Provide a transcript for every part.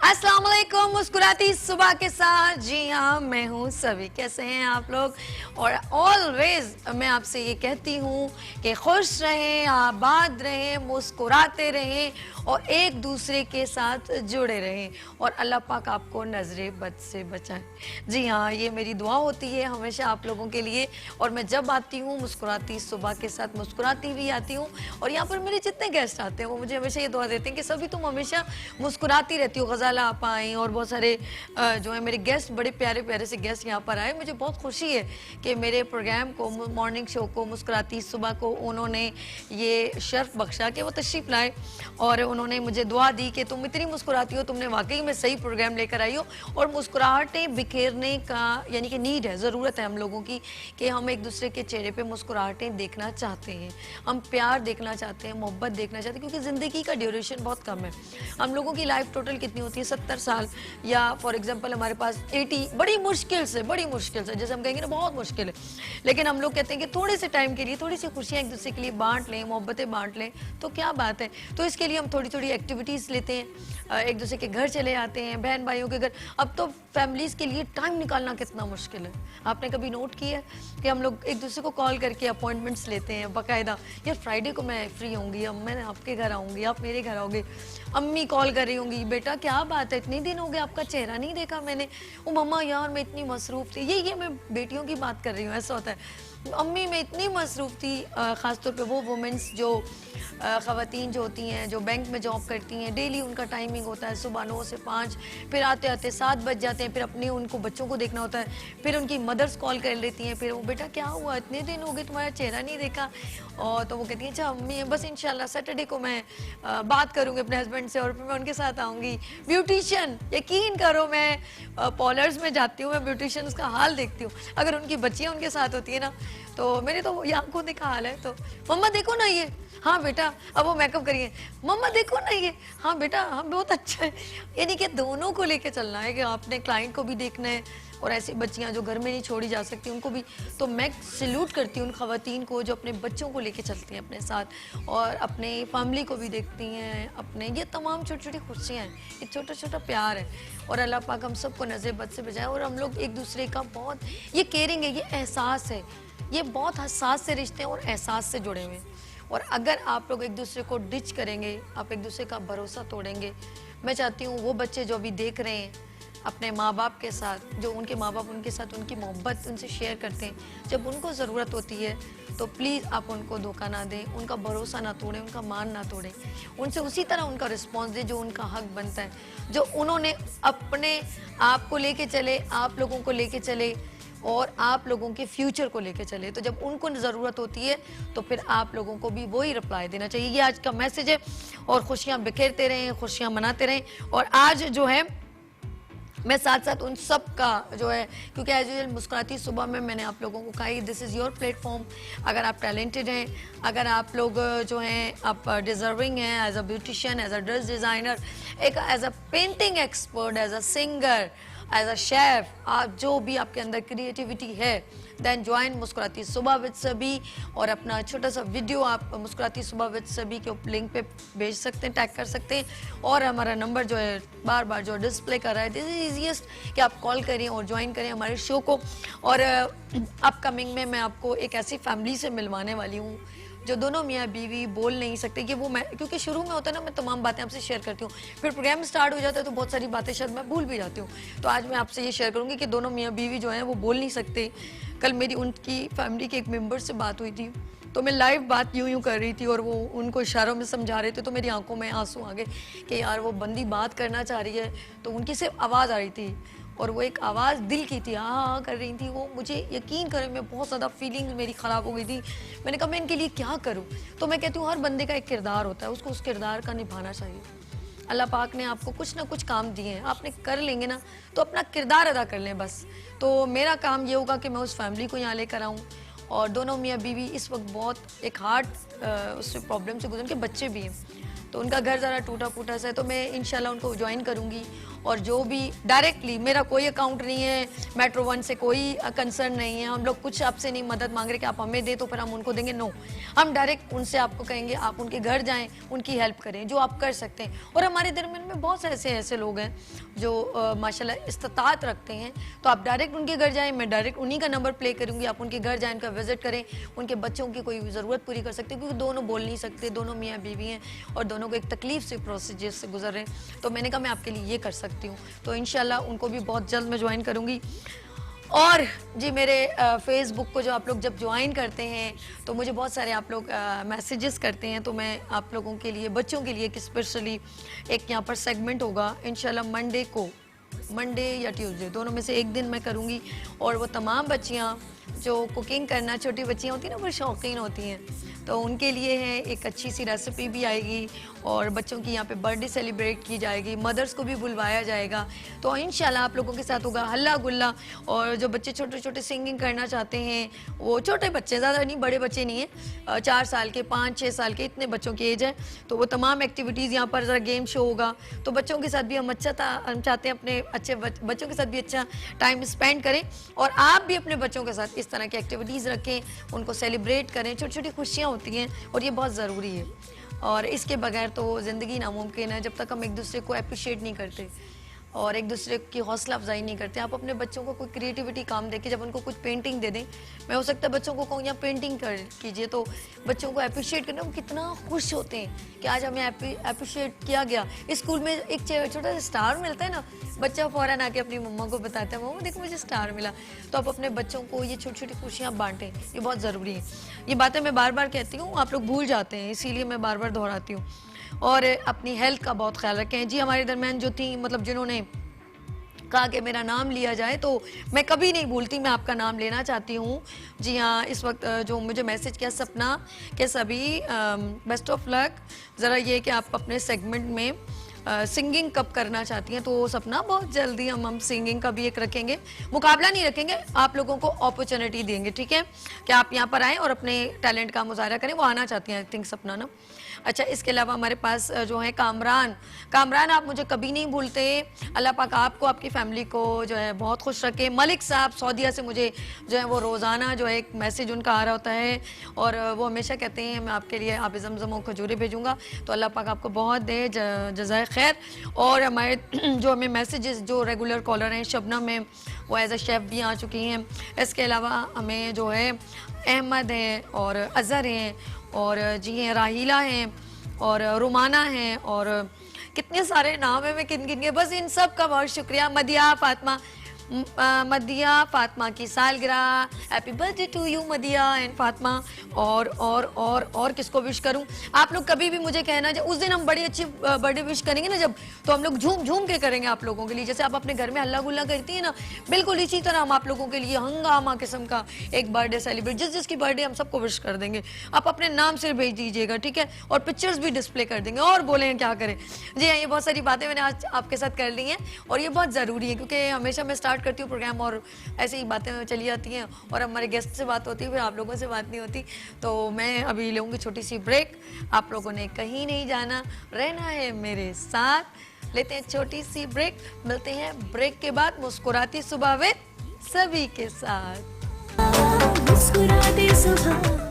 अस्सलाम वालेकुम। मुस्कुराती सुबह के साथ, जी हाँ मैं हूँ सभी। कैसे हैं आप लोग? और ऑलवेज मैं आपसे ये कहती हूँ कि खुश रहें, आबाद रहें, मुस्कुराते रहें और एक दूसरे के साथ जुड़े रहें और अल्लाह पाक आपको नजरे बद से बचाए। जी हाँ, ये मेरी दुआ होती है हमेशा आप लोगों के लिए। और मैं जब आती हूँ मुस्कुराती सुबह के साथ मुस्कुराती भी आती हूँ। और यहाँ पर मेरे जितने गेस्ट आते हैं वो मुझे हमेशा ये दुआ देते हैं कि सभी तुम हमेशा मुस्कुराती रहती हो। गजाला आप आए और बहुत सारे जो है मेरे गेस्ट, बड़े प्यारे प्यारे से गेस्ट यहाँ पर आए। मुझे बहुत खुशी है कि मेरे प्रोग्राम को, मॉर्निंग शो को, मुस्कुराती सुबह को उन्होंने ये शर्फ बख्शा कि वो तशरीफ लाए और उन्होंने मुझे दुआ दी कि तुम इतनी मुस्कुराती हो, तुमने वाकई में सही प्रोग्राम लेकर आई हो। और मुस्कुराहटें बिखेरने का यानी कि नीड है, ज़रूरत है हम लोगों की कि हम एक दूसरे के चेहरे पे मुस्कुराहटें देखना चाहते हैं, हम प्यार देखना चाहते हैं, मोहब्बत देखना चाहते हैं, क्योंकि ज़िंदगी का ड्यूरेशन बहुत कम है। हम लोगों की लाइफ टोटल कितनी होती है? 70 साल, या फॉर एग्जांपल हमारे पास 80, बड़ी मुश्किल से जैसे हम कहेंगे ना बहुत मुश्किल है। लेकिन हम लोग कहते हैं कि थोड़े से टाइम के लिए थोड़ी सी खुशियाँ एक दूसरे के लिए बांट लें, मोहब्बतें बांट लें तो क्या बात है। तो इसके लिए हम थोड़ी थोड़ी एक्टिविटीज़ लेते हैं, एक दूसरे के घर चले आते हैं, बहन भाइयों के घर। अब तो फैमिलीज़ के लिए टाइम निकालना कितना मुश्किल है। आपने कभी नोट किया है कि हम लोग एक दूसरे को कॉल करके अपॉइंटमेंट्स लेते हैं बाकायदा? यार फ्राइडे को मैं फ्री होंगी, अब मैं आपके घर आऊँगी, आप मेरे घर आओगे। अम्मी कॉल कर रही होंगी, बेटा क्या बात है, इतने दिन हो गए आपका चेहरा नहीं देखा मैंने। ओ मम्मा यार मैं इतनी मसरूफ़ थी। ये मैं बेटियों की बात कर रही हूँ, ऐसा होता है। अम्मी मैं इतनी मसरूफ़ थी, ख़ासतौर पे वो वुमेंस जो ख़वातीन जो होती हैं, जो बैंक में जॉब करती हैं, डेली उनका टाइमिंग होता है सुबह 9 से 5, फिर आते आते 7 बज जाते हैं, फिर अपने उनको बच्चों को देखना होता है, फिर उनकी मदर्स कॉल कर लेती हैं, फिर वो बेटा क्या हुआ, इतने दिन हो गए तुम्हारा चेहरा नहीं देखा। और तो वो कहती हैं अच्छा अम्मी बस इंशाल्लाह सैटरडे को मैं बात करूँगी अपने हस्बैंड से और फिर मैं उनके साथ आऊँगी। ब्यूटिशियन, यकीन करो मैं पॉलर्स में जाती हूँ, मैं ब्यूटिशियंस का हाल देखती हूँ। अगर उनकी बच्चियाँ उनके साथ होती है ना तो मेरे तो ये आंखों देखा हाल है। तो मम्मा देखो ना ये, हाँ बेटा, अब वो मेकअप करिए, मम्मा देखो ना ये, हाँ बेटा, हाँ बहुत अच्छा है। यानी कि दोनों को लेके चलना है कि आपने क्लाइंट को भी देखना है और ऐसी बच्चियां जो घर में नहीं छोड़ी जा सकती उनको भी। तो मैं सैल्यूट करती हूँ उन खवातीन को जो अपने बच्चों को लेके चलती हैं अपने साथ और अपने फैमिली को भी देखती हैं। अपने ये तमाम छोटी छोटी खुशियाँ हैं, ये छोटा छोटा प्यार है। और अल्लाह पाक हम सबको नज़र बद से बचाए और हम लोग एक दूसरे का बहुत ये केयरिंग है, ये एहसास है, ये बहुत हसास से रिश्ते हैं और एहसास से जुड़े हुए हैं। और अगर आप लोग एक दूसरे को डिच करेंगे, आप एक दूसरे का भरोसा तोड़ेंगे। मैं चाहती हूँ वो बच्चे जो अभी देख रहे हैं अपने माँ बाप के साथ, जो उनके माँ बाप उनके साथ उनकी मोहब्बत उनसे शेयर करते हैं, जब उनको ज़रूरत होती है तो प्लीज़ आप उनको धोखा ना दें, उनका भरोसा ना तोड़ें, उनका मान ना तोड़ें। उनसे उसी तरह उनका रिस्पॉन्स दें जो उनका हक बनता है, जो उन्होंने अपने आप को लेके चले, आप लोगों को लेके चले और आप लोगों के फ्यूचर को लेके चले। तो जब उनको ज़रूरत होती है तो फिर आप लोगों को भी वही रिप्लाई देना चाहिए। ये आज का मैसेज है। और खुशियाँ बिखेरते रहें, खुशियाँ मनाते रहें। और आज जो है मैं साथ साथ उन सब का जो है, क्योंकि एज यूजुअल मुस्कुराती सुबह में मैंने आप लोगों को कहा दिस इज़ योर प्लेटफॉर्म। अगर आप टैलेंटेड हैं, अगर आप लोग जो हैं आप डिज़र्विंग हैं as a beautician, as a dress designer, एक as a painting expert, as a singer, as a chef, आप जो भी आपके अंदर क्रिएटिविटी है, देन ज्वाइन मुस्कुराती सुबह विद सभी। और अपना छोटा सा वीडियो आप मुस्कुराती सुबह विद सभी के लिंक पे भेज सकते हैं, टैग कर सकते हैं। और हमारा नंबर जो है बार बार जो डिस्प्ले कर रहा है, दिस इज ईजीएस्ट कि आप कॉल करें और ज्वाइन करें हमारे शो को। और अपकमिंग में मैं आपको एक ऐसी फैमिली से मिलवाने वाली हूँ जो दोनों मियाँ बीवी बोल नहीं सकते कि वो मैं, क्योंकि शुरू में होता है ना मैं तमाम बातें आपसे शेयर करती हूँ, फिर प्रोग्राम स्टार्ट हो जाता है तो बहुत सारी बातें शायद मैं भूल भी जाती हूँ। तो आज मैं आपसे ये शेयर करूँगी कि दोनों मियाँ बीवी जो हैं वो बोल नहीं सकते। कल मेरी उनकी फैमिली के एक मेंबर से बात हुई थी तो मैं लाइव बात यूं कर रही थी और वो उनको इशारों में समझा रहे थे तो मेरी आंखों में आंसू आ गए कि यार वो बंदी बात करना चाह रही है। तो उनकी सिर्फ आवाज़ आ रही थी और वो एक आवाज़ दिल की थी, हाँ हाँ कर रही थी वो। मुझे यकीन करें मैं बहुत ज़्यादा फीलिंग मेरी ख़राब हो गई थी। मैंने कहा मैं इनके लिए क्या करूँ। तो मैं कहती हूँ हर बंदे का एक किरदार होता है, उसको उस किरदार का निभाना चाहिए। अल्लाह पाक ने आपको कुछ ना कुछ काम दिए हैं, आपने कर लेंगे ना तो अपना किरदार अदा कर लें बस। तो मेरा काम ये होगा कि मैं उस फैमिली को यहाँ लेकर आऊँ। और दोनों मियाँ बीवी इस वक्त बहुत एक हार्ट उससे प्रॉब्लम से गुजर के बच्चे भी हैं, तो उनका घर ज़रा टूटा फूटा सा है। तो मैं इंशाल्लाह उनको ज्वाइन करूँगी और जो भी डायरेक्टली, मेरा कोई अकाउंट नहीं है, मेट्रो वन से कोई कंसर्न नहीं है, हम लोग कुछ आपसे नहीं मदद मांग रहे कि आप हमें दें तो फिर हम उनको देंगे, नो। हम डायरेक्ट उनसे आपको कहेंगे आप उनके घर जाएं, उनकी हेल्प करें जो आप कर सकते हैं। और हमारे दरमियान में बहुत से ऐसे लोग हैं जो माशाल्लाह इस्तात रखते हैं, तो आप डायरेक्ट उनके घर जाएं, मैं डायरेक्ट उन्हीं का नंबर प्ले करूँगी, आप उनके घर जाएं, उनका विजिट करें, उनके बच्चों की कोई ज़रूरत पूरी कर सकते हैं, क्योंकि दोनों बोल नहीं सकते, दोनों मियाँ बीवी हैं और दोनों को एक तकलीफ से प्रोसीजर से गुजर रहे हैं। तो मैंने कहा मैं आपके लिए ये कर सकती हूँ, तो इंशाल्लाह उनको भी बहुत जल्द मैं ज्वाइन करूँगी। और जी मेरे फेसबुक को जो आप लोग जब ज्वाइन करते हैं तो मुझे बहुत सारे आप लोग मैसेजेस करते हैं, तो मैं आप लोगों के लिए, बच्चों के लिए स्पेशली एक यहाँ पर सेगमेंट होगा इंशाल्लाह मंडे या ट्यूसडे, दोनों में से एक दिन मैं करूँगी। और वो तमाम बच्चियाँ जो कुकिंग करना, छोटी बच्चियाँ होती हैं ना, वो शौकीन होती हैं, तो उनके लिए है एक अच्छी सी रेसिपी भी आएगी और बच्चों की यहाँ पे बर्थडे सेलिब्रेट की जाएगी, मदर्स को भी बुलवाया जाएगा। तो इंशाल्लाह आप लोगों के साथ होगा हल्ला गुल्ला। और जो बच्चे छोटे छोटे सिंगिंग करना चाहते हैं, वो छोटे बच्चे, ज़्यादा नहीं, बड़े बच्चे नहीं हैं, 4 साल के, 5-6 साल के, इतने बच्चों की एज है, तो वो तमाम एक्टिविटीज़ यहाँ पर ज़रा गेम शो होगा। तो बच्चों के साथ भी हम हम चाहते हैं अपने अच्छे बच्चों के साथ भी अच्छा टाइम स्पेंड करें, और आप भी अपने बच्चों के साथ इस तरह की एक्टिविटीज़ रखें, उनको सेलिब्रेट करें। छोटी छोटी खुशियाँ होती हैं और ये बहुत ज़रूरी है, और इसके बगैर तो ज़िंदगी नामुमकिन है, जब तक हम एक दूसरे को अप्रिशिएट नहीं करते और एक दूसरे की हौसला अफजाई नहीं करते। आप अपने बच्चों को कोई क्रिएटिविटी काम देके, जब उनको कुछ पेंटिंग दे दें, मैं हो सकता है बच्चों को कहूँ यहाँ पेंटिंग कर कीजिए, तो बच्चों को अप्रिशिएट करना, वो कितना खुश होते हैं कि आज हमें अप्रिशिएट किया गया। स्कूल में एक छोटा सा स्टार मिलता है ना, बच्चा फ़ौरन आके अपनी मम्मा को बताता है, मम्मा देखो मुझे स्टार मिला। तो आप अपने बच्चों को ये छोटी छोटी खुशियाँ बांटें, ये बहुत ज़रूरी है। ये बातें मैं बार बार कहती हूँ, आप लोग भूल जाते हैं, इसीलिए मैं बार बार दोहराती हूँ। और अपनी हेल्थ का बहुत ख्याल रखें। जी हमारे दरमियान जो थी, मतलब जिन्होंने कहा कि मेरा नाम लिया जाए, तो मैं कभी नहीं भूलती, मैं आपका नाम लेना चाहती हूँ। जी हाँ, इस वक्त जो मुझे मैसेज किया सपना के सभी बेस्ट ऑफ लक। ज़रा ये कि आप अपने सेगमेंट में सिंगिंग कब करना चाहती हैं, तो सपना बहुत जल्दी हम सिंगिंग का भी एक रखेंगे, मुकाबला नहीं रखेंगे, आप लोगों को अपॉर्चुनिटी देंगे, ठीक है, कि आप यहाँ पर आएँ और अपने टैलेंट का मुजाहरा करें। वो आना चाहती हैं आई थिंक सपना ना। अच्छा, इसके अलावा हमारे पास जो है कामरान, आप मुझे कभी नहीं भूलते, अल्लाह पाक आपको, आपकी फैमिली को जो है बहुत खुश रखे। मलिक साहब सऊदीया से मुझे जो है वो रोज़ाना जो है एक मैसेज उनका आ रहा होता है, और वो हमेशा कहते हैं मैं आपके लिए आप ज़मज़म और खजूरें भेजूँगा, तो अल्लाह पाक आपको बहुत दे जज़ाए खैर। और हमारे जो हमें मैसेजेस जो रेगुलर कॉलर हैं, शबनम में वो एज अ शेफ़ भी आ चुकी हैं। इसके अलावा हमें जो है अहमद हैं और अज़हर हैं और जी हैं राहीला हैं और रुमाना हैं, और कितने सारे नाम हैं, मैं किन के, बस इन सब का बहुत शुक्रिया। मदिया फातिमा की सालगिरह, happy birthday to you Madiya and Fatima. और किसको विश करूं? आप लोग कभी भी मुझे कहना, जब उस दिन हम बड़ी अच्छी बर्थडे विश करेंगे ना, जब, तो हम लोग झूम झूम के करेंगे आप लोगों के लिए, जैसे आप अपने घर में हल्ला गुल्ला करती है ना, बिल्कुल इसी तरह हम आप लोगों के लिए हंगामा किस्म का एक बर्थडे सेलिब्रेट, जिसकी बर्थडे हम सबको विश कर देंगे। आप अपने नाम से भेज दीजिएगा, ठीक है, और पिक्चर्स भी डिस्प्ले कर देंगे, और बोलें क्या करें। जी हाँ, ये बहुत सारी बातें मैंने आज आपके साथ कर ली हैं, और ये बहुत ज़रूरी है, क्योंकि हमेशा मैं स्टार्ट करती हूँ प्रोग्राम और ऐसे ही बातें चली जाती हैं, और हमारे गेस्ट से बात होती है, फिर आप लोगों से बात नहीं होती। तो मैं अभी लूँगी छोटी सी ब्रेक, आप लोगों ने कहीं नहीं जाना, रहना है मेरे साथ। लेते हैं छोटी सी ब्रेक, मिलते हैं ब्रेक के बाद मुस्कुराती सुबह विद सभी के साथ। मुस्कुराती सुबह,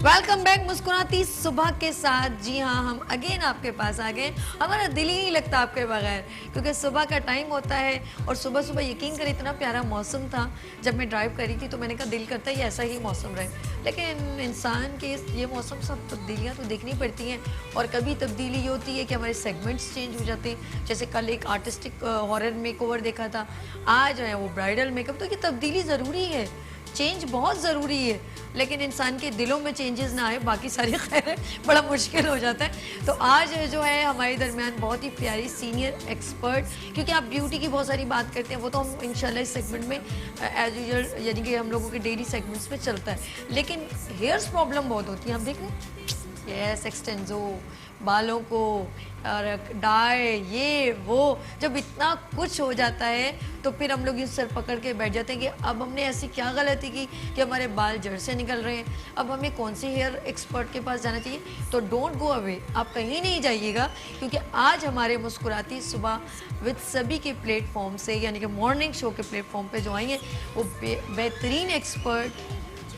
वेलकम बैक मुस्कुराती सुबह के साथ। जी हाँ, हम अगेन आपके पास आ गए। हमारा दिल ही नहीं लगता आपके बगैर, क्योंकि सुबह का टाइम होता है, और सुबह सुबह यकीन करें इतना प्यारा मौसम था। जब मैं ड्राइव करी थी तो मैंने कहा दिल करता है ये ऐसा ही मौसम रहे, लेकिन इंसान के ये मौसम सब तब्दीलियाँ तो देखनी पड़ती हैं, और कभी तब्दीली ये होती है कि हमारे सेगमेंट्स चेंज हो जाते हैं। जैसे कल एक आर्टिस्टिक हॉरर मेकओवर देखा था, आज है वो ब्राइडल मेकअप, तो ये तब्दीली ज़रूरी है, चेंज बहुत ज़रूरी है, लेकिन इंसान के दिलों में चेंजेस ना आए, बाकी सारी खैर है, बड़ा मुश्किल हो जाता है। तो आज जो है हमारे दरमियान बहुत ही प्यारी सीनियर एक्सपर्ट, क्योंकि आप ब्यूटी की बहुत सारी बात करते हैं, वो तो हम इंशाल्लाह इस सेगमेंट में एज यूजुअल, यानी कि हम लोगों के डेली सेगमेंट्स में चलता है, लेकिन हेयर्स प्रॉब्लम बहुत होती है, आप देख रहे हैं, यस, एक्सटेंजो, बालों को और डाई ये वो, जब इतना कुछ हो जाता है तो फिर हम लोग ये सर पकड़ के बैठ जाते हैं कि अब हमने ऐसी क्या गलती की कि हमारे बाल जड़ से निकल रहे हैं, अब हमें कौन सी हेयर एक्सपर्ट के पास जाना चाहिए। तो डोंट गो अवे, आप कहीं नहीं जाइएगा, क्योंकि आज हमारे मुस्कुराती सुबह विद सभी के प्लेटफॉर्म से, यानी कि मॉर्निंग शो के प्लेटफॉर्म पे जो आई हैं वो बेहतरीन एक्सपर्ट,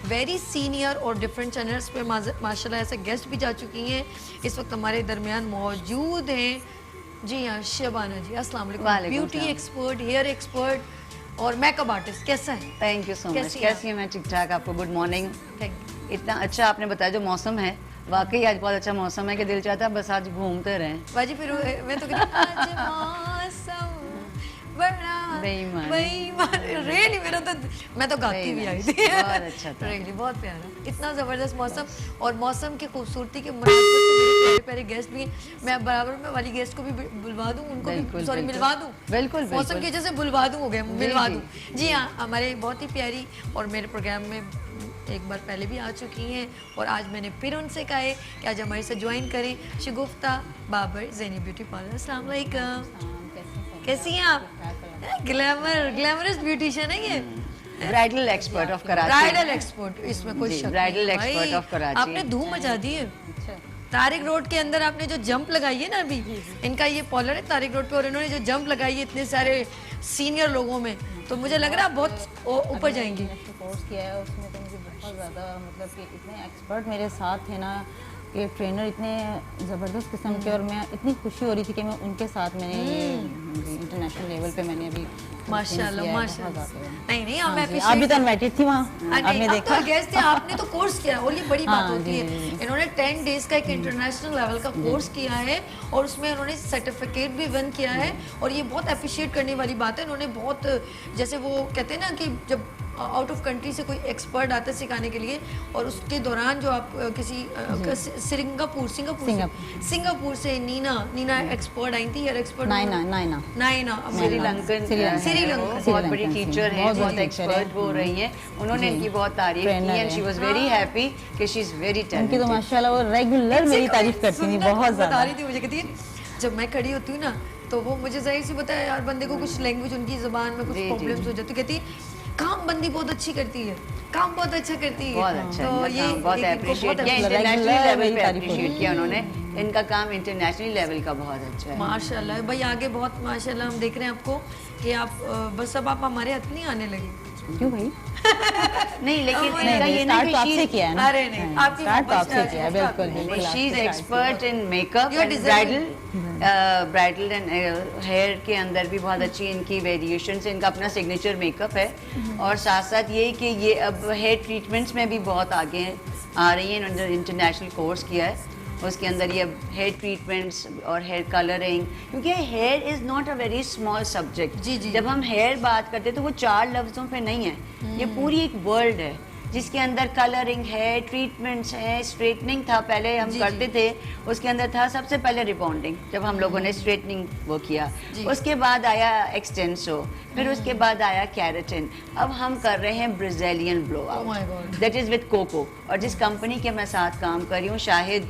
वेरी सीनियर और डिफरेंट चैनल्स पे माशाल्लाह ऐसे गेस्ट भी जा चुकी हैं, इस वक्त हमारे दरमियान मौजूद हैं। जी हाँ, शबाना जी अस्सलाम वालेकुम, ब्यूटी एक्सपर्ट, हेयर एक्सपर्ट और मेकअप आर्टिस्ट, कैसा है? Thank you so much. कैसी है? मैं ठीक ठाक। आपको गुड मॉर्निंग। इतना अच्छा आपने बताया, जो मौसम है वाकई आज बहुत अच्छा मौसम है कि दिल चाहता है बस आज घूमते रहें। बाजी फिर मैं तो आज मौसम बड़ा बेईमान, रियली मेरा तो, मैं तो गाती भी आई थी। बहुत अच्छा था, रियली बहुत प्यारा, इतना जबरदस्त मौसम, और मौसम की खूबसूरती के मुनासिबत से मेरे प्यारे प्यारे गेस्ट भी हैं। मैं बराबर में वाली गेस्ट को भी बुलवा दूं, उनको भी सॉरी मिलवा दूं, बिल्कुल मौसम की वजह से बुलवा दूं, हो गया मिलवा दूं। जी हाँ, हमारे बहुत ही प्यारी और मेरे प्रोग्राम में एक बार पहले भी आ चुकी हैं, और आज मैंने फिर उनसे कहा है कि आज हमारे से ज्वाइन करें। शगुफ्ता बाबर ज़ैनी ब्यूटी पार्लर, अस्सलाम वालेकुम, कैसी हैं आप? ग्लैमरस ब्यूटिशियन है ये, bridal expert of Karachi. Bridal expert, इसमें कोई शक नहीं। Bridal expert of Karachi. आपने धूम मचा दी है। तारिक रोड के अंदर आपने जो जंप लगाई है ना, अभी इनका ये पॉलर है तारिक रोड पे, और इन्होंने जो जंप लगाई है इतने सारे सीनियर लोगों में, तो मुझे लग रहा है बहुत ऊपर जाएंगी। कोर्स किया है उसमें तो मुझे बहुत ज़्यादा, मतलब कि इतने एक्सपर्ट मेरे साथ थे ना, कि ट्रेनर इतने ज़बरदस्त किस्म के, और मैं इतनी खुशी हो रही थी कि मैं उनके साथ मैंने ये इंटरनेशनल लेवल पे मैंने अभी माशाल्लाह माशाल्लाह। नहीं आप भी तो इनवाइटेड थी वहाँ, आपने देखा, तो गेस्ट थे, आपने तो कोर्स किया, और ये बड़ी बात होती है। इन्होंने 10 डेज का एक इंटरनेशनल लेवल का कोर्स किया है, और उसमें उन्होंने सर्टिफिकेट भी विन किया है, और ये बहुत अप्रिशिएट करने वाली बात है। इन्होंने बहुत, जैसे वो कहते हैं ना कि जब आउट ऑफ कंट्री से कोई एक्सपर्ट आता है सिखाने के लिए, और उसके दौरान जो आप किसी सिंगापुर से नीना एक्सपर्ट आई थी, हेयर एक्सपर्ट नाइना श्रीलंकन बहुत बड़ी टीचर है, बहुत एक्सपर्ट वो रही है। उन्होंने इनकी बहुत तारीफ की and she was very happy कि शी इज वेरी टैलेंटेड। उनकी तो माशाल्लाह वो रेगुलर मेरी तारीफ करती थी, बहुत ज़्यादा बता रही थी मुझे, कहती है जब मैं खड़ी होती हूँ ना, तो वो मुझे जाहिर सी बताया यार, बंदे को कुछ लैंग्वेज उनकी ज़बान में कुछ प्रॉब्लम्स हो जाती, कहती है काम बंदी बहुत अच्छी करती है, काम बहुत अच्छा करती है। बहुत अच्छा, तो ये बहुत अप्रिशिएट किया, इंटरनेशनल लेवल पे अप्रिशिएट किया उन्होंने। इनका काम इंटरनेशनल लेवल का बहुत अच्छा है माशाल्लाह। भाई आगे बहुत माशाल्लाह हम देख रहे हैं आपको कि आप बस अब आप हमारे हाथ नहीं आने लगे। क्यों भाई? नहीं, लेकिन इनका ये नहीं तो आपसे किया है ना। अरे नहीं, आपकी आपसे किया है, बिल्कुल। She is expert in makeup and bridal and hair के अंदर भी बहुत अच्छी इनकी वेरिएशन है। इनका अपना सिग्नेचर मेकअप है, और साथ साथ ये कि ये अब हेयर ट्रीटमेंट्स में भी बहुत आगे आ रही है। इन्होंने इंटरनेशनल कोर्स किया है, उसके अंदर ये हेयर ट्रीटमेंट्स और हेयर कलरिंग, क्योंकि hair is not a very small subject. जी जी, जब हम हेयर बात करते हैं तो वो 4 लफ्ज़ों पे नहीं है, ये पूरी एक वर्ल्ड है जिसके अंदर कलरिंग है, ट्रीटमेंट्स है, स्ट्रेटनिंग था पहले हम करते थे, उसके अंदर था सबसे पहले रिबॉन्डिंग, जब हम लोगों ने स्ट्रेटनिंग वो किया, उसके बाद आया एक्सटेंसो, फिर उसके बाद आया कैरेटिन, अब हम कर रहे हैं Brazilian blow out, that is with coco. और जिस कंपनी के मैं साथ काम कर रही हूँ, शाहिद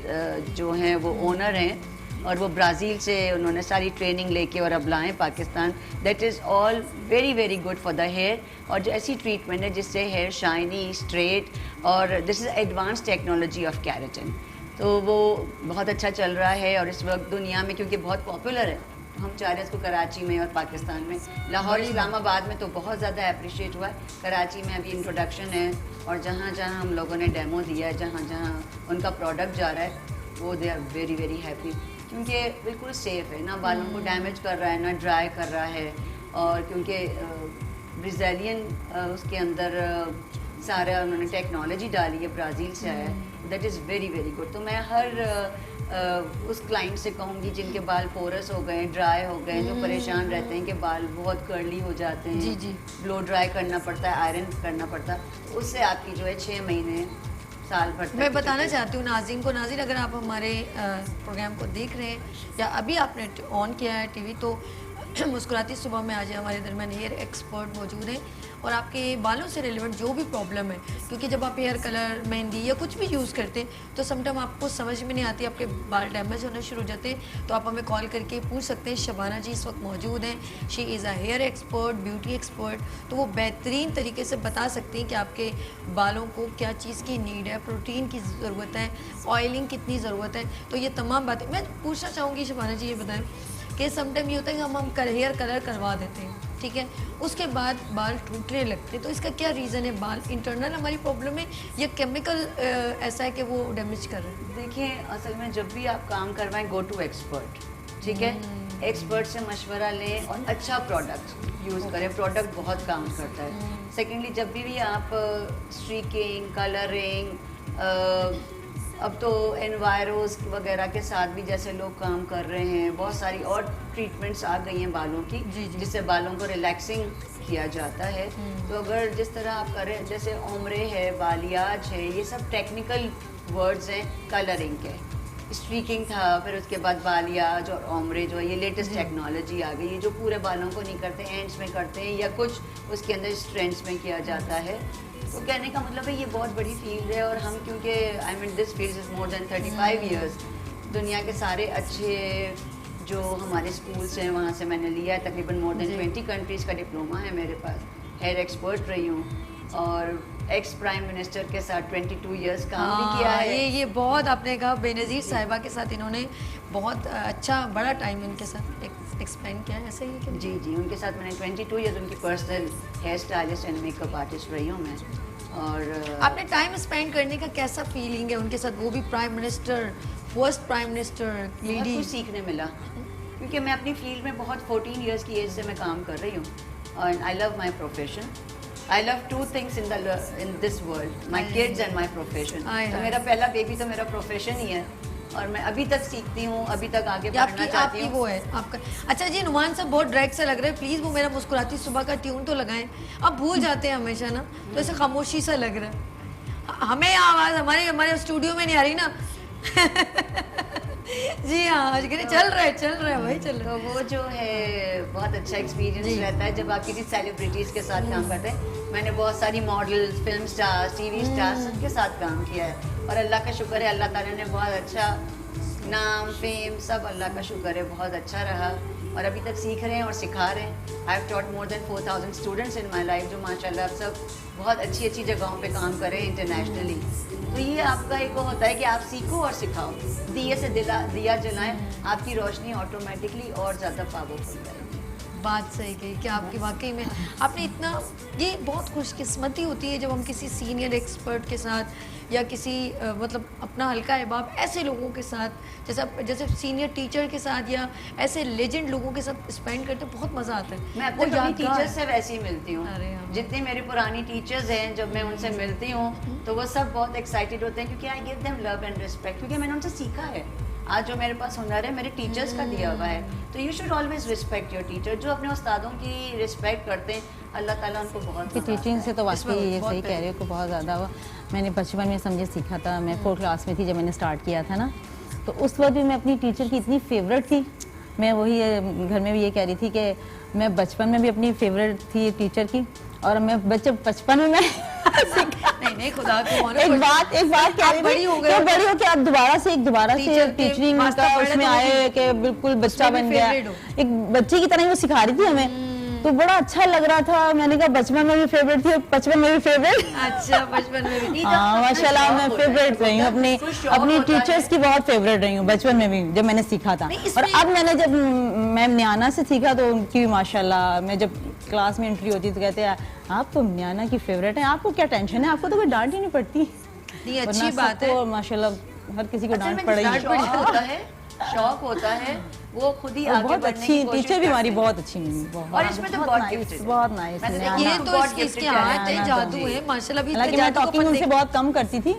जो हैं वो ओनर हैं, और वो ब्राज़ील से उन्होंने सारी ट्रेनिंग लेके और अब लाएँ Pakistan. That is all very very good for the hair, और जो ऐसी ट्रीटमेंट है जिससे हेयर शाइनी, स्ट्रेट, और this is advance technology of keratin, तो वो बहुत अच्छा चल रहा है। और इस वक्त दुनिया में क्योंकि बहुत पॉपुलर है, तो हम चाह रहे हैं इसको कराची में और पाकिस्तान में, लाहौर इस्लामाबाद में तो बहुत ज़्यादा अप्रिशिएट हुआ है, कराची में अभी इंट्रोडक्शन है, और जहाँ जहाँ हम लोगों ने डेमो दिया है, जहाँ जहाँ उनका प्रोडक्ट जा रहा है, वो they are very very happy, क्योंकि बिल्कुल सेफ़ है, ना बालों को डैमेज कर रहा है, ना ड्राई कर रहा है, और क्योंकि ब्राज़ीलियन उसके अंदर सारा उन्होंने टेक्नोलॉजी डाली है, ब्राज़ील से आया है, that is very very good. तो मैं हर उस क्लाइंट से कहूँगी जिनके बाल पोरस हो गए, ड्राई हो गए, जो परेशान रहते हैं कि बाल बहुत कर्ली हो जाते हैं, जी जी, ब्लो ड्राई करना पड़ता है, आयरन करना पड़ता है, तो उससे आपकी जो है 6 महीने साल भर। मैं बताना चाहती हूँ नाज़रीन को, नाज़रीन अगर आप हमारे प्रोग्राम को देख रहे हैं या अभी आपने ऑन किया है टीवी, तो मुस्कुराती सुबह में आज हमारे दरमियान हेयर एक्सपर्ट मौजूद हैं और आपके बालों से रिलेवेंट जो भी प्रॉब्लम है, क्योंकि जब आप हेयर कलर, मेहंदी या कुछ भी यूज़ करते हैं तो समटाइम आपको समझ में नहीं आती, आपके बाल डैमेज होना शुरू हो जाते हैं, तो आप हमें कॉल करके पूछ सकते हैं। शबाना जी इस वक्त मौजूद हैं, she is a hair expert, beauty expert, तो वो बेहतरीन तरीके से बता सकती हैं कि आपके बालों को क्या चीज़ की नीड है, प्रोटीन की ज़रूरत है, ऑयलिंग कितनी ज़रूरत है। तो ये तमाम बातें मैं पूछना चाहूँगी शबाना जी, ये बताएं कि समटाइम ये होता है कि हम हेयर कलर करवा देते हैं, ठीक है, उसके बाद बाल टूटने लगते हैं, तो इसका क्या रीज़न है? बाल इंटरनल हमारी प्रॉब्लम है या केमिकल ऐसा है कि वो डैमेज कर रहे हैं? देखिए, असल में जब भी आप काम करवाएं, गो टू एक्सपर्ट, ठीक है, एक्सपर्ट से मशवरा लें और अच्छा प्रोडक्ट यूज़ करें, प्रोडक्ट बहुत काम करता है। सेकेंडली, जब भी आप स्ट्रीकिंग, कलरिंग, अब तो एनवायरोस वगैरह के साथ भी जैसे लोग काम कर रहे हैं, बहुत सारी और ट्रीटमेंट्स आ गई हैं बालों की, जिससे बालों को रिलैक्सिंग किया जाता है। तो अगर जिस तरह आप करें, जैसे ओम्रे है, बालियाज है, ये सब टेक्निकल वर्ड्स हैं कलरिंग के। स्ट्रीकिंग था, फिर उसके बाद बालियाज और ओम्रे जो है, ये लेटेस्ट टेक्नोलॉजी आ गई है, जो पूरे बालों को नहीं करते, एंड्स में करते हैं या कुछ उसके अंदर स्ट्रेंड्स में किया जाता है। तो कहने का मतलब है ये बहुत बड़ी फील्ड है और हम, क्योंकि I mean this field is more than 35 years, दुनिया के सारे अच्छे जो हमारे स्कूल्स हैं वहाँ से मैंने लिया है, तकरीबन मोर देन 20 कंट्रीज़ का डिप्लोमा है मेरे पास, हेयर एक्सपर्ट रही हूँ और एक्स प्राइम मिनिस्टर के साथ 22 इयर्स काम भी किया है। ये बहुत आपने कहा, बेनज़ीर साहिबा के साथ इन्होंने बहुत अच्छा बड़ा टाइम इनके साथ एक्सपेंड किया है, ऐसा ही है कि? जी जी, उनके साथ मैंने 22 इयर्स उनकी personal hair stylist and makeup artist रही हूँ मैं। और आपने टाइम स्पेंड करने का कैसा फीलिंग है उनके साथ, वो भी prime minister, first prime minister lady? कुछ सीखने मिला, क्योंकि मैं अपनी फील्ड में बहुत 14 इयर्स की एज से मैं काम कर रही हूँ और I love my profession. I love two things in this world, my kids and my profession. तो मेरा पहला बेबी तो मेरा प्रोफेशन ही है और मैं अभी तक सीखती हूँ, अभी तक आगे बढ़ना चाहती हूँ। वो है आपका। अच्छा जी, नुमान साहब बहुत ड्रैग से लग रहे हैं, प्लीज़ वो मेरा मुस्कुराती सुबह का ट्यून तो लगाएं। अब भूल जाते हैं हमेशा ना, तो ऐसे खामोशी सा लग रहा है हमें, आवाज़ हमारे स्टूडियो में नहीं आ रही ना। जी हाँ, आज के चल रहा है भाई, चल रहा है। तो वो जो है बहुत अच्छा एक्सपीरियंस रहता है जब आप किसी सेलिब्रिटीज़ के साथ काम करते हैं। मैंने बहुत सारी models, film stars, TV stars सबके साथ काम किया है और अल्लाह का शुक्र है, अल्लाह ताला ने बहुत अच्छा नाम, फेम, सब अल्लाह का शुक्र है, बहुत अच्छा रहा और अभी तक सीख रहे हैं और सिखा रहे हैं। I have taught more than 4000 students in my life, जो माशाल्लाह अब सब बहुत अच्छी अच्छी जगहों पे काम कर रहे हैं इंटरनेशनली। तो ये आपका एक वो होता है कि आप सीखो और सिखाओ, दिए से दिया जलाएं, आपकी रोशनी ऑटोमेटिकली और ज़्यादा पावरफुल है। बात सही कही कि आपकी वाकई में आपने इतना, ये बहुत खुशकिस्मती होती है जब हम किसी सीनियर एक्सपर्ट के साथ या किसी मतलब अपना हल्का अहबाब ऐसे लोगों के साथ, जैसे सीनियर टीचर के साथ या ऐसे लेजेंड लोगों के साथ स्पेंड करते, बहुत मज़ा आता है। मैं अपने सभी टीचर्स से वैसे ही मिलती हूँ, हाँ। जितनी मेरी पुरानी टीचर्स हैं, जब मैं उनसे मिलती हूँ तो वो सब बहुत एक्साइटेड होते हैं, क्योंकि I give them love and respect, क्योंकि मैंने उनसे सीखा है। आज जो मेरे पास हुनर है मेरे टीचर्स का दिया हुआ है, तो you should always respect your teacher. जो अपने उस्तादों की रिस्पेक्ट करते हैं, अल्लाह ताला उनको बहुत टीचिंग से तो वाकई ये सही कह रहे हो कि बहुत ज़्यादा हुआ। मैंने बचपन में समझे सीखा था, मैं 4th क्लास में थी जब मैंने स्टार्ट किया था ना, तो उस वक्त भी मैं अपनी टीचर की इतनी फेवरेट थी। मैं वही घर में भी ये कह रही थी कि मैं बचपन में भी अपनी फेवरेट थी टीचर की, और मैं बचपन में नहीं खुदा को मानो, एक बात कह रही थी, बड़ी हो के आप दोबारा से टीचिंग का उसमें आए कि बिल्कुल बच्चा बन गया, एक बच्चे की तरह वो सिखा रही थी हमें, तो बड़ा अच्छा लग रहा था। मैंने कहा बचपन में भी फेवरेट थी, बचपन में भी फेवरेट। अच्छा, बचपन में भी? हाँ माशाल्लाह, मैं फेवरेट रही हूँ, अपनी टीचर्स की बहुत फेवरेट रही हूँ बचपन में भी, जब मैंने सीखा था। और अब मैंने जब मैम न्याना से सीखा तो उनकी भी माशाल्लाह, मैं जब क्लास में एंट्री होती तो कहते हैं आप तो न्याना की फेवरेट हैं, आपको क्या टेंशन है, आपको तो कोई डांट ही नहीं पड़ती। ये अच्छी बात है, माशाल्लाह हर किसी को डांट पड़ेगी। शौक होता है वो खुद ही आगे बढ़ने की कोशिश। टीचर भी हमारी बहुत अच्छी और इसमें तो बहुत नाइस, ये तो इसके हाथ है, जादू है माशाल्लाह। भी हालांकि मैं टॉकिंग उनसे बहुत कम करती थी,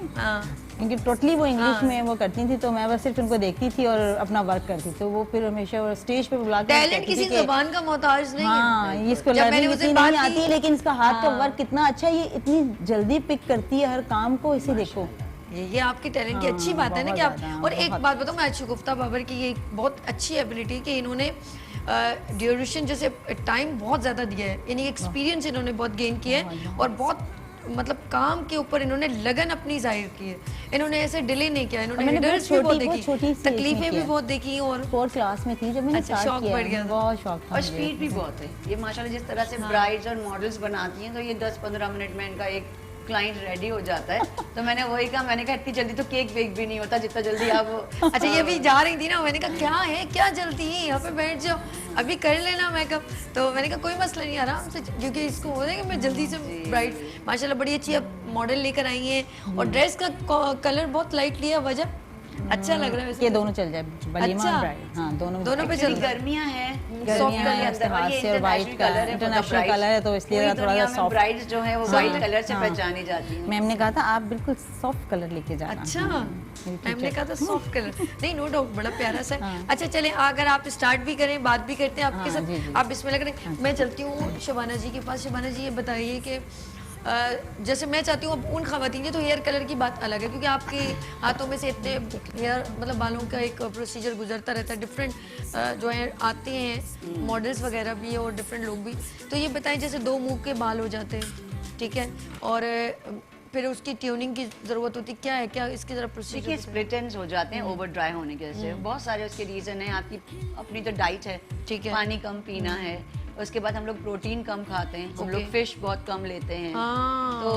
क्योंकि टोटली वो इंग्लिश में वो करती थी, तो मैं बस सिर्फ उनको देखती थी और अपना वर्क करती थी। तो वो फिर हमेशा स्टेज पे बुला के टैलेंट किसी ज़बान का मोहताज नहीं है। हाँ, इसको लर्निंग इतनी नहीं आती, लेकिन इसका हाथ का वर्क कितना अच्छा है, ये इतनी जल्दी पिक करती है हर काम को, इसे देखो ये आपकी टैलेंट की अच्छी बात है ना बहुत कि आप। ज़्यादा, और एक बात बताऊं मैं, शगुफ्ता बाबर की ये एक बहुत अच्छी एबिलिटी कि इन्होंने ड्यूरेशन जैसे टाइम बहुत ज़्यादा दिया है, यानी एक्सपीरियंस इन्होंने बहुत गेन किया है और बहुत मतलब काम के ऊपर इन्होंने लगन अपनी जाहिर की है। इन्होंने ऐसे डिले नहीं किया, इन्होंने मैंने हिडर्स भी बहुत देखी, तकलीफें भी बहुत देखी और 4th क्लास में थी जब मैंने अच्छा, स्टार्ट शौक किया, बढ़ गया था। बहुत शौक था और मुझे। स्पीड भी बहुत है ये माशाल्लाह। जिस तरह से ब्राइड्स और मॉडल्स बनाती हैं तो ये 10-15 मिनट में इनका एक क्लाइंट रेडी हो जाता है। तो मैंने वही कहा, मैंने कहा इतनी जल्दी तो केक बेक भी नहीं होता जितना जल्दी आप अच्छा ये भी जा रही थी ना, मैंने कहा क्या है, क्या जल्दी है, यहाँ पे बैठ जाओ अभी कर लेना मेकअप। तो मैंने कहा कोई मसला नहीं, आराम से, क्योंकि इसको हो जाएगा मैं जल्दी से ब्राइड माशाल्लाह बड़ी अच्छी अब मॉडल लेकर आई हैं और ड्रेस का कलर बहुत लाइट लिया, वजह अच्छा लग रहा है वैसे। ये दोनों चल जाए, वलीमा अच्छा। और ब्राइड, हाँ दोनों दोनों पे एक्चुअली चल गर्मियां हैं, गर्मियां हैं, उसके बाद से और white कलर, international कलर है, तो इसलिए थोड़ा सा soft। ब्राइड्स जो है वो व्हाइट कलर से पहचानी जाती हैं। मैम ने कहा था आप बिल्कुल सॉफ्ट कलर लेके जाना। अच्छा मेरी मैम ने कहा था सॉफ्ट कलर, नहीं नो डाउट बड़ा प्यारा सा है। हाँ। अच्छा चले, अगर आप स्टार्ट भी करें बात भी करते हैं आपके हाँ, साथ, जी, जी। आप बिस्मिल्लाह करें। मैं चलती हूँ शबाना जी के पास। शबाना जी ये बताइए कि जैसे मैं चाहती हूँ अब उन खवातीन, तो हेयर कलर की बात अलग है क्योंकि आपके हाथों में से इतने हेयर मतलब बालों का एक प्रोसीजर गुजरता रहता है, डिफरेंट जो है आते हैं मॉडल्स वगैरह भी और डिफरेंट लोग भी। तो ये बताएं जैसे 2 मुंह के बाल हो जाते हैं, ठीक है, और फिर उसकी ट्यूनिंग की जरूरत होती क्या है, क्या इसकी जरा देखिए प्रोसीजर? स्प्लिट एंड्स हो जाते हैं ओवर ड्राई होने की वजह से। बहुत सारे उसके रीजन है। आपकी अपनी तो डाइट है, ठीक है। पानी कम पीना है, उसके बाद हम लोग प्रोटीन कम खाते हैं, हम लोग फिश बहुत कम लेते हैं। हाँ। तो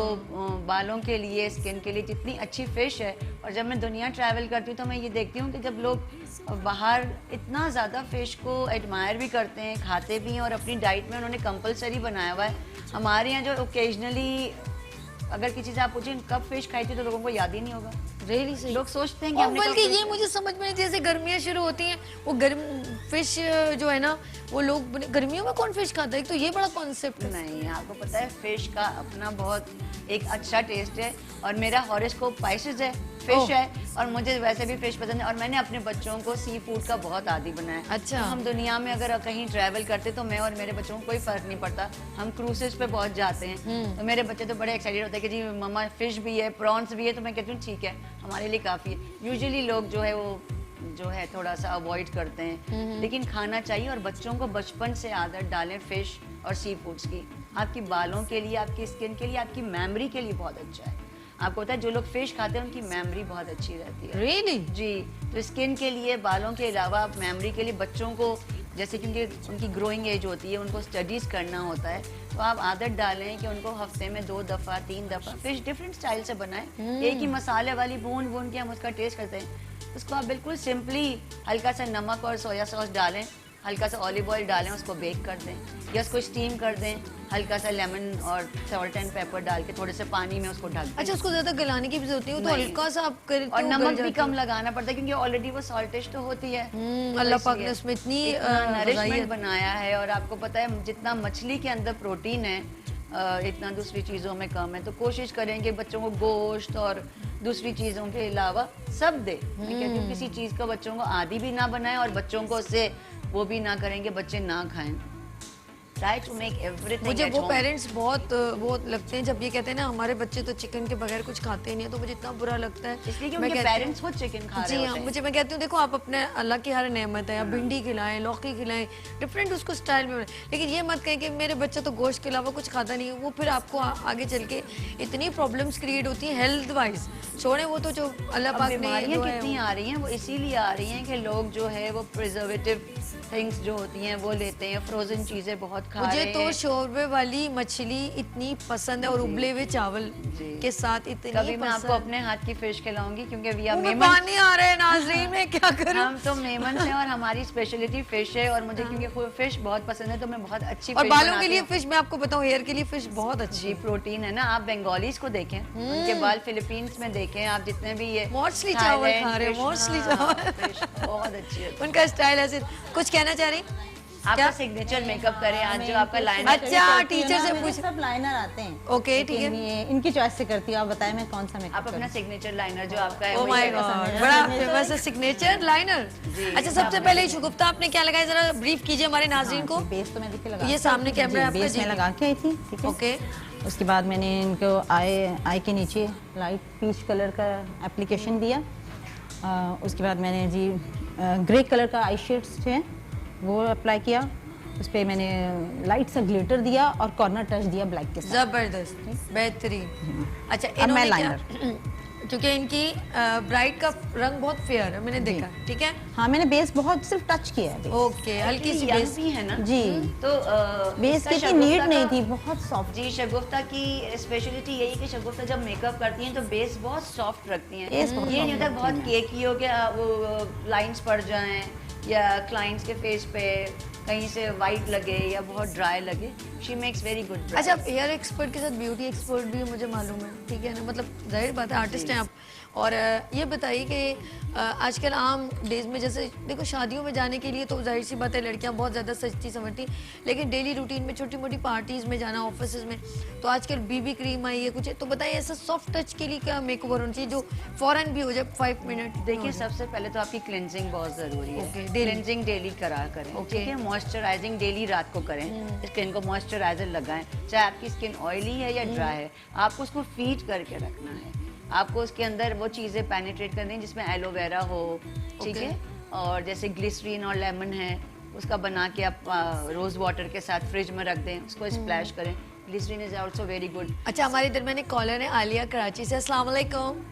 बालों के लिए, स्किन के लिए जितनी अच्छी फिश है। और जब मैं दुनिया ट्रैवल करती हूँ तो मैं ये देखती हूँ कि जब लोग बाहर इतना ज़्यादा फिश को एडमायर भी करते हैं, खाते भी हैं और अपनी डाइट में उन्होंने कंपलसरी बनाया हुआ है। हमारे यहाँ जो ओकेजनली अगर किसी से आप पूछें कब फिश खाई थी तो लोगों को याद ही नहीं होगा। रियली सही। लोग सोचते हैं कि और हमने बल्कि कब ये मुझे समझ में नहीं, जैसे गर्मियाँ शुरू होती हैं वो गर्म फिश जो है ना, वो लोग गर्मियों में कौन फिश खाता है, एक तो ये बड़ा कॉन्सेप्ट है। नहीं, आपको पता है फिश का अपना बहुत एक अच्छा टेस्ट है और मेरा हॉरोस्कोप स्पाइसेस है, फिश है और मुझे वैसे भी फिश पसंद है और मैंने अपने बच्चों को सी फूड का बहुत आदी बनाया है। अच्छा। तो हम दुनिया में अगर कहीं ट्रैवल करते तो मैं और मेरे बच्चों को कोई फर्क नहीं पड़ता। हम क्रूजेस पे पहुंच जाते हैं तो मेरे बच्चे तो बड़े एक्साइटेड होते हैं कि जी मम्मा फिश भी है, प्रॉन्स भी है। तो मैं कहती हूँ ठीक है, हमारे लिए काफ़ी है। यूजुअली लोग जो है वो जो है थोड़ा सा अवॉइड करते हैं, लेकिन खाना चाहिए और बच्चों को बचपन से आदत डालें फिश और सी फूड्स की। आपकी बालों के लिए, आपकी स्किन के लिए, आपकी मेमोरी के लिए बहुत अच्छा है। आपको पता है जो लोग फिश खाते हैं उनकी मेमोरी बहुत अच्छी रहती है। रियली? जी, तो स्किन के लिए, बालों के अलावा मेमोरी के लिए बच्चों को जैसे क्योंकि उनकी ग्रोइंग एज होती है, उनको स्टडीज़ करना होता है, तो आप आदत डालें कि उनको हफ्ते में 2 दफ़ा 3 दफ़ा फिश डिफरेंट स्टाइल से बनाएं। एक ही मसाले वाली भून के हम उसका टेस्ट करते हैं, उसको आप बिल्कुल सिंपली हल्का सा नमक और सोया सॉस डालें, हल्का सा ऑलिव ऑयल डालें, उसको बेक कर दें या उसको स्टीम कर दें, हल्का सा लेमन और सॉल्ट एंड पेपर डाल के थोड़े से पानी में उसको ढक दें। अच्छा, उसको ज्यादा गलाने की भी जरूरत नहीं है, तो नहीं। हल्का सा आप करते और हो, नमक गल भी जाती कम है। लगाना पड़ता है क्योंकि ऑलरेडी वो सॉल्टिश तो होती है। तो अल्लाह पाक इसलिए ने उसमें इतनी नरिशमेंट गज़ाइयत बनाया है। और आपको पता है जितना मछली के अंदर प्रोटीन है इतना दूसरी चीज़ों में कम है। तो कोशिश करें कि बच्चों को गोश्त और दूसरी चीज़ों के अलावा सब दे। मैं कहती हूँ किसी चीज़ का बच्चों को आदी भी ना बनाएं और बच्चों को उससे वो भी ना करेंगे बच्चे ना खाएं। Try to make everything मुझे at वो home. पेरेंट्स बहुत लगते हैं जब ये कहते हैं ना हमारे बच्चे तो चिकन के बगैर कुछ खाते ही नहीं है, तो मुझे इतना बुरा लगता है। इसलिए कि मैं उनके कहती हूँ- पेरेंट्स खुद चिकन खा रहे जी हाँ, होते हैं। मुझे मैं कहती हूँ देखो आप अपने अल्लाह की हर नेमत है, आप भिंडी खिलाएं, लौकी खिलाएं, डिफरेंट उसको स्टाइल में बनाएं, लेकिन ये मत कहें कि मेरे बच्चा तो गोश्त के अलावा कुछ खाता नहीं है। वो फिर आपको आगे चल के इतनी प्रॉब्लम्स क्रिएट होती हैं हेल्थ वाइज। छोड़ें वो तो जो अल्लाह अब पाक ने बीमारियां जो है कितनी आ रही हैं, वो इसीलिए आ रही हैं कि लोग जो है वो प्रिजर्वेटिव थिंग्स जो होती हैं वो लेते हैं, फ्रोजन चीजें बहुत खा मुझे रहे तो हैं। शोरबे वाली मछली इतनी पसंद है और उबले हुए चावल जी। के साथ इतनी कभी मैं आपको पसंद। अपने हाथ की फिश खिलाऊंगी क्योंकि वी आर मुंह में मेमन। पानी आ रहा है नाज़रीन, मैं क्या करूं? हम तो मेमन हैं और हमारी स्पेशलिटी फिश है और मुझे क्योंकि फिश बहुत पसंद है तो मैं बहुत अच्छी और fish बालों के बनाती लिए हूँ। फिश, मैं आपको बताऊं हेयर के लिए फिश बहुत अच्छी जी है। प्रोटीन है ना। आप बंगालीज को देखें, उनके बाल फिलीपींस में देखें, आप जितने भी ये मोस्टली चावल Thailand खा रहे हैं, fish, मोस्टली हाँ, चावल। fish बहुत अच्छी है। उनका स्टाइल ऐसे। कुछ कहना चाह रही? आपका सिग्नेचर मेकअप करें आज जो आपका लाइन अच्छा, टीचर से पूछ- सब लाइनर आते हैं। ओके, ठीक है। लेकिन ये इनकी चॉइस से करती हूँ। आप बताएं मैं कौन सा आप मेकअप अपना सिग्नेचर लाइनर जो आपका है ओह वही माय लगाओ। गॉड, बड़ा फेमस है सिग्नेचर लाइनर। अच्छा, सबसे पहले शुगुफ्ता आपने क्या लगाया, जरा ब्रीफ कीजिए हमारे नाज़रीन को। बेस तो मैं देखिए लगा ये सामने कैमरा है आपका, बेस जी। में लगा के आई थी, ठीक है। ओके। उसके बाद मैंने इनको आई के नीचे लाइट पीच कलर का एप्लीकेशन दिया। उसके बाद मैंने जी ग्रे कलर का आई शेड्स हैं वो अप्लाई किया। उस पर मैंने लाइट सा ग्लिटर दिया और कॉर्नर टच दिया ब्लैक के साथ। जबरदस्त, बेहतरीन। अच्छा, अब मैं लाइनर, क्योंकि इनकी ब्राइड का रंग बहुत फेयर है, मैंने देखा, ठीक है। हाँ मैंने बेस बहुत सिर्फ टच किया है। ओके, हल्की सी बेस भी है ना जी। तो बेस की नीड नहीं थी, बहुत सॉफ्ट। जी, शगुफ्ता की स्पेशलिटी यही कि शगुफ्ता जब मेकअप करती हैं तो बेस बहुत सॉफ्ट रखती हैं। ये नहीं होता बहुत केकी हो के वो लाइंस पड़ जाएं या क्लाइंट्स के फेस पे कहीं से वाइट लगे या बहुत ड्राई लगे। She makes very good. अच्छा, आप हेयर एक्सपर्ट के साथ ब्यूटी एक्सपर्ट भी है, मुझे मालूम है, ठीक है ना, मतलब जाहिर बात है आर्टिस्ट हैं आप। और ये बताइए कि आजकल आम डेज में जैसे देखो शादियों में जाने के लिए तो जाहिर सी बात है लड़कियां बहुत ज़्यादा सजती समझती, लेकिन डेली रूटीन में छोटी मोटी पार्टीज़ में जाना, ऑफिस में, तो आजकल बीबी क्रीम आई है कुछ है, तो बताइए ऐसा सॉफ्ट टच के लिए क्या मेकओवर होना चाहिए जो फौरन भी हो जाए 5 मिनट? देखिए, सबसे पहले तो आपकी क्लेंजिंग बहुत ज़रूरी है। Okay, क्लेंजिंग डेली करा करें, ठीक है। मॉइस्चराइजिंग डेली रात को करें, स्किन को मॉइस्चराइजर लगाएं। चाहे आपकी स्किन ऑयली है या ड्राई है, आपको उसको फीड करके रखना है। आपको उसके अंदर वो चीज़ें पेनिट्रेट करनी है जिसमें एलोवेरा हो, ठीक है। और जैसे ग्लिसरीन और लेमन है, उसका बना के आप रोज़ वाटर के साथ फ्रिज में रख दें, उसको स्प्लैश करें। Glycerine is also very good. अच्छा, हमारे इधर मैंने कॉलर है आलिया कराची से। अस्सलाम वालेकुम।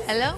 हेलो,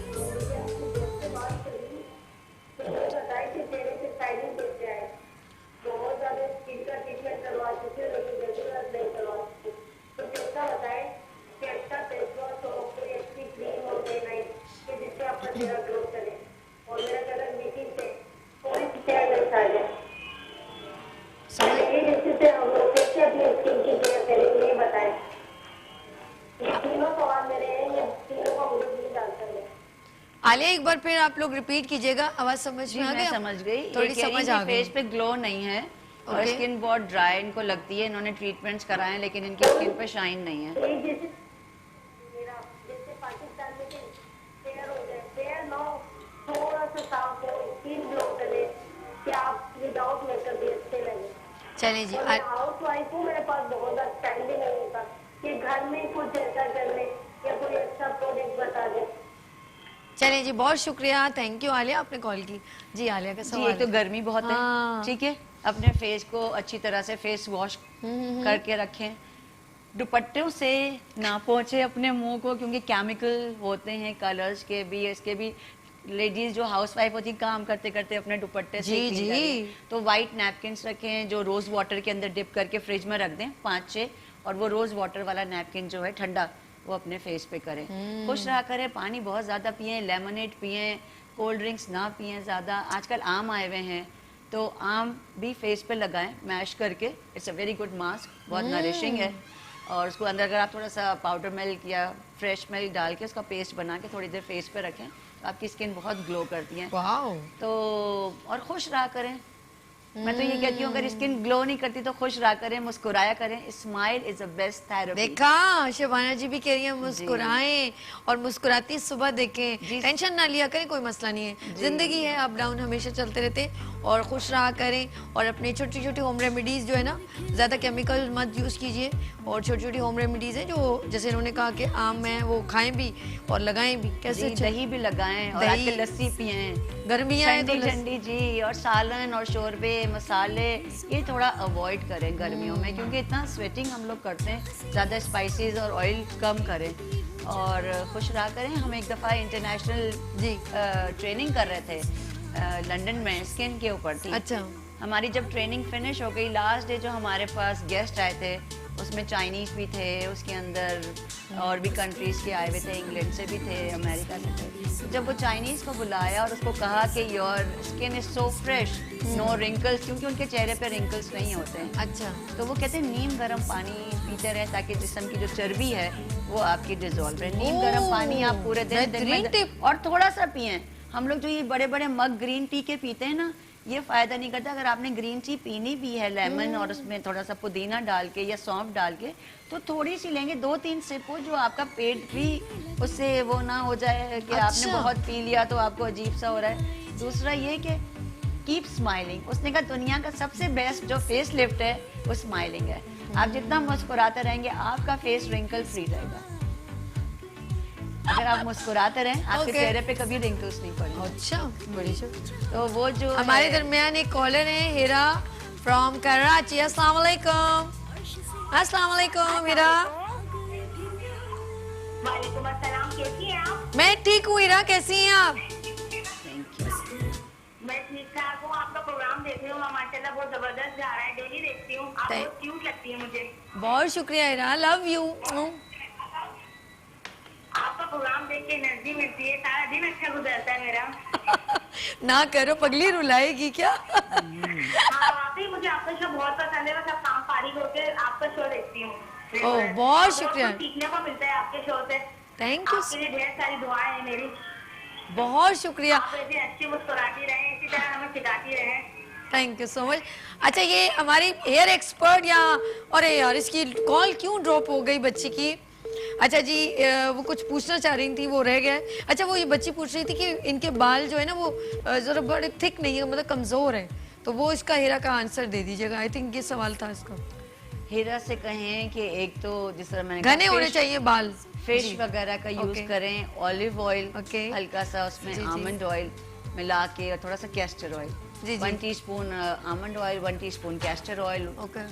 आलिया एक बार फिर आप लोग रिपीट कीजिएगा, आवाज समझ में आ गई? मैं समझ गई। थोड़ी समझ आ गई। फेस पे ग्लो नहीं है और Okay. स्किन बहुत ड्राई इनको लगती है। इन्होंने ट्रीटमेंट्स कराए हैं लेकिन इनकी स्किन पे शाइन नहीं है। चलिए जी, हाउस वाइफ हूँ, मेरे पास बहुत स्टैंडिंग नहीं होता कि घर में कुछ ऐसा कर ले या कोई अच्छा प्रोडक्ट बता दे। चलिए जी, बहुत शुक्रिया, थैंक यू आलिया, आपने कॉल की। जी, आलिया का जी, सवाल एक तो गर्मी बहुत है, हाँ। ठीक है। अपने फेस को अच्छी तरह से फेस वॉश करके रखें। दुपट्टों से ना पहुंचे अपने मुंह को, क्योंकि केमिकल होते हैं कलर्स के भी, इसके भी। लेडीज जो हाउसवाइफ होती काम करते करते अपने दुपट्टे से जी, clean जी। करें। तो वाइट नैपकिन्स रखें जो रोज वाटर के अंदर डिप करके फ्रिज में रख दें 5-6, और वो रोज वाटर वाला नैपकिन जो है ठंडा, वो अपने फेस पे करें। खुश रहा करें, पानी बहुत ज़्यादा पिएं, लेमनेड पिएं, कोल्ड ड्रिंक्स ना पिएं ज़्यादा। आजकल आम आए हुए हैं तो आम भी फेस पे लगाएं मैश करके। It's a very good mask, बहुत नरिशिंग है। और उसको अंदर अगर आप थोड़ा सा पाउडर मिल्क या फ्रेश मिल्क डाल के उसका पेस्ट बना के थोड़ी देर फेस पे रखें तो आपकी स्किन बहुत ग्लो करती है। वाओ। तो और खुश रहा करें। मैं तो ये कहती हूँ अगर स्किन ग्लो नहीं करती तो खुश रहा करें, मुस्कुराया करें। Smile is the best therapy. देखा, शबाना जी भी कह रही है मुस्कुराएं और मुस्कुराती सुबह देखें, टेंशन ना लिया करें, कोई मसला नहीं है, जिंदगी है, अप डाउन हमेशा चलते रहते हैं। और खुश रहा करें और अपने छोटी छोटी होम रेमेडीज जो है ना, ज़्यादा केमिकल मत यूज़ कीजिए। और छोटी छोटी होम रेमेडीज हैं जो जैसे इन्होंने कहा कि आम है वो खाएं भी और लगाएं भी। कैसे? दही भी लगाएं और दही, आजकल लस्सी पिएं, गर्मियाँ हैं तो ठंडी ठंडी जी। और सालन और शोरबे मसाले ये थोड़ा अवॉइड करें गर्मियों में, क्योंकि इतना स्वेटिंग हम लोग करते हैं। ज़्यादा स्पाइसेस और ऑयल कम करें और खुश रहा करें। हम एक दफ़ा इंटरनेशनल जी ट्रेनिंग कर रहे थे लंदन में, स्किन के ऊपर थी। अच्छा। हमारी जब ट्रेनिंग फिनिश हो गई, लास्ट डे जो हमारे पास गेस्ट आए थे उसमें चाइनीज़ भी थे, उसके अंदर और भी कंट्रीज़ के आए हुए थे, इंग्लैंड से भी थे, अमेरिका से थे। जब वो चाइनीज़ को बुलाया और उसको कहा कि your skin is so fresh, no wrinkles, क्योंकि उनके चेहरे पे रिंकल्स नहीं होते हैं। अच्छा। तो वो कहते हैं नीम गर्म पानी पीते रहें ताकि जिस्म की जो चर्बी है वो आपकी डिजोल्व रहे। नीम गर्म पानी आप पूरे दिन बेहतरीन टिप। और थोड़ा सा पिएं। हम लोग जो ये बड़े बड़े मग ग्रीन टी के पीते हैं ना, ये फायदा नहीं करता। अगर आपने ग्रीन टी पीनी भी है लेमन और उसमें थोड़ा सा पुदीना डाल के या सौंफ डाल के, तो थोड़ी सी लेंगे, 2-3 सिप हो, जो आपका पेट भी उससे वो ना हो जाए कि आपने बहुत पी लिया तो आपको अजीब सा हो रहा है। दूसरा ये कि कीप स्माइलिंग। उसने कहा दुनिया का सबसे बेस्ट जो फेस लिफ्ट है वो स्माइलिंग है। आप जितना मुस्कुराते रहेंगे आपका फेस रिंकल फ्री रहेगा। अगर आप मुस्कुराते रहें आपके चेहरे पे कभी रिंकल्स नहीं पड़ेंगे। अच्छा, बड़ी तो वो जो हमारे दरमियान एक कॉलर है हिरा फ्रॉम कराची। अस्सलाम वालेकुम। अस्सलाम वालेकुम हिरा। वालेकुम अस्सलाम, कैसी हैं आप? मैं ठीक हूँ हिरा, कैसी हैं आप? मैं ठीक ठाक हूँ। आपका प्रोग्राम देख रही हूँ, माशाल्लाह बहुत जबरदस्त जा रहा है, डेली देखती हूँ। आप Thank- बहुत क्यूट लगती है मुझे। बहुत शुक्रिया हिरा, लव यू। आपका प्रोग्राम देख के एनर्जी मिलती है, सारा दिन अच्छा गुजरता है मेरा। ना करो, पगली रुलाएगी क्या? हाँ वाकई मुझे आपका शो बहुत पसंद है। मैं सब काम फारिग होकर आपका शो देखती हूँ। ओह, बहुत शुक्रिया। कुछ सीखने को मिलता है आपके शो से। थैंक यू, आपके लिए ढेर सारी दुआएं हैं मेरी। बहुत शुक्रिया। आप ऐसे अच्छी मुस्कुराती रहें, इसी तरह हमें सिखाती रहें। Thank you so much. अच्छा, ये हमारी हेयर एक्सपर्ट या अरे यार इसकी कॉल क्यों ड्रॉप हो गई बच्ची की? अच्छा जी, वो कुछ पूछना चाह रही थी, वो रह गया। अच्छा, वो ये बच्ची पूछ रही थी कि इनके बाल जो है ना वो जरा बड़े थिक नहीं है, मतलब कमज़ोर है, तो वो इसका हीरा का आंसर दे दीजिएगा। आई थिंक ये सवाल था इसका। हीरा से कहें कि एक तो जिस तरह मैंने घने होने चाहिए बाल, फिश वगैरह का यूज करें, ऑलिव ऑयल, ओके। हल्का सा उसमें जी, जी। आमंड ऑयल मिला के और थोड़ा सा कैस्टर ऑयल, जी, जी। 1 teaspoon almond oil, 1 teaspoon castor oil, okay,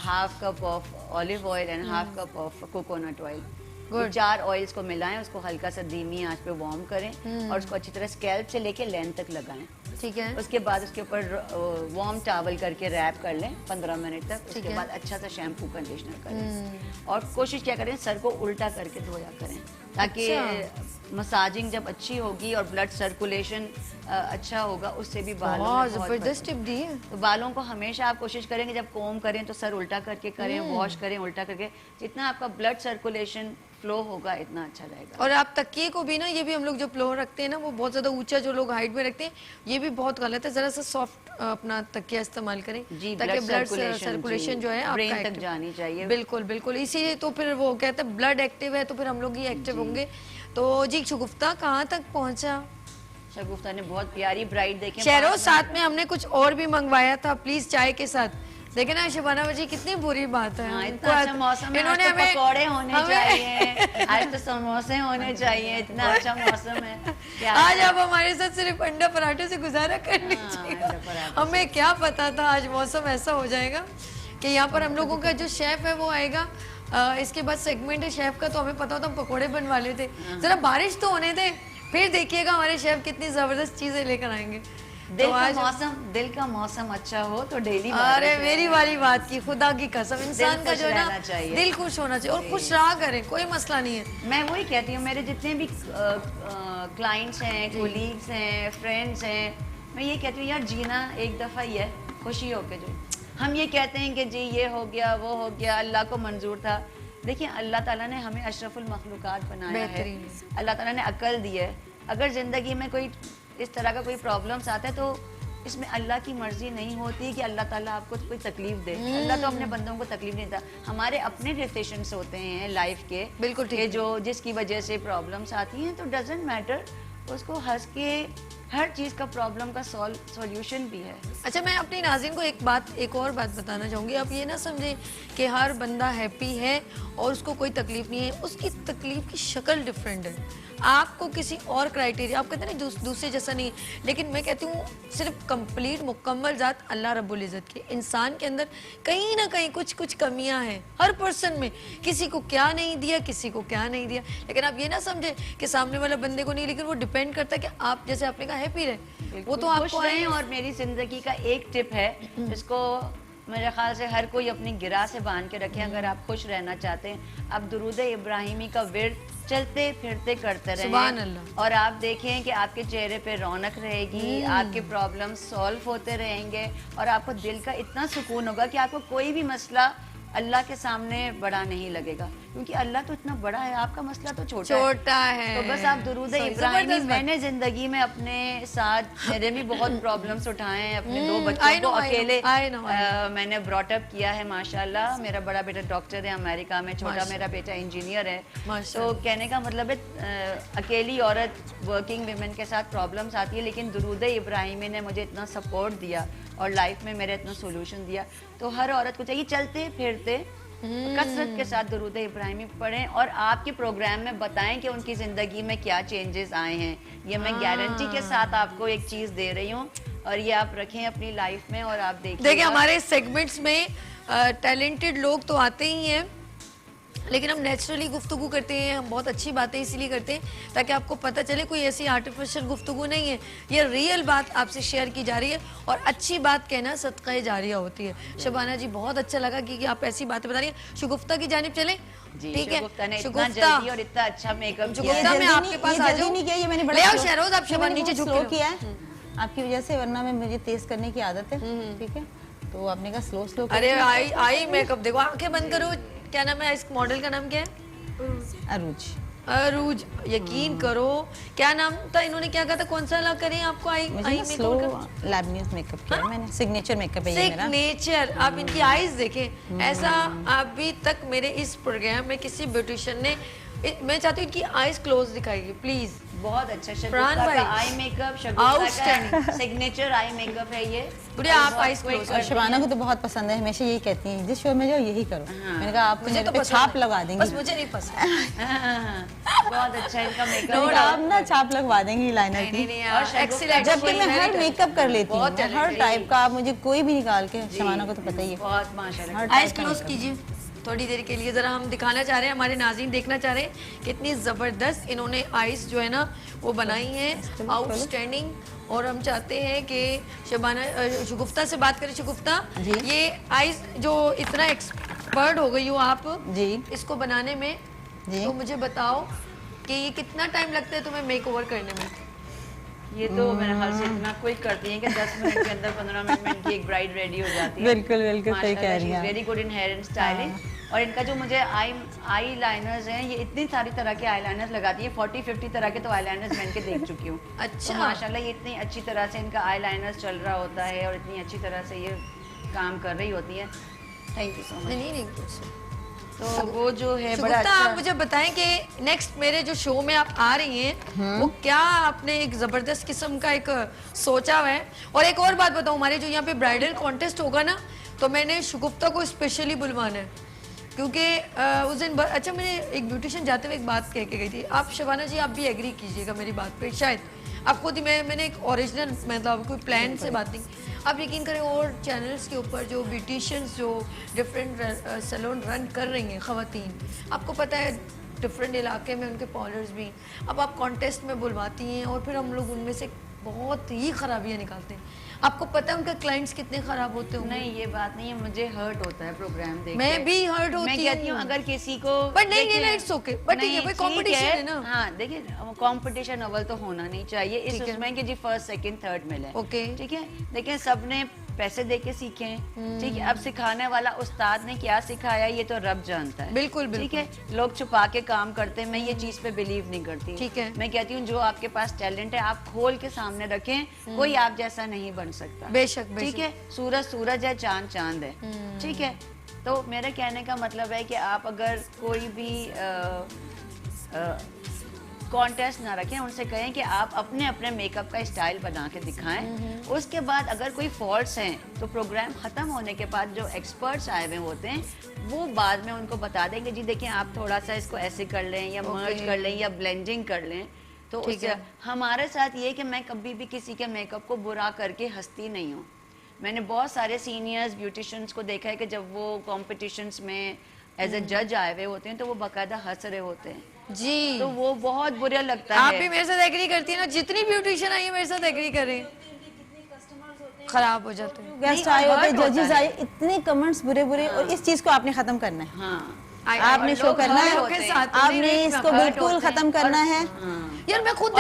half cup of olive oil and half cup of coconut oil. Good. 4 oils को मिलाएं, उसको हल्का सा धीमी आंच पे वार्म करें और उसको अच्छी तरह स्कैल्प से लेके लेंथ तक लगाएं। ठीक है। उसके बाद उसके ऊपर वार्म टॉवल करके रैप कर लें 15 मिनट तक। ठीक उसके है। बाद अच्छा सा शैम्पू कंडीशनर करें और कोशिश क्या करें सर को उल्टा करके धोया करें, ताकि मसाजिंग जब अच्छी होगी और ब्लड सर्कुलेशन अच्छा होगा, उससे भी बालों में बहुत बहुत जबरदस्त फर्क टिप दी है। तो बालों को हमेशा आप कोशिश करेंगे जब कोम करें तो सर उल्टा करके करें, वॉश करें उल्टा करके। जितना आपका ब्लड सर्कुलेशन फ्लो होगा इतना अच्छा रहेगा। और आप तकिए को भी ना, ये भी हम लोग जो फ्लो रखते हैं ना वो बहुत ज्यादा ऊंचा जो लोग हाइट में रखते हैं, ये भी बहुत गलत है। जरा सा सॉफ्ट अपना तकिया इस्तेमाल करें जी, ताकि blood ब्लड सर्कुलेशन जी, जो है brain आपका तक active- जानी चाहिए। बिल्कुल बिल्कुल, इसीलिए तो फिर वो कहते हैं ब्लड एक्टिव है तो फिर हम लोग ही एक्टिव होंगे। तो जी शगुफ्ता कहाँ तक पहुँचा? शगुफ्ता ने बहुत प्यारी ब्राइड देखे। शहरों साथ में हमने कुछ और भी मंगवाया था, प्लीज चाय के साथ। देखिए ना शिबाना बजी, कितनी बुरी बात है। हाँ, उनको इतना अच्छा मौसम है, इन्होंने आज तो हमें पकौड़े होने हमें- चाहिए, आज तो समोसे होने चाहिए, इतना अच्छा मौसम है। क्या आज आप हमारे साथ सिर्फ अंडा पराठे से गुजारा कर लीजिए। अंडा पराठे हमें क्या पता था आज मौसम ऐसा हो जाएगा कि यहाँ पर हम लोगों का जो शेफ है वो आएगा। इसके बाद सेगमेंट है शेफ का, तो हमें पता होता हम पकोड़े बनवा लेते। जरा बारिश तो होने दे, फिर देखिएगा हमारे शेफ कितनी जबरदस्त चीजें लेकर आएंगे। दिल का मौसम अच्छा हो तो डेली। अरे मेरी वाली बात की, खुदा की कसम, इंसान का खुश जो है रहना ना चाहिए। दिल खुश होना चाहिए और खुश रहा करें, कोई मसला नहीं है। मैं वही कहती हूँ, मेरे जितने भी क्लाइंट्स हैं, कोलीग्स हैं, फ्रेंड्स हैं, मैं ये कहती हूँ यार जीना एक दफ़ा ही है, खुशी होके जो। हम ये कहते हैं कि जी ये हो गया वो हो गया, अल्लाह को मंजूर था। देखिए अल्लाह ताला ने हमें अशरफुल मखलूक़ात बनाया है, अल्लाह ताला ने अक्ल दी है। अगर ज़िंदगी में कोई इस तरह का कोई प्रॉब्लम्स आता है तो इसमें अल्लाह की मर्जी नहीं होती कि अल्लाह ताला आपको कोई तकलीफ दे। अल्लाह तो अपने बंदों को तकलीफ नहीं देता, हमारे अपने डिसीजंस होते हैं लाइफ के। बिल्कुल ठीक कि जो जिसकी वजह से प्रॉब्लम्स आती हैं तो डजेंट मैटर, उसको हंस के हर चीज़ का प्रॉब्लम का सॉल्यूशन भी है। अच्छा, मैं अपनी नाज़रीन को एक और बात बताना चाहूँगी। आप ये ना समझें कि हर बंदा हैप्पी है और उसको कोई तकलीफ नहीं है, उसकी तकलीफ की शक्ल डिफरेंट है। आपको किसी और क्राइटेरिया, आप कहते हैं ना दूसरे जैसा नहीं, लेकिन मैं कहती हूँ सिर्फ कंप्लीट मुकम्मल ज़ात अल्लाह रब्बुल इज़्ज़त की। इंसान के अंदर कहीं ना कहीं कुछ कमियां हैं हर पर्सन में, किसी को क्या नहीं दिया, किसी को क्या नहीं दिया। लेकिन आप ये ना समझे कि सामने वाला बंदे को नहीं, लेकिन वो डिपेंड करता है कि आप जैसे आपने कहा हैप्पी रहे, वो तो आपको रहे। और मेरी जिंदगी का एक टिप है जिसको मेरे ख्याल से हर कोई अपनी गिरा से बांध के रखे। अगर आप खुश रहना चाहते हैं, आप दुरूद इब्राहिमी का विर्द चलते फिरते करते रहें, सुभान अल्लाह। और आप देखें कि आपके चेहरे पे रौनक रहेगी, आपके प्रॉब्लम सॉल्व होते रहेंगे और आपको दिल का इतना सुकून होगा कि आपको कोई भी मसला अल्लाह के सामने बड़ा नहीं लगेगा, क्योंकि अल्लाह तो इतना बड़ा है, आपका मसला तो छोटा है। तो बस आप दुरूद इब्राहिमी, मैंने जिंदगी में अपने साथ मेरे भी बहुत प्रॉब्लम्स उठाए हैं, अपने 2 बच्चों को अकेले मैंने ब्रॉटअप किया है माशाल्लाह। मेरा बड़ा बेटा डॉक्टर है अमेरिका में, छोटा मेरा बेटा इंजीनियर है। तो कहने का मतलब है अकेली औरत वर्किंग विमेन के साथ प्रॉब्लम्स आती है, लेकिन दुरूद इब्राहिमी ने मुझे इतना सपोर्ट दिया और लाइफ में मेरे इतना सोल्यूशन दिया। तो हर औरत को चाहिए चलते फिरते कसरत के साथ दुरूद इब्राहिमी पढ़ें और आपके प्रोग्राम में बताएं कि उनकी ज़िंदगी में क्या चेंजेस आए हैं। ये मैं गारंटी के साथ आपको एक चीज़ दे रही हूँ और ये आप रखें अपनी लाइफ में और आप देखिए हमारे सेगमेंट्स में टैलेंटेड लोग तो आते ही हैं, लेकिन हम नेचुरली गुफ्तगू करते हैं, हम बहुत अच्छी बातें इसीलिए करते हैं ताकि आपको पता चले कोई ऐसी आर्टिफिशियल गुफ्तगू नहीं है, ये रियल बात आपसे शेयर की जा रही है और अच्छी बात कहना सदक़े जारिया होती है। शबाना जी बहुत अच्छा लगा कि आप ऐसी बातें बता रही हैं। शुगुफ्ता की जानिब चलें, ठीक है? शुगुफ्ता और इतना अच्छा मेकअप शुगुफ्ता मैं आपके पास आ जाऊं, ले आओ शहरोज, आप शबाना नीचे झुक किया है आपकी वजह से, वरना में मुझे तेज करने की आदत है, ठीक है? तो आपने कहा स्लो स्लो। अरे आई मेकअप देखो, आंखें बंद करो। क्या नाम है इस मॉडल का, नाम क्या है? अरूज। अरूज, यकीन करो क्या नाम था, इन्होंने क्या कहा था, कौन सा अलग करें आपको? आई स्लो लैबनीज मेकअप किया मैंने, सिग्नेचर मेकअप है ये मेरा। सिग्नेचर, आप इनकी आईज देखें, ऐसा अभी तक मेरे इस प्रोग्राम में किसी ब्यूटिशियन ने, मैं चाहती हूँ इनकी आईज क्लोज दिखाइए प्लीज। बहुत अच्छा शगुफ्ता का आई मेकअप, शगुफ्ता का सिग्नेचर आई मेकअप है ये। पूरे आप आईज क्लोज। और शबाना को तो बहुत पसंद है, हमेशा यही कहती हैं जिस शो में जाओ यही करो। मैंने कहा आप मुझे तो छाप लगा देंगी, बस मुझे नहीं पसंद। बहुत अच्छा इनका मेकअप, आप ना छाप लगवा देंगी लाइनर की। एक्सीलेंट, जबकि मैं हर मेकअप कर लेती हूँ, हर टाइप का, आप मुझे कोई भी निकाल के, शबाना को तो पता ही है। बहुत माशाल्लाह। आईज क्लोज कीजिए थोड़ी देर के लिए, ज़रा हम दिखाना चाह रहे हैं, हमारे नाज़रीन देखना चाह रहे हैं कितनी ज़बरदस्त इन्होंने आइज़ जो है ना वो बनाई हैं, आउटस्टैंडिंग। और हम चाहते हैं कि शबाना शुगुफ्ता से बात करें। शुगुफ्ता, ये आइज़ जो इतना एक्सपर्ट हो गई हो आप जी इसको बनाने में, तो मुझे बताओ कि ये कितना टाइम लगता है तुम्हें मेक ओवर करने में? ये तो मेरे ख्याल से इतना क्विक करती हैं कि 10 मिनट के अंदर 15 मिनट में इनकी एक ब्राइड रेडी हो जाती है। बिल्कुल बिल्कुल सही कह रही हैं। Very good in hair and styling. और इनका जो मुझे आई लाइनर्स हैं, ये इतनी सारी तरह के आई लाइनर्स लगाती है, 40-50 तरह के तो आई लाइनर्स मैं इनके देख चुकी हूँ। अच्छा, तो माशाल्लाह ये इतनी अच्छी तरह से इनका आई लाइनर्स चल रहा होता है और इतनी अच्छी तरह से ये काम कर रही होती है। Thank you so much. नहीं कुछ तो वो जो है बड़ा शुगुफ्ता, अच्छा। आप मुझे बताएं कि नेक्स्ट मेरे जो शो में आप आ रही हैं वो क्या आपने एक जबरदस्त किस्म का एक सोचा हुआ है? और एक और बात बताऊं, हमारे जो यहाँ पे ब्राइडल कॉन्टेस्ट होगा ना, तो मैंने शुगुफ्ता को स्पेशली बुलवाना है क्योंकि उस दिन अच्छा मैंने एक ब्यूटिशियन जाते हुए एक बात कह के गई थी। आप शबाना जी आप भी एग्री कीजिएगा मेरी बात पे, शायद आप खुद ही, मैंने एक ओरिजिनल मतलब कोई प्लान से बात नहीं, आप यकीन करें और चैनल्स के ऊपर जो ब्यूटिशियंस जो डिफरेंट सैलून रन कर रही हैं ख़वातीन, आपको पता है डिफरेंट इलाके में उनके पार्लर्स भी, अब आप कॉन्टेस्ट में बुलवाती हैं और फिर हम लोग उनमें से बहुत ही खराबियाँ निकालते हैं। आपको पता है उनके क्लाइंट्स कितने खराब होते हैं? नहीं ये बात नहीं है, मुझे हर्ट होता है प्रोग्राम देख के। मैं भी हर्ट होती हूँ। मैं कहती हूँ अगर किसी को बट नहीं इट्स ओके, बट ठीक है भाई कंपटीशन है ना। हाँ देखिए कंपटीशन अव्वल तो होना नहीं चाहिए इस उसमें कि जी फर्स्ट सेकंड थर्ड मिले। ओके ठीक है, लेकिन सबने पैसे दे के सीखे, ठीक है। अब सिखाने वाला उस्ताद ने क्या सिखाया ये तो रब जानता है। बिल्कुल ठीक है, लोग छुपा के काम करते हैं, मैं ये चीज पे बिलीव नहीं करती। ठीक है, मैं कहती हूँ जो आपके पास टैलेंट है आप खोल के सामने रखें, कोई आप जैसा नहीं बन सकता। बेशक ठीक है, सूरज सूरज है, चांद चांद है। ठीक है, तो मेरे कहने का मतलब है कि आप अगर कोई भी कॉन्टेस्ट ना रखें, उनसे कहें कि आप अपने अपने मेकअप का स्टाइल बना के दिखाएं। उसके बाद अगर कोई फॉल्ट्स हैं तो प्रोग्राम ख़त्म होने के बाद जो एक्सपर्ट्स आए हुए होते हैं वो बाद में उनको बता देंगे जी देखिए आप थोड़ा सा इसको ऐसे कर लें या मर्ज कर लें या ब्लेंडिंग कर लें। तो हमारे साथ ये कि मैं कभी भी किसी के मेकअप को बुरा करके हंसती नहीं हूँ। मैंने बहुत सारे सीनियर्स ब्यूटिशियंस को देखा है कि जब वो कॉम्पिटिशन्स में एज ए जज आए हुए होते हैं तो वो बाकायदा हंस रहे होते हैं जी, तो वो बहुत बुरा लगता है। आप भी मेरे साथ एग्री करती है ना? जितनी ब्यूटिशियन आई है मेरे साथ एग्री करें, खराब हो जाते हैं। गेस्ट आए होते हैं, जजेस आए, इतने कमेंट्स बुरे बुरे, और इस चीज को आपने खत्म करना है। हाँ, आपने शो करना है, आपने इसको बिल्कुल खत्म करना है। यार मैं खुद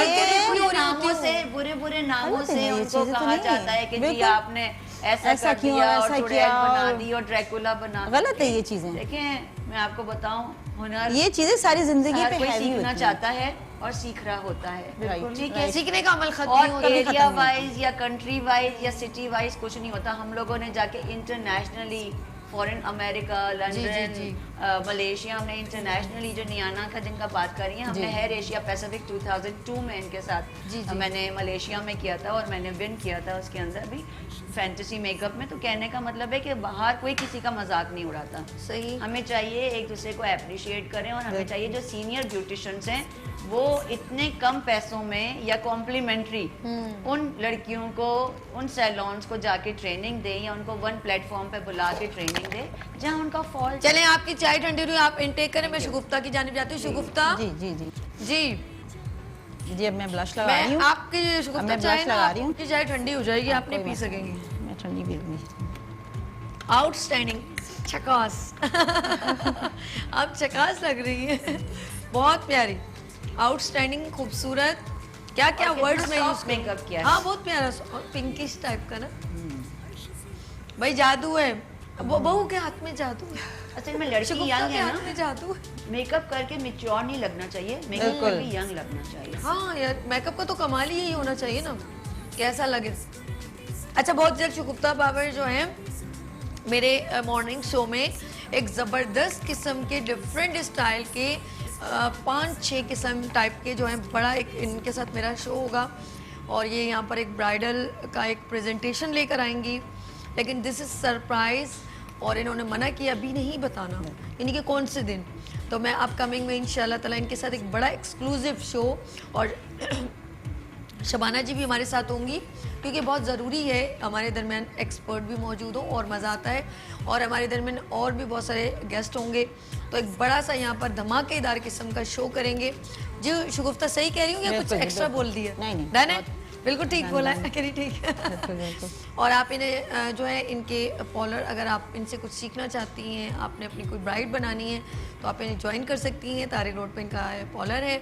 नामों से बुरे बुरे नामों से उनको कहा जाता है कि जी आपने ऐसा क्यों, ऐसा किया, बना दी और ड्रैकुला बना। गलत है ये चीजें। देखें मैं आपको बताऊं, हुनर ये चीजें सारी जिंदगी पे कोई हैवी सीखना होती चाहता है और सीख रहा होता है। ठीक है, सीखने का अमल खत्म और नहीं होता। एरिया वाइज या कंट्री वाइज या सिटी वाइज कुछ नहीं होता। हम लोगों ने जाके इंटरनेशनली फॉरेन अमेरिका, लंदन, जी। मलेशिया, हमने इंटरनेशनली जो नियाना का जिनका बात कर रही हैं, हमने हेयर एशिया पैसिफिक 2002 में इनके साथ जी। मैंने मलेशिया में किया था और मैंने विन किया था उसके अंदर भी फैंटेसी मेकअप में। तो कहने का मतलब है कि बाहर कोई किसी का मजाक नहीं उड़ाता। सही। हमें चाहिए एक दूसरे को अप्रिशिएट करें और हमें चाहिए जो सीनियर ब्यूटिशियंस हैं वो इतने कम पैसों में या कॉम्प्लीमेंट्री उन लड़कियों को उन सैलून्स को जाके ट्रेनिंग दें या उनको वन प्लेटफॉर्म पे बुला के ट्रेनिंग दें जहां उनका फॉल्ट। चलें, आपकी चाय ठंडी हुई, आप इनटेक करें, मैं शगुफ्ता की जानिब जाती हूँ। शगुफ्ता जी जी जी जी, जी, अब मैं ब्लश लगा रही मैं हूँ। आपकी शगुफ्ता मैं चाय ब्लश ना लगा रही हूँ। आपकी चाय ठंडी हो जाएगी, आप नहीं कोई पी बात सकेंगी। नहीं, मैं ठंडी पी लूँगी। आउटस्टैंडिंग, चकास आप चकास लग रही है, बहुत प्यारी, आउटस्टैंडिंग, खूबसूरत। क्या क्या और वर्ड्स कितना में यूज soft makeup किया है। हाँ, बहुत प्यारा पिंकिश टाइप का ना। भाई जादू है, बहू के हाथ में जादू है, असल में लड़की शगुफ्ता यंग के है हाथ ना, में जादू है। मेकअप करके मैच्योर नहीं लगना चाहिए, मेकअप बिल्कुल। करके यंग लगना चाहिए। हाँ यार, मेकअप का तो कमाल ही यही होना चाहिए ना, कैसा लगे। अच्छा, बहुत जल्द शगुफ्ता बाबर जो है मेरे मॉर्निंग शो में एक ज़बरदस्त किस्म के डिफरेंट स्टाइल के 5-6 किस्म टाइप के जो हैं, बड़ा एक इनके साथ मेरा शो होगा और ये यहाँ पर एक ब्राइडल का एक प्रेजेंटेशन लेकर आएंगी, लेकिन दिस इज़ सरप्राइज़ और इन्होंने मना किया अभी नहीं बताना, यानी कि कौन से दिन। तो मैं अपकमिंग में इंशाल्लाह ताला इनके साथ एक बड़ा एक्सक्लूसिव शो और शबाना जी भी हमारे साथ होंगी, क्योंकि बहुत ज़रूरी है हमारे दरमियान एक्सपर्ट भी मौजूद हो और मज़ा आता है, और हमारे दरमियान और भी बहुत सारे गेस्ट होंगे। तो एक बड़ा सा यहाँ पर धमाकेदार किस्म का शो करेंगे। जी शगुफ्ता, सही कह रही हूँ या कुछ बिल्कुल, एक्स्ट्रा बिल्कुल। बोल दिया? नहीं, डन है, बिल्कुल ठीक बोला है, कह रही ठीक है। बिल्कुल, बिल्कुल। और आप इन्हें जो है इनके पॉलर, अगर आप इनसे कुछ सीखना चाहती हैं, आपने अपनी कोई ब्राइड बनानी है तो आप इन्हें ज्वाइन कर सकती हैं। तारिक रोड पे इनका पॉलर है।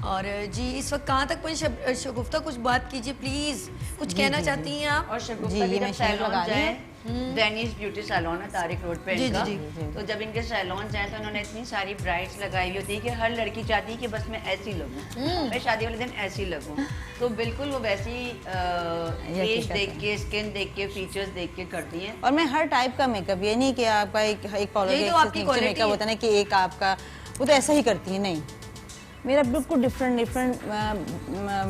और जी, इस वक्त कहाँ तक पहुँची शगुफ्ता, कुछ बात कीजिए प्लीज़, कुछ कहना चाहती हैं आप? और जी, शगुफ्ता भी ये जब मैं शेयर सैलून लगा रही जाए, डेनिश ब्यूटी सैलून है तारिक रोड पे जी, इनका, जी, तो जब इनके सैलून जाए तो उन्होंने इतनी सारी ब्राइड्स लगाई हुई होती है कि हर लड़की चाहती है कि बस मैं ऐसी लगूं, मैं शादी वाले दिन ऐसी लगूं। तो बिल्कुल वो वैसी फेस देख के, स्किन देख के, फीचर्स देख के करती हैं। और मैं हर टाइप का मेकअप, ये नहीं कि आपका एक कॉलर यही तो आपकी quality मेकअप है। होता है ना कि एक आपका, वो तो ऐसा ही करती है, नहीं। मेरा बिल्कुल डिफरेंट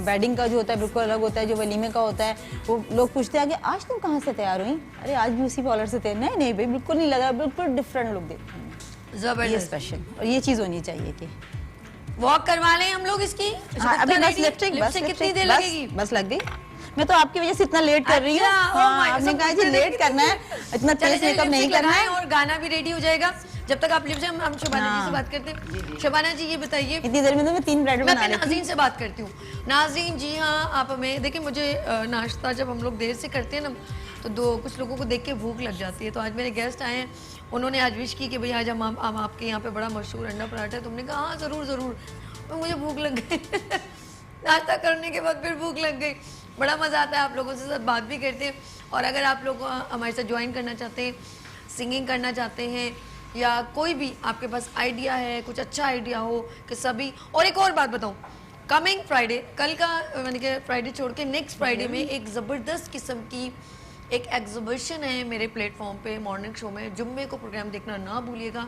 वेडिंग का जो होता है बिल्कुल अलग होता है, जो वलीमे का होता है वो लोग पूछते हैं कि आज तुम कहाँ से तैयार हुई, अरे आज भी उसी पार्लर से तैयार, नहीं नहीं भाई बिल्कुल नहीं लगा, बिल्कुल डिफरेंट लुक देती हूँ ये ज़बरदस्त। स्पेशल। और ये चीज़ होनी चाहिए कि वॉक करवा लें हम लोग इसकी। हाँ, अभी बस लिपस्टिक, बस कितनी देर बस, लगेगी? बस लग गई। मैं तो आपकी वजह से इतना लेट कर रही हूँ। अच्छा, हाँ, oh my God, आपने सब कहा जी कुछ लेट करने करना है, इतना चले तेज मेकअप नहीं करना है। और गाना भी रेडी हो जाएगा। जब तक आप लिप जाए, हम शबाना जी से हाँ। बात करते हैं। शबाना जी, ये बताइए, इतनी देर में तो मैं 3 ब्राइड मैं बना अपने लेती नाज़रीन से बात करती हूँ। नाज़रीन जी, हाँ, आप हमें देखिए, मुझे नाश्ता जब हम लोग देर से करते हैं ना, तो कुछ लोगों को देख के भूख लग जाती है। तो आज मेरे गेस्ट आए हैं, उन्होंने आज विश की कि भाई आज हम आपके यहाँ पे बड़ा मशहूर अंडा पराठा है। तुमने कहा हाँ ज़रूर ज़रूर, तो मुझे भूख लग गई। नाश्ता करने के बाद फिर भूख लग गई। बड़ा मज़ा आता है, आप लोगों से साथ बात भी करते हैं। और अगर आप लोग हमारे साथ ज्वाइन करना चाहते हैं, सिंगिंग करना चाहते हैं, या कोई भी आपके पास आइडिया है, कुछ अच्छा आइडिया हो कि सभी। और एक और बात बताऊं, कमिंग फ्राइडे, कल का मैंने कहा फ्राइडे छोड़ के नेक्स्ट फ्राइडे में एक ज़बरदस्त किस्म की एक एग्जीबिशन है मेरे प्लेटफॉर्म पे मॉर्निंग शो में। जुम्मे को प्रोग्राम देखना ना भूलिएगा,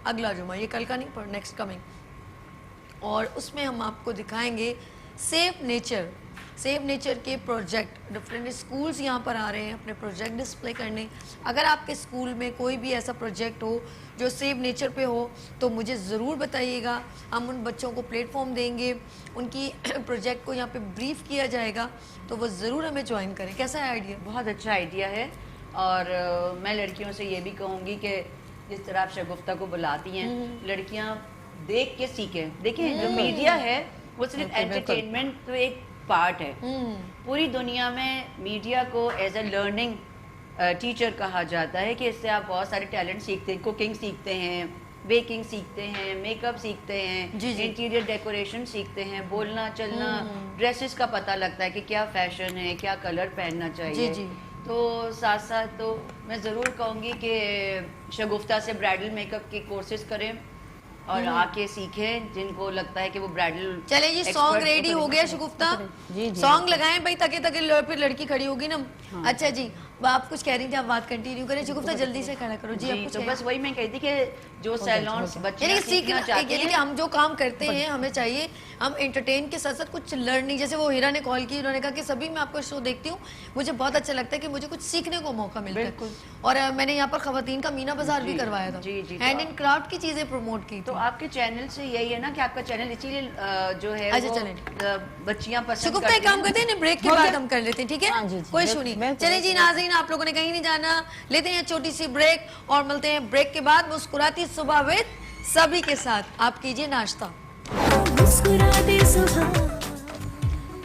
अगला जुम्मा, ये कल का नहीं पर नेक्स्ट कमिंग। और उसमें हम आपको दिखाएंगे सेफ नेचर के प्रोजेक्ट। डिफरेंट स्कूल्स यहाँ पर आ रहे हैं अपने प्रोजेक्ट डिस्प्ले करने। अगर आपके स्कूल में कोई भी ऐसा प्रोजेक्ट हो जो सेफ नेचर पे हो तो मुझे ज़रूर बताइएगा। हम उन बच्चों को प्लेटफॉर्म देंगे, उनकी प्रोजेक्ट को यहाँ पे ब्रीफ किया जाएगा, तो वो ज़रूर हमें ज्वाइन करें। कैसा है आइडिया? बहुत अच्छा आइडिया है। और मैं लड़कियों से ये भी कहूँगी कि जिस तरह आप शगुफ्ता को बुलाती हैं, लड़कियाँ देख के सीखें। देखिए, जो मीडिया है वो सिर्फ एंटरटेनमेंट तो एक पार्ट है। पूरी दुनिया में मीडिया को एज अ लर्निंग टीचर कहा जाता है कि इससे आप बहुत सारे टैलेंट सीखते हैं, कुकिंग सीखते हैं, बेकिंग सीखते हैं, मेकअप सीखते हैं, इंटीरियर डेकोरेशन सीखते हैं, बोलना चलना, ड्रेसेस का पता लगता है कि क्या फैशन है, क्या कलर पहनना चाहिए। तो साथ साथ तो मैं ज़रूर कहूँगी कि शगुफ्ता से ब्राइडल मेकअप के कोर्सेज करें और आके सीखें, जिनको लगता है कि वो ब्राइडल। चले जी, सॉन्ग रेडी हो गया शगुफ्ता, सॉन्ग लगाएं भाई, तके तके फिर लड़की खड़ी होगी ना। अच्छा जी, आप कुछ कह रही थी, आप बात कंटिन्यू करें। शुगुफ्ता जल्दी से खड़ा करो जी, आप कुछ तो कह बस वही मैं कहती कि जो सैलून्स बच्चे यानी कि सीखना चाहते यानी कि हैं, हम जो काम करते हैं हमें चाहिए हम एंटरटेन के साथ साथ कुछ लर्निंग, जैसे वो हीरा ने कॉल की, उन्होंने कहा कि सभी मैं आपका शो देखती हूँ, मुझे बहुत अच्छा लगता है कि मुझे कुछ सीखने को मौका मिलता है। बिल्कुल। और मैंने यहाँ पर खवातीन का मीना बाजार भी करवाया था, जी, जी, हैंड एंड क्राफ्ट की चीजें प्रमोट की। तो आपके चैनल से यही है ना कि आपका चैनल इसीलिए जो है अच्छा, वो चलें। बच्चियां पसंद शुगुफ्ता करती एक काम करते हैं, ब्रेक के बाद हम कर लेते हैं, ठीक है? हाँ, जी, जी, कोई बिल्कुल, इशू नहीं। बिल्कुल, चलिए जी नाज़रीन, आप लोगों ने कहीं नहीं जाना, लेते हैं छोटी सी ब्रेक और मिलते हैं ब्रेक के बाद मुस्कुराती सुबह विद सभी के साथ। आप कीजिए नाश्ता।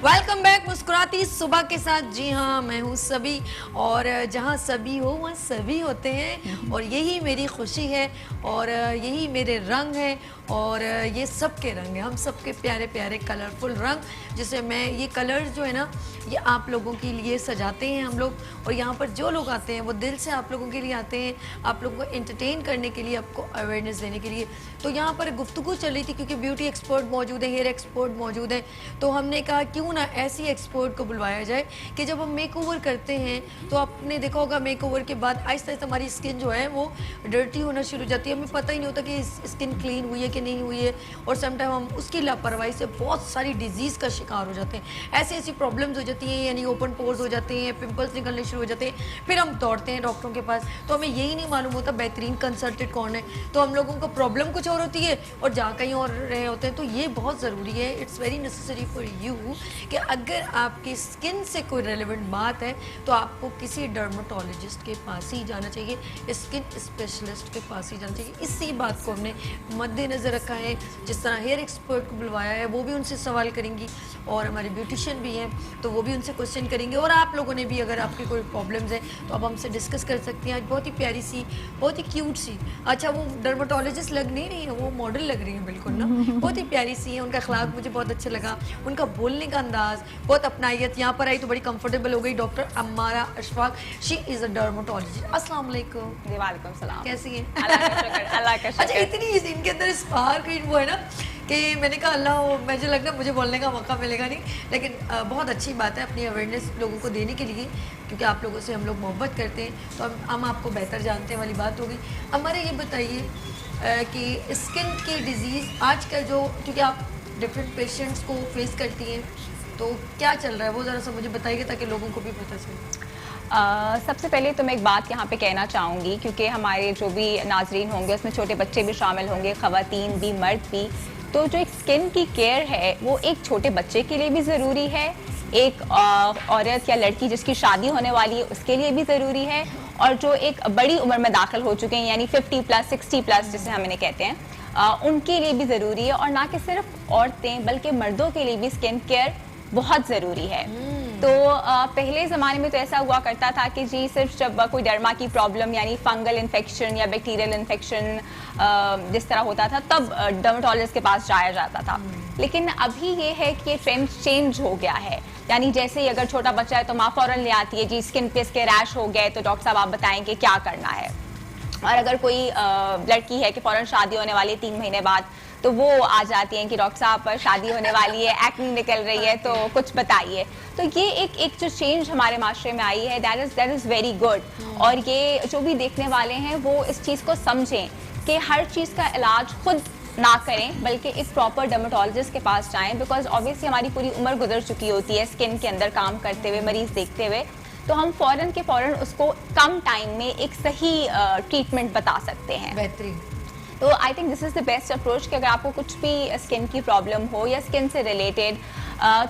वेलकम बैक मुस्कुराती सुबह के साथ। जी हाँ, मैं हूँ सभी, और जहाँ सभी हो वहाँ सभी होते हैं, और यही मेरी खुशी है, और यही मेरे रंग हैं, और ये सबके रंग हैं, हम सबके प्यारे प्यारे कलरफुल रंग, जिसे मैं ये कलर्स जो है ना, ये आप लोगों के लिए सजाते हैं हम लोग। और यहाँ पर जो लोग आते हैं वो दिल से आप लोगों के लिए आते हैं, आप लोगों को एंटरटेन करने के लिए, आपको अवेयरनेस देने के लिए। तो यहाँ पर गुफ्तगू चल रही थी, क्योंकि ब्यूटी एक्सपर्ट मौजूद है, हेयर एक्सपर्ट मौजूद है, तो हमने कहा क्यों ना ऐसी एक्सपर्ट को बुलवाया जाए कि जब हम मेकओवर करते हैं तो आपने देखा होगा मेकओवर के बाद आहिस्ता आहिस्ता हमारी स्किन जो है वो डर्टी होना शुरू हो जाती है, हमें पता ही नहीं होता कि स्किन क्लीन हुई है कि नहीं हुई है, और समटाइम हम उसकी लापरवाही से बहुत सारी डिजीज़ का शिकार हो जाते हैं। ऐसी ऐसी प्रॉब्लम्स हो जाती हैं, यानी ओपन पोर्स हो जाते हैं, पिंपल्स निकलने शुरू हो जाते हैं, फिर हम दौड़ते हैं डॉक्टरों के पास, तो हमें यही नहीं मालूम होता बेहतरीन कंसल्टेंट कौन है। तो हम लोगों को प्रॉब्लम कुछ और होती है और जा कहीं और रहे होते हैं। तो ये बहुत ज़रूरी है, it's very necessary for you कि अगर आपकी स्किन से कोई रेलेवेंट बात है तो आपको किसी डर्माटोलॉजिस्ट के पास ही जाना चाहिए, स्किन स्पेशलिस्ट के पास ही जाना चाहिए। इसी बात को हमने मद्देनज़र रखा है। जिस तरह हेयर एक्सपर्ट को बुलवाया है, वो भी उनसे सवाल करेंगी, और हमारे ब्यूटिशियन भी हैं तो वो भी उनसे क्वेश्चन करेंगे, और आप लोगों ने भी अगर आपकी कोई प्रॉब्लम्स है तो आप हमसे डिस्कस कर सकती हैं। आज बहुत ही प्यारी सी, बहुत ही क्यूट सी, अच्छा वो डर्माटोलॉजिस्ट लग नहीं रही है, वो मॉडल लग रही है बिल्कुल ना, बहुत ही प्यारी सी है। उनका अखलाक मुझे बहुत अच्छा लगा, उनका बोलने का अंदाज, बहुत अपनाइयत। यहाँ पर आई तो बड़ी कंफर्टेबल हो गई। Doctor Ammara Ashfaq, she is a dermatologist. अस्सलाम वालेकुम। वालेकुम सलाम। कैसी है? अल्लाह का शुक्र। अच्छा, इतनी इनके अंदर स्पार्क वो है ना कि मैंने कहा अल्लाह, मुझे लगता है मुझे बोलने का मौका मिलेगा नहीं, लेकिन बहुत अच्छी बात है अपनी अवेयरनेस लोगों को देने के लिए, क्योंकि आप लोगों से हम लोग मोहब्बत करते हैं तो हम आपको बेहतर जानते हैं वाली बात होगी। हमारे ये बताइए कि स्किन की डिज़ीज़ आजकल जो, क्योंकि आप डिफरेंट पेशेंट्स को फेस करती हैं, तो क्या चल रहा है वो ज़रा सा मुझे बताइए ताकि लोगों को भी पता चले। सबसे पहले तो मैं एक बात यहाँ पे कहना चाहूँगी, क्योंकि हमारे जो भी नाजरीन होंगे उसमें छोटे बच्चे भी शामिल होंगे, ख़वातीन भी, मर्द भी। तो जो एक स्किन की केयर है वो एक छोटे बच्चे के लिए भी ज़रूरी है, एक औरत या लड़की जिसकी शादी होने वाली है उसके लिए भी ज़रूरी है, और जो एक बड़ी उम्र में दाखिल हो चुके हैं, यानी 50+ 60+ जिसे हम इन्हें कहते हैं, उनके लिए भी ज़रूरी है। और ना कि सिर्फ औरतें बल्कि मर्दों के लिए भी स्किन केयर बहुत ज़रूरी है। तो पहले ज़माने में तो ऐसा हुआ करता था कि जी सिर्फ जब कोई डर्मा की प्रॉब्लम यानी फंगल इन्फेक्शन या बैक्टीरियल इन्फेक्शन जिस तरह होता था तब डर्मेटोलॉजिस्ट के पास जाया जाता था। लेकिन अभी ये है कि ट्रेंड चेंज हो गया है, यानी जैसे ही अगर छोटा बच्चा है तो माँ फ़ौरन ले आती है, जी स्किन पे इसके रैश हो गए तो डॉक्टर साहब आप बताएंगे क्या करना है। और अगर कोई लड़की है कि फ़ौरन शादी होने वाली है 3 महीने बाद, तो वो आ जाती हैं कि डॉक्टर साहब पर शादी होने वाली है, एक्ने निकल रही है, तो कुछ बताइए। तो ये एक जो चेंज हमारे माशरे में आई है, दैट इज़ वेरी गुड। और ये जो भी देखने वाले हैं वो इस चीज़ को समझें कि हर चीज़ का इलाज खुद ना करें, बल्कि एक प्रॉपर डर्मेटोलॉजिस्ट के पास जाएं, बिकॉज ऑब्वियसली हमारी पूरी उम्र गुजर चुकी होती है स्किन के अंदर काम करते हुए, मरीज़ देखते हुए, तो हम फ़ौरन के फ़ौरन उसको कम टाइम में एक सही ट्रीटमेंट बता सकते हैं। बेहतरीन। तो I think this is the best approach कि अगर आपको कुछ भी स्किन की प्रॉब्लम हो या स्किन से रिलेटेड,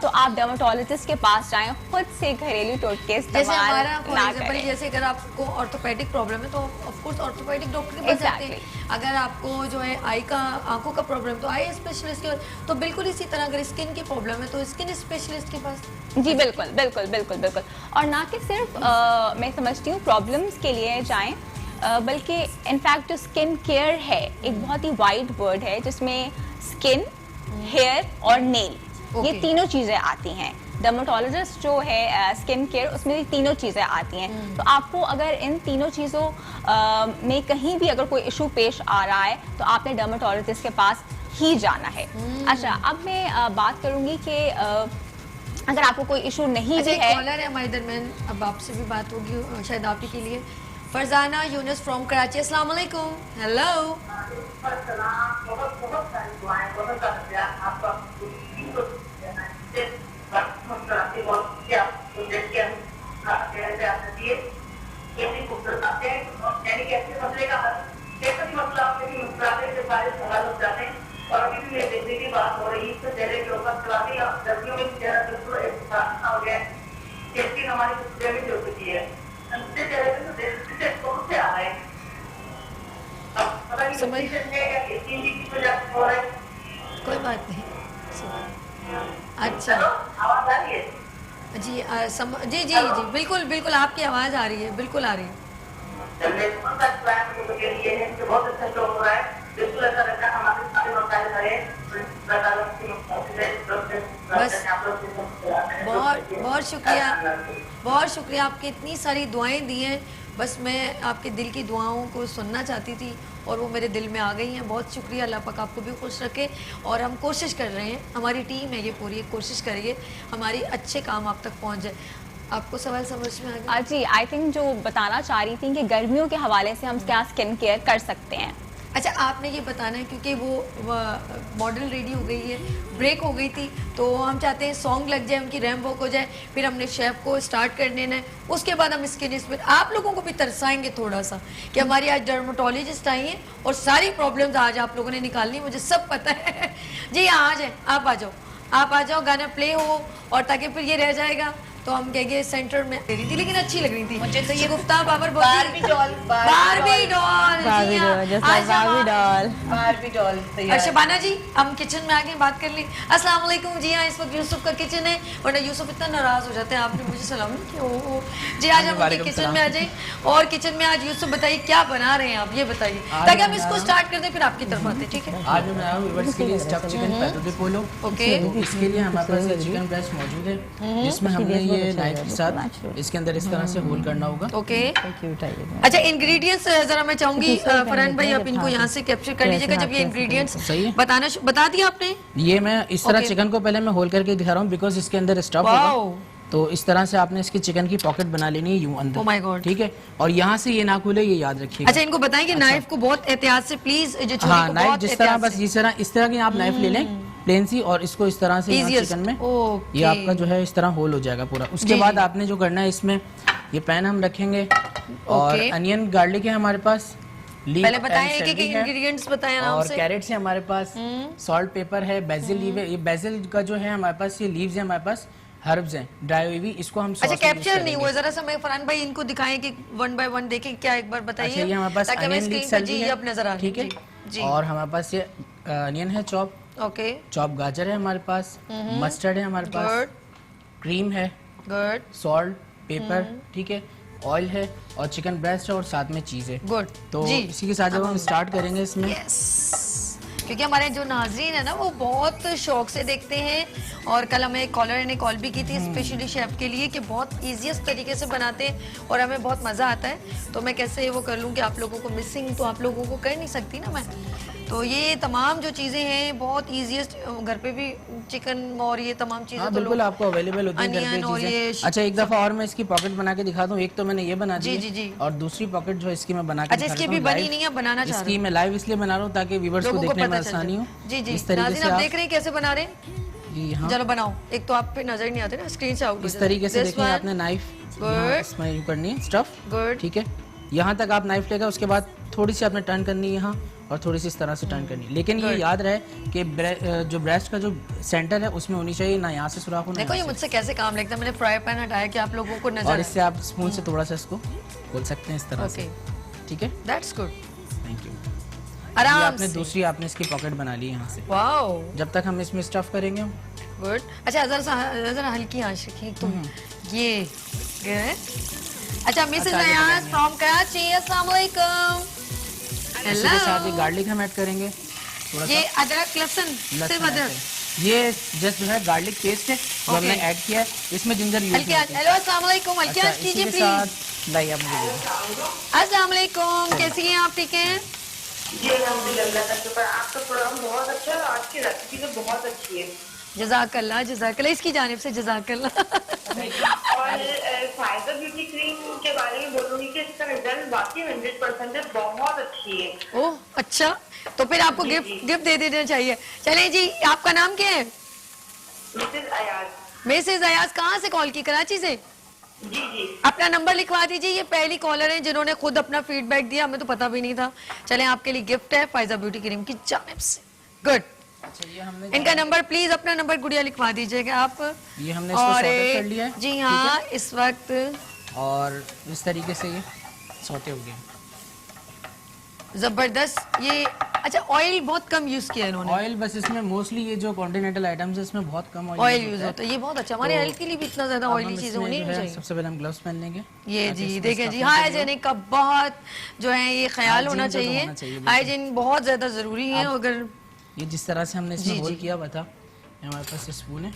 तो आप डर्मेटोलॉजिस्ट के पास जाएं, खुद से घरेलू टोटके इस्तेमाल ना करें। जैसे अगर आपको ऑर्थोपेडिक प्रॉब्लम है तो ऑफ कोर्स ऑर्थोपेडिक डॉक्टर के पास जाते हैं। अगर आपको जो है आंखों का प्रॉब्लम तो आई स्पेशलिस्ट के, तो बिल्कुल इसी तरह अगर स्किन की प्रॉब्लम है तो स्किन स्पेशलिस्ट के पास। जी बिल्कुल बिल्कुल बिल्कुल बिल्कुल। और ना कि सिर्फ मैं समझती हूँ प्रॉब्लम्स के लिए जाएं, बल्कि इनफैक्ट जो स्किन केयर है एक बहुत ही वाइड वर्ड है, जिसमें स्किन, हेयर और नेल ये तीनों चीज़ें आती हैं। डर्मेटोलॉजिस्ट जो है स्किन केयर, उसमें ये तीनों चीज़ें आती हैं। तो आपको अगर इन तीनों चीज़ों में कहीं भी अगर कोई इशू पेश आ रहा है तो आपने डर्मेटोलॉजिस्ट के पास ही जाना है। अच्छा, अब मैं बात करूँगी कि अगर आपको कोई इशू नहीं अच्छा, भी एक है। कॉलर है हमारे दरमियान, अब आपसे भी बात होगी शायद आप ही के लिए। फरजाना यूनुस फ्रॉम कराची, अस्सलाम वालेकुम। हेलो। और अभी भी मेरे देखने की बात हो रही है, इससे पहले के ऊपर चलाते हैं गर्मियों में चेहरा बिल्कुल एक हो गया, जैसे हमारी डैमेज हो चुकी है, इससे चेहरे पे तो देखते कौन से आ रहे हैं, अब पता नहीं समझ- या किसी की वजह से हो रहा है। कोई बात नहीं। अच्छा आवाज आ रही है? जी, जी जी जी, बिल्कुल बिल्कुल आपकी आवाज़ आ रही है, बिल्कुल आ रही है। चलिए, कौन सा प्लान के लिए है कि बहुत अच्छा शो हो रहा है, बिल्कुल ऐसा लगता है हमारे सारे मसाले भरे बहुत बहुत शुक्रिया, बहुत शुक्रिया, आपकी इतनी सारी दुआएं दी हैं। बस मैं आपके दिल की दुआओं को सुनना चाहती थी और वो मेरे दिल में आ गई हैं। बहुत शुक्रिया, अल्लाह पाक आपको भी खुश रखे। और हम कोशिश कर रहे हैं, हमारी टीम है ये पूरी, कोशिश करेंगे हमारी अच्छे काम आप तक पहुंच जाए। आपको सवाल समझ में आ गया? जी, आई थिंक जो बताना चाह रही थी कि गर्मियों के हवाले से हम क्या स्किन केयर कर सकते हैं। अच्छा, आपने ये बताना है क्योंकि वो मॉडल रेडी हो गई है, ब्रेक हो गई थी, तो हम चाहते हैं सॉन्ग लग जाए, उनकी रैम वॉक हो जाए, फिर हमने शेफ को स्टार्ट कर देना है, उसके बाद हम स्किन इस पर आप लोगों को भी तरसाएंगे थोड़ा सा कि हमारी आज डर्माटोलॉजिस्ट आई हैं और सारी प्रॉब्लम्स आज आप लोगों ने निकालनी, मुझे सब पता है। जी हाँ, आ जाए, आप आ जाओ, आप आ जाओ, गाना प्ले हो और ताकि फिर ये रह जाएगा तो हम कहेंगे सेंटर में दे रही थी, लेकिन अच्छी लग रही थी मुझे तो ये गुफ्ता बाबर बहुत Barbie doll, Barbie doll, Barbie जी हाँ। डॉल, जैसा आज हम बारबी डॉल। बारबी डॉल तैयार। शबाना जी, हम किचन में आके बात कर ली। अस्सलाम वालेकुम। जी हाँ, इस वक्त यूसुफ का किचन है, वरना यूसुफ इतना नाराज हो जाते हैं, आपने मुझे सलाम नहीं किया। ओहो जी, आज हम उनके किचन में आ जाए और किचन में आज यूसुफ बताइए क्या बना रहे हैं आप, ये बताइए ताकि हम इसको स्टार्ट कर दें, फिर आपकी तरफ आते हैं, ठीक है? आज मैं बनाया हूँ व्यूअर्स के लिए स्टफ चिकन पैटो दे पोलो। ओके। तो इसके लिए हमारे पास ये चिकन ब्रेस्ट मौजूद है, जिसमें हमने ये नाइफ के साथ इसके अंदर इस तरह से होल करना होगा। ओके। क्यूट है ये। अच्छा, इंग्रेडिएंट्स जरा मैं चाहूंगी फरहान भाई आप इनको यहाँ से कैप्चर कर लीजिएगा जब ये इंग्रेडिएंट्स सही है। बता दिया आपने। ये मैं इस तरह ओके। चिकन को पहले मैं होल करके दिखा रहा हूँ बिकॉज इसके अंदर स्टफ वाओ। होगा। तो इस तरह से आपने इसकी चिकन की पॉकेट बना लेनी है यूं Oh अंदर, my God। ठीक है। और यहाँ से ये ना खुले, ये याद रखिएगा। अच्छा, इनको बताएं कि नाइफ को बहुत एहतियात से प्लीज, जो छुरी हाँ, को नाइफ बहुत जिस तरह एहतियात बस से। इस तरह की आप नाइफ ले लें प्लेन सी, और इसको इस तरह से यहाँ Easiest। चिकन में ओके। ये आपका जो है इस तरह होल हो जाएगा पूरा। उसके जी, बाद जी। आपने जो करना है, इसमें ये पैन हम रखेंगे और ओके। अनियन गार्लिक है हमारे पास, लीफ पहले एंड बताएं एक सेलरी है, इंग्रेडिएंट्स बताएं आराम और से। कैरेट्स है हमारे पास, सॉल्ट पेपर है, बेसिल लीव है। ये बेसिल का जो है हमारे पास, ये लीव्स है हमारे पास, हर्ब्स हैं ड्राई हुई भी, इसको हम अच्छा, sauce में use कैप्चर नहीं करेंगे। हुआ, जरा सा मैं फरहान भाई इनको दिखाएं कि वन बाय वन देखें क्या, एक बार बताइए अच्छा, ये हमारे पास ताकि हमें अनियन लीफ स्क्रीन पे सेलरी जी है, अब नजर आ रही ठीक है। जी। और हमारे पास ये अनियन है चॉप, ओके, चॉप गाजर है हमारे पास, मस्टर्ड है हमारे पास, गुड क्रीम है, गुड सॉल्ट पेपर, ठीक है, ऑयल है, और चिकन ब्रेस्ट है, और साथ में चीज़ है। गुड तो जी। इसी के साथ जब हम स्टार्ट करेंगे इसमें, यस, क्योंकि हमारे जो नाजरीन है ना वो बहुत शौक से देखते हैं, और कल हमें एक कॉलर ने कॉल भी की थी स्पेशली शेफ के लिए कि बहुत ईजीएस्ट तरीके से बनाते हैं और हमें बहुत मज़ा आता है। तो मैं कैसे वो कर लूँ कि आप लोगों को मिसिंग तो आप लोगों को कर नहीं सकती ना मैं। तो ये तमाम जो चीज़ें हैं बहुत ईजीएस्ट, घर पे भी चिकन और ये तमाम चीज़ें हाँ तो बिल्कुल लोग- आपको अवेलेबल होती है घर अनियन और पे ये चीज़ें। अच्छा, एक दफ़ा और मैं इसकी पॉकेट बना के दिखा दूँ। एक तो मैंने ये बना दी जी, है, जी, जी। और दूसरी पॉकेट जो है इसकी मैं बना के अच्छा, दिखा इसकी देता हूँ अभी बनी live। नहीं है, बनाना चाह रहे इसकी मैं लाइव इसलिए बना रहा हूँ ताकि व्यूवर्स को लोगों को देखने में पता चल आसानी हो। जाए। जी जी, इस तरीके नाज़रीन से आप आप, देख रहे हैं कैसे बना रहे हैं? जी हाँ, चलो बनाओ। एक तो आप पे नजर नहीं आते ना, स्क्रीन से आउट हो इस जाता है। तरीके से This देखिए one, आपने नाइफ Good। इसमें यूँ करनी है स्टफ, Good। ठीक है। यहाँ तक आप नाइफ लेगा, उसके बाद थोड़ी सी आपने टर्न करनी है यहाँ, और थोड़ी सी इस तरह से टर्न करनी है। लेकिन ये Good। याद रहे कि जो ब्रेस्ट का जो सेंटर है उसमें होनी चाहिए, ना यहाँ से सुराख हो, ना देखो ये यहाँ से। मुझसे कैसे काम लगता है, मैंने फ्राई पैन हटाया कि आप लोगों को और नजर इससे आप स्पून से थोड़ा सा इसको खोल सकते हैं इस तरह से, ठीक है। That's good. Thank you. आराम आपने से। दूसरी आपने इसकी पॉकेट बना ली यहाँ से। वाओ, जब तक हम इसमें स्टफ करेंगे, गुड। अच्छा, जरा हल्की आंच रखिए तुम, ये गुड। अच्छा, मिसेस अच्छा, ये अयाज बनानी फ्रॉम कराची, अस्सलाम वालेकुम। इसी के साथ ये हेलो। गार्लिक हम ऐड करेंगे थोड़ा ये सा, अदरक लहसुन, लहसुन सिर्फ ऐड अदरक, करें। ये जस्ट जो है गार्लिक पेस्ट है जो Okay। हमने ऐड किया है, इसमें जिंजर यूज हल्की आंच। हेलो, अस्सलाम वालेकुम, हल्की आंच इसी कीजिए के प्लीज। साथ लाइए आप मुझे दीजिए। अस्सलाम वालेकुम, कैसी हैं आप? ठीक हैं? जी अल्हम्दुलिल्लाह का शुक्र। आपका प्रोग्राम बहुत अच्छा है और आज की रेसिपी तो बहुत अच्छी है। जज़ाकल्लाह जज़ाकल्लाह, इसकी जानिब से जज़ाकल्लाह। और फाइजर ब्यूटी क्रीम के बारे में बोलूंगी कि इसका रिजल्ट वाकई 100% है, बहुत अच्छी है। ओह अच्छा, तो फिर आपको गिफ्ट दे देना चाहिए। चलें जी, आपका नाम क्या है? मिसेज अयाज। मिसेज अयाज, कहाँ से कॉल की? कराची से। जी जी। अपना नंबर लिखवा दीजिए। ये पहली कॉलर है जिन्होंने खुद अपना फीडबैक दिया, हमें तो पता भी नहीं था। चलें, आपके लिए गिफ्ट है फाइजा ब्यूटी क्रीम की जानिब से। गुड। अच्छा, ये हमने इनका नंबर प्लीज, अपना नंबर गुड़िया लिखवा दीजिएगा आप। ये हमने इसको और सॉर्टेड कर लिया है, जी हाँ, इस वक्त और इस तरीके से ये सॉटे हो गया। जबरदस्त। ये अच्छा, ऑयल बहुत कम यूज किया इन्होंने। ऑयल बस इसमें मोस्टली ये जो कॉन्टिनेंटल आइटम्स है इसमें बहुत कम ऑयल यूज होता है, ये बहुत अच्छा। हमारे हेल्थ के लिए भी इतना ज्यादा अब ऑयली हम चीजें इसमें होनी जो नहीं है, चाहिए। सबसे पहले हम ग्लव्स पहन लेंगे। ये ताकि जी इसमें देखें जी, stuffing के लिए- हाइजीनिक का बहुत जो है ये ख्याल हाइजीन होना का तो चाहिए। होना चाहिए, बिल्कुल। हाइजीन बहुत ज्यादा जरूरी है। अगर ये जिस तरह से हमने इसमें जी, होल जी। किया हुआ था, ये हमारे पास स्पून है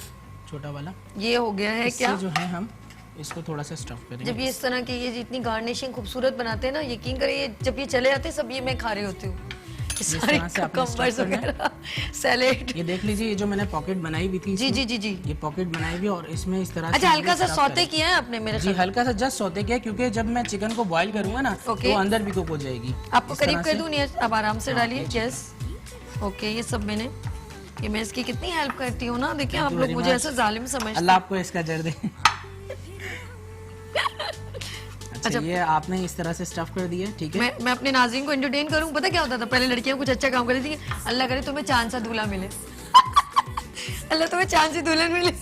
छोटा वाला, ये हो गया है इससे क्या, जो है हम इसको थोड़ा सा स्टफ करेंगे। जब ये इस तरह की ये जितनी गार्निशिंग खूबसूरत बनाते हैं ना, यकीन करिए जब ये चले जाते हैं सब ये मैं खा रही होती हूँ। इस सारे तरह से आपने cucumbers stuff करना है। वगैरह, सैलेड। ये देख लीजिए, ये जो मैंने पॉकेट बनाई हुई थी जी इसमें, जी जी जी। ये पॉकेट बनाई हुई और इसमें इस तरह से अच्छा, हल्का सा stuff सौते करें। किया है आपने मेरे जी, ख्याल। हल्का सा जस्ट सौते किया, क्योंकि जब मैं चिकन को बॉईल करूंगा ना ओके। तो वो अंदर भी कुक हो जाएगी। आपको इस करीब तरह कर से। दूं? नहीं, अब आराम से हाँ, डालिए। ये ठीक यस ओके, ये सब मैंने, ये मैं इसकी कितनी हेल्प करती हूँ ना। देखिए Thank आप you लोग very मुझे much। ऐसे जालिम समझते अल्लाह हैं। आपको इसका अजर दे। अच्छा, अच्छा, ये आपने इस तरह से स्टफ कर दिया, ठीक है। मैं अपने नाज़रीन को एंटरटेन करूं। पता क्या होता था पहले, लड़कियां कुछ अच्छा काम करती थी, अल्लाह करे तुम्हें चांद सा दूल्हा मिले। अल्लाह तुम्हें चांद सी दुल्हन मिले।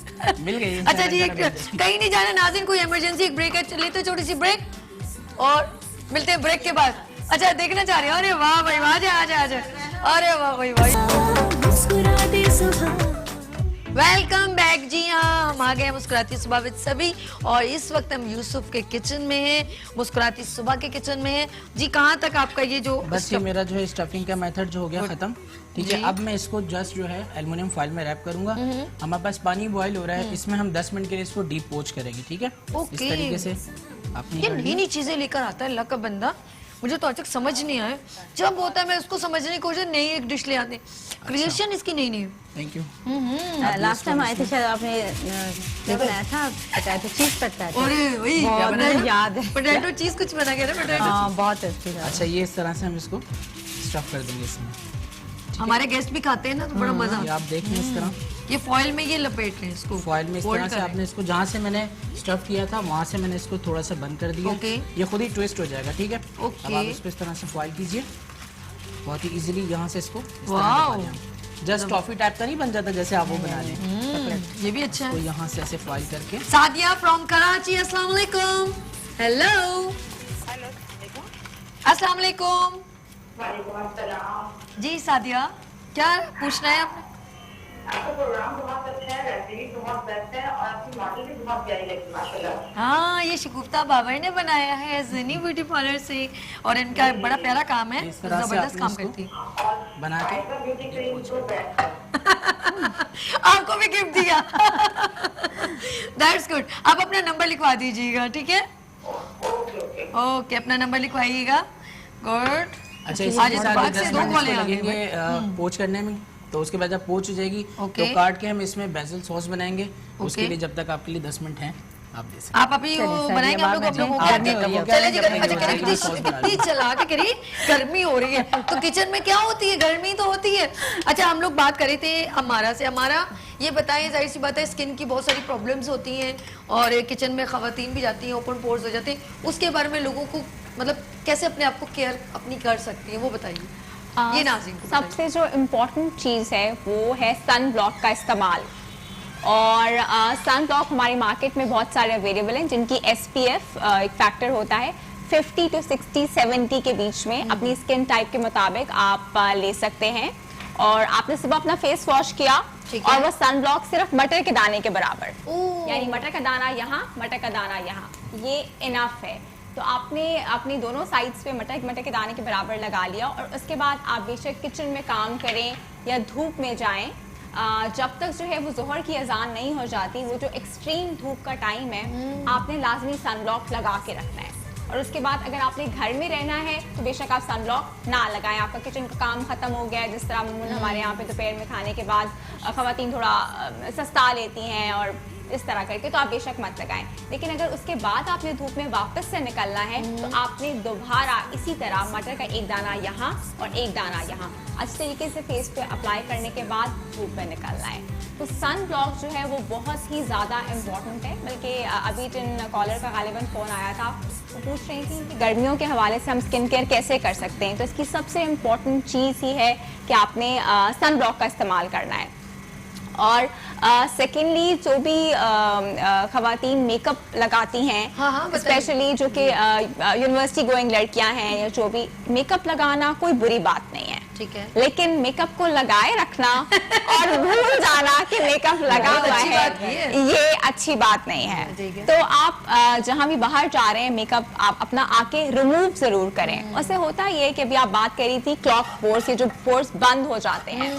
मिल गई। अच्छा जी, कहीं नहीं जाना नाज़रीन, कोई इमरजेंसी, एक ब्रेक है, लेते छोटी सी ब्रेक और मिलते हैं ब्रेक के बाद। अच्छा, देखना चाह रहे हो? अरे वाह भाई वाह, आजा आजा आजा, अरे वाह भाई भाई। Welcome back. जी हाँ, हम आ गए मुस्कुराती सुबह विद सभी, और इस वक्त हम यूसुफ के किचन में हैं, मुस्कुराती सुबह के किचन में हैं। जी, कहाँ तक आपका ये जो बस ये मेरा जो है स्टफिंग का मेथड जो हो गया खत्म, ठीक है। जी। अब मैं इसको जस्ट जो है एल्युमिनियम फॉइल में रैप करूंगा। हमारे पास पानी बॉईल हो रहा है, इसमें हम 10 मिनट के लिए इसको डीप पोच करेंगे, ठीक है। ओके। इस तरीके से आपने ये कर नई लिया। नई चीजें लेकर आता है अल्लाह का बंदा, मुझे तो आज तक समझ नहीं आया। जब होता है मैं उसको समझने की कोशिश, नई एक डिश ले आते हैं। क्रिएशन इसकी नई नई। Thank you. लास्ट टाइम आए थे शायद आपने बनाया था पोटैटो चीज पोटैटो। अरे वही क्या बहुत बनाया? याद है। पोटैटो चीज कुछ बना के ना, पोटैटो हाँ, बहुत अच्छी था। अच्छा, ये इस तरह से हम इसको स्टफ कर देंगे इसमें। हमारे गेस्ट भी खाते हैं ना, तो बड़ा मजा ये आप देख लें इस तरह ये फॉइल में ये लपेट लें इसको, फॉइल में इस fold तरह से करें। आपने इसको, जहाँ से मैंने स्टफ किया था वहाँ से मैंने इसको थोड़ा सा बंद कर दिया। ओके। ये खुद ही ट्विस्ट हो जाएगा, ठीक है। ओके। अब आप इसको इस तरह से फॉइल कीजिए, बहुत ही इजीली यहाँ से इसको वाओ। जस्ट टॉफी टाइप का नहीं बन जाता जैसे आप वो बना लें। ये भी अच्छा तो है। यहाँ से ऐसे फॉइल करके सादिया फ्रॉम कराची, अस्सलाम वालेकुम। हेलो, अस्सलाम वालेकुम। वालेकुम अस्सलाम। जी सादिया, क्या पूछना है आपने? आपका प्रोग्राम बहुत अच्छा है, रेसिपी बहुत बेस्ट है और आपकी मॉडल भी बहुत प्यारी लगी माशाल्लाह। हाँ, ये शगुफ्ता बाबर ने बनाया है ज़नी ब्यूटी पार्लर से, और इनका बड़ा प्यारा काम है, इस तरह से जबरदस्त आपने काम इसको करती है। और बना के फाइबर ब्यूटी क्रीम तो बेस्ट है। आपको भी गिफ्ट दिया। That's good. आप अपना नंबर लिखवा दीजिएगा, ठीक है। Okay okay. ओके, अपना नंबर लिखवाइएगा। गुड। अच्छा, आज इस बाग से 10 दो मिनट कॉलें इसको आ गई लगेंगे पोच करने में। तो उसके बाद जब पोच हो जाएगी ओके। तो काट के हम इसमें बेसिल सॉस बनाएंगे। उसके ओके। लिए जब तक आपके लिए 10 मिनट हैं आप दे सकते आप अभी वो चलिए, बनाएंगे, हम लोग सादिया अपने बाद में वो गर्मी हो रही है। चले जी, जब अच्छा तक करिए, ये सॉस बना इतनी चला के करिए, गर्मी हो रही है तो किचन में क्या होती है, गर्मी तो होती है। अच्छा, हम लोग बात कर रहे थे अमारा से। अमारा, ये बताएं, जाहिर सी बात है स्किन की बहुत सारी प्रॉब्लम्स होती हैं और किचन में खवातीन भी जाती हैं, ओपन पोर्स हो जाते हैं, उसके बारे में लोगों को मतलब कैसे अपने आप को केयर अपनी कर सकती है, वो बताइए। ये नाज़रीन को बताइए। सबसे जो इम्पोर्टेंट चीज़ है वो है सन ब्लॉक का इस्तेमाल। और सन ब्लॉक हमारी मार्केट में बहुत सारे अवेलेबल हैं जिनकी SPF एक फैक्टर होता है 50 to 60 70 के बीच में। अपनी स्किन टाइप के मुताबिक आप ले सकते हैं। और आपने सुबह अपना फेस वॉश किया ठीक है। और वो सन ब्लॉक सिर्फ मटर के दाने के बराबर, ओह। यानी मटर का दाना यहाँ, मटर का दाना यहाँ, ये इनफ है। तो आपने अपनी दोनों साइड्स पे मटर के दाने के बराबर लगा लिया और उसके बाद आप बेशक किचन में काम करें या धूप में जाएं, जब तक जो है वो जोहर की अजान नहीं हो जाती, वो जो एक्सट्रीम धूप का टाइम है, आपने लाजमी सनब्लॉक लगा के रखना है। और उसके बाद अगर आपने घर में रहना है तो बेशक आप सनब्लॉक ना लगाएं। आपका किचन का काम खत्म हो गया है, जिस तरह अमूमन हमारे यहाँ पे दोपहर में खाने के बाद ख़वातीन थोड़ा सस्ता लेती हैं और इस तरह करके, तो आप बेशक मत लगाएं। लेकिन अगर उसके बाद आपने धूप में वापस से निकलना है तो आपने दोबारा इसी तरह मटर का एक दाना यहाँ और एक दाना यहाँ अच्छे तरीके से फेस पे अप्लाई करने के बाद धूप में निकलना है। तो सन ब्लॉक जो है वो बहुत ही ज़्यादा इम्पॉर्टेंट है। बल्कि अभी जिन कॉलर का गालिबन फ़ोन आया था वो पूछ रही थी कि गर्मियों के हवाले से हम स्किन केयर कैसे कर सकते हैं। तो इसकी सबसे इम्पॉर्टेंट चीज़ ही है कि आपने सन ब्लॉक का इस्तेमाल करना है। और सेकेंडली जो भी ख़वातीन मेकअप लगाती हैं, हाँ, स्पेशली जो कि यूनिवर्सिटी गोइंग लड़कियां हैं या जो भी, मेकअप लगाना कोई बुरी बात नहीं है, ठीक है, लेकिन मेकअप को लगाए रखना और भूल जाना कि मेकअप लगा हुआ है, ये अच्छी बात नहीं है। तो आप जहाँ भी बाहर जा रहे हैं मेकअप आप अपना आके रिमूव जरूर करें। उससे होता ये है कि अभी आप बात कर रही थी क्लॉग पोर्स, ये जो पोर्स बंद हो जाते हैं,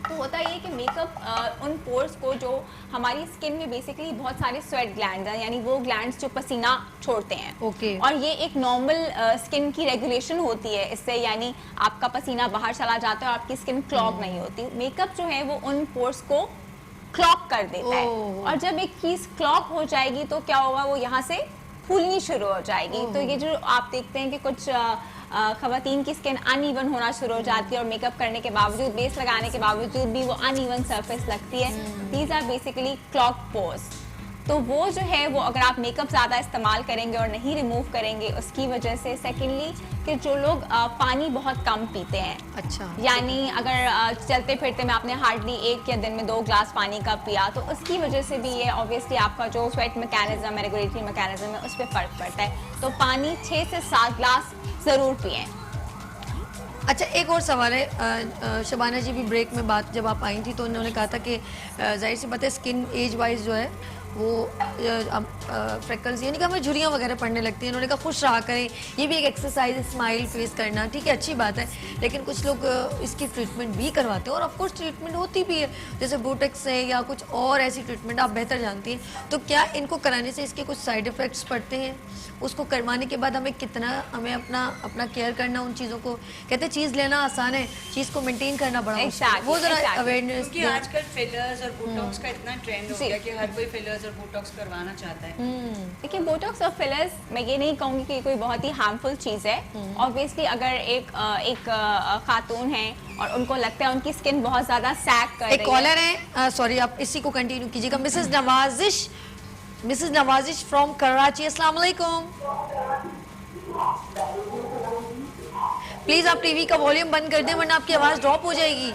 तो होता ये कि मेकअप उन पोर्स को, जो हमारी स्किन में बेसिकली बहुत सारे स्वेट ग्लैंड्स हैं, यानी वो ग्लैंड्स जो पसीना छोड़ते हैं, और ये एक नॉर्मल स्किन की रेगुलेशन होती है इससे, यानी आपका पसीना बाहर चला जाता है और आपकी स्किन क्लॉग नहीं होती। मेकअप जो है वो उन पोर्स को क्लॉग कर देता है, और जब एक चीज क्लॉग हो जाएगी तो क्या होगा, वो यहाँ से फूलनी शुरू हो जाएगी। तो ये जो आप देखते हैं कि कुछ ख़वातीन की स्किन अनइवन होना शुरू हो जाती है और मेकअप करने के बावजूद, बेस लगाने के बावजूद भी वो अनइवन सरफेस लगती है, these are basically clog pores. तो वो जो है वो अगर आप मेकअप ज़्यादा इस्तेमाल करेंगे और नहीं रिमूव करेंगे उसकी वजह से, सेकेंडली कि जो लोग पानी बहुत कम पीते हैं, अच्छा, यानी अगर चलते फिरते में आपने हार्डली 1 या दिन में 2 ग्लास पानी का पिया, तो उसकी वजह से भी ये ऑब्वियसली आपका जो स्वेट मैकेनिज्म है, रेगुलेटरी मैकेनिज्म है, उस पर फ़र्क पड़ता है। तो पानी 6 से 7 ग्लास ज़रूर पिएं। अच्छा, एक और सवाल है, शबाना जी भी ब्रेक में बात जब आप आई थी तो उन्होंने कहा था कि जाहिर सी बात है स्किन एज वाइज जो है वो फ्रेकल्स, यानी कि हमें झुर्रियाँ वगैरह पड़ने लगती हैं। उन्होंने कहा खुश रहा करें, ये भी एक एक्सरसाइज, स्माइल फेस करना, ठीक है, अच्छी बात है, लेकिन कुछ लोग इसकी ट्रीटमेंट भी करवाते हैं और ऑफ कोर्स ट्रीटमेंट होती भी है, जैसे बोटेक्स है या कुछ और ऐसी ट्रीटमेंट आप बेहतर जानती हैं। तो क्या इनको कराने से इसके कुछ साइड इफ़ेक्ट्स पड़ते हैं? उसको करवाने के बाद हमें अपना केयर करना, उन चीज़ों को, कहते हैं चीज़ लेना आसान है, चीज़ को मेंटेन करना बड़ा मुश्किल है। वो ज़रा अवेयरनेस, क्योंकि आजकल फिलर्स और बोटॉक्स का इतना ट्रेंड हो गया कि हर कोई फिलर्स और बोटॉक्स करवाना चाहता है। देखिए, बोटॉक्स और फिलर्स मैं ये नहीं कहूँगी कि कोई बहुत ही हार्मफुल चीज़ है। ऑब्वियसली अगर एक खातून है और उनको लगता है उनकी स्किन बहुत ज़्यादा सैग कर रही है। एक कॉलर है, सॉरी आप इसी को कंटिन्यू कीजिएगा। मिसेस नवाजिश फ्रॉम कराची, अस्सलाम वालेकुम। प्लीज आप टीवी का वॉल्यूम बंद कर दें वरना आपकी आवाज़ ड्रॉप हो जाएगी।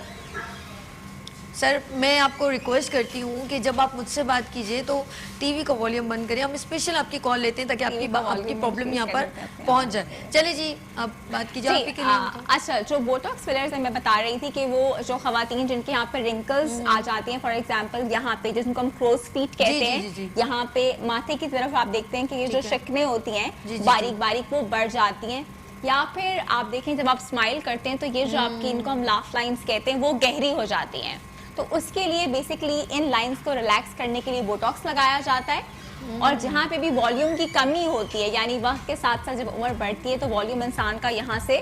सर, मैं आपको रिक्वेस्ट करती हूँ कि जब आप मुझसे बात कीजिए तो टीवी का वॉल्यूम बंद करें। हम स्पेशल आपकी कॉल लेते हैं ताकि आपकी प्रॉब्लम यहाँ पर पहुँच जाए। चलिए जी, आप बात कीजिए आपके के लिए। अच्छा, जो बोटॉक्स फिलर्स है, मैं बता रही थी कि वो जो ख़वातीन जिनके यहाँ पर रिंकल्स आ जाती हैं, फॉर एग्जांपल यहाँ पे जिनको हम क्रोज फीट कहते हैं, यहाँ पे माथे की तरफ आप देखते हैं कि ये जो शिकने होती हैं बारीक बारीक वो बढ़ जाती हैं, या फिर आप देखें जब आप स्माइल करते हैं तो ये जो आपकी, इनको हम लाफ लाइन्स कहते हैं, वो गहरी हो जाती हैं। तो उसके लिए बेसिकली इन लाइंस को रिलैक्स करने के लिए बोटॉक्स लगाया जाता है। और जहाँ पे भी वॉल्यूम की कमी होती है, यानी वक्त के साथ साथ जब उम्र बढ़ती है तो वॉल्यूम इंसान का यहाँ से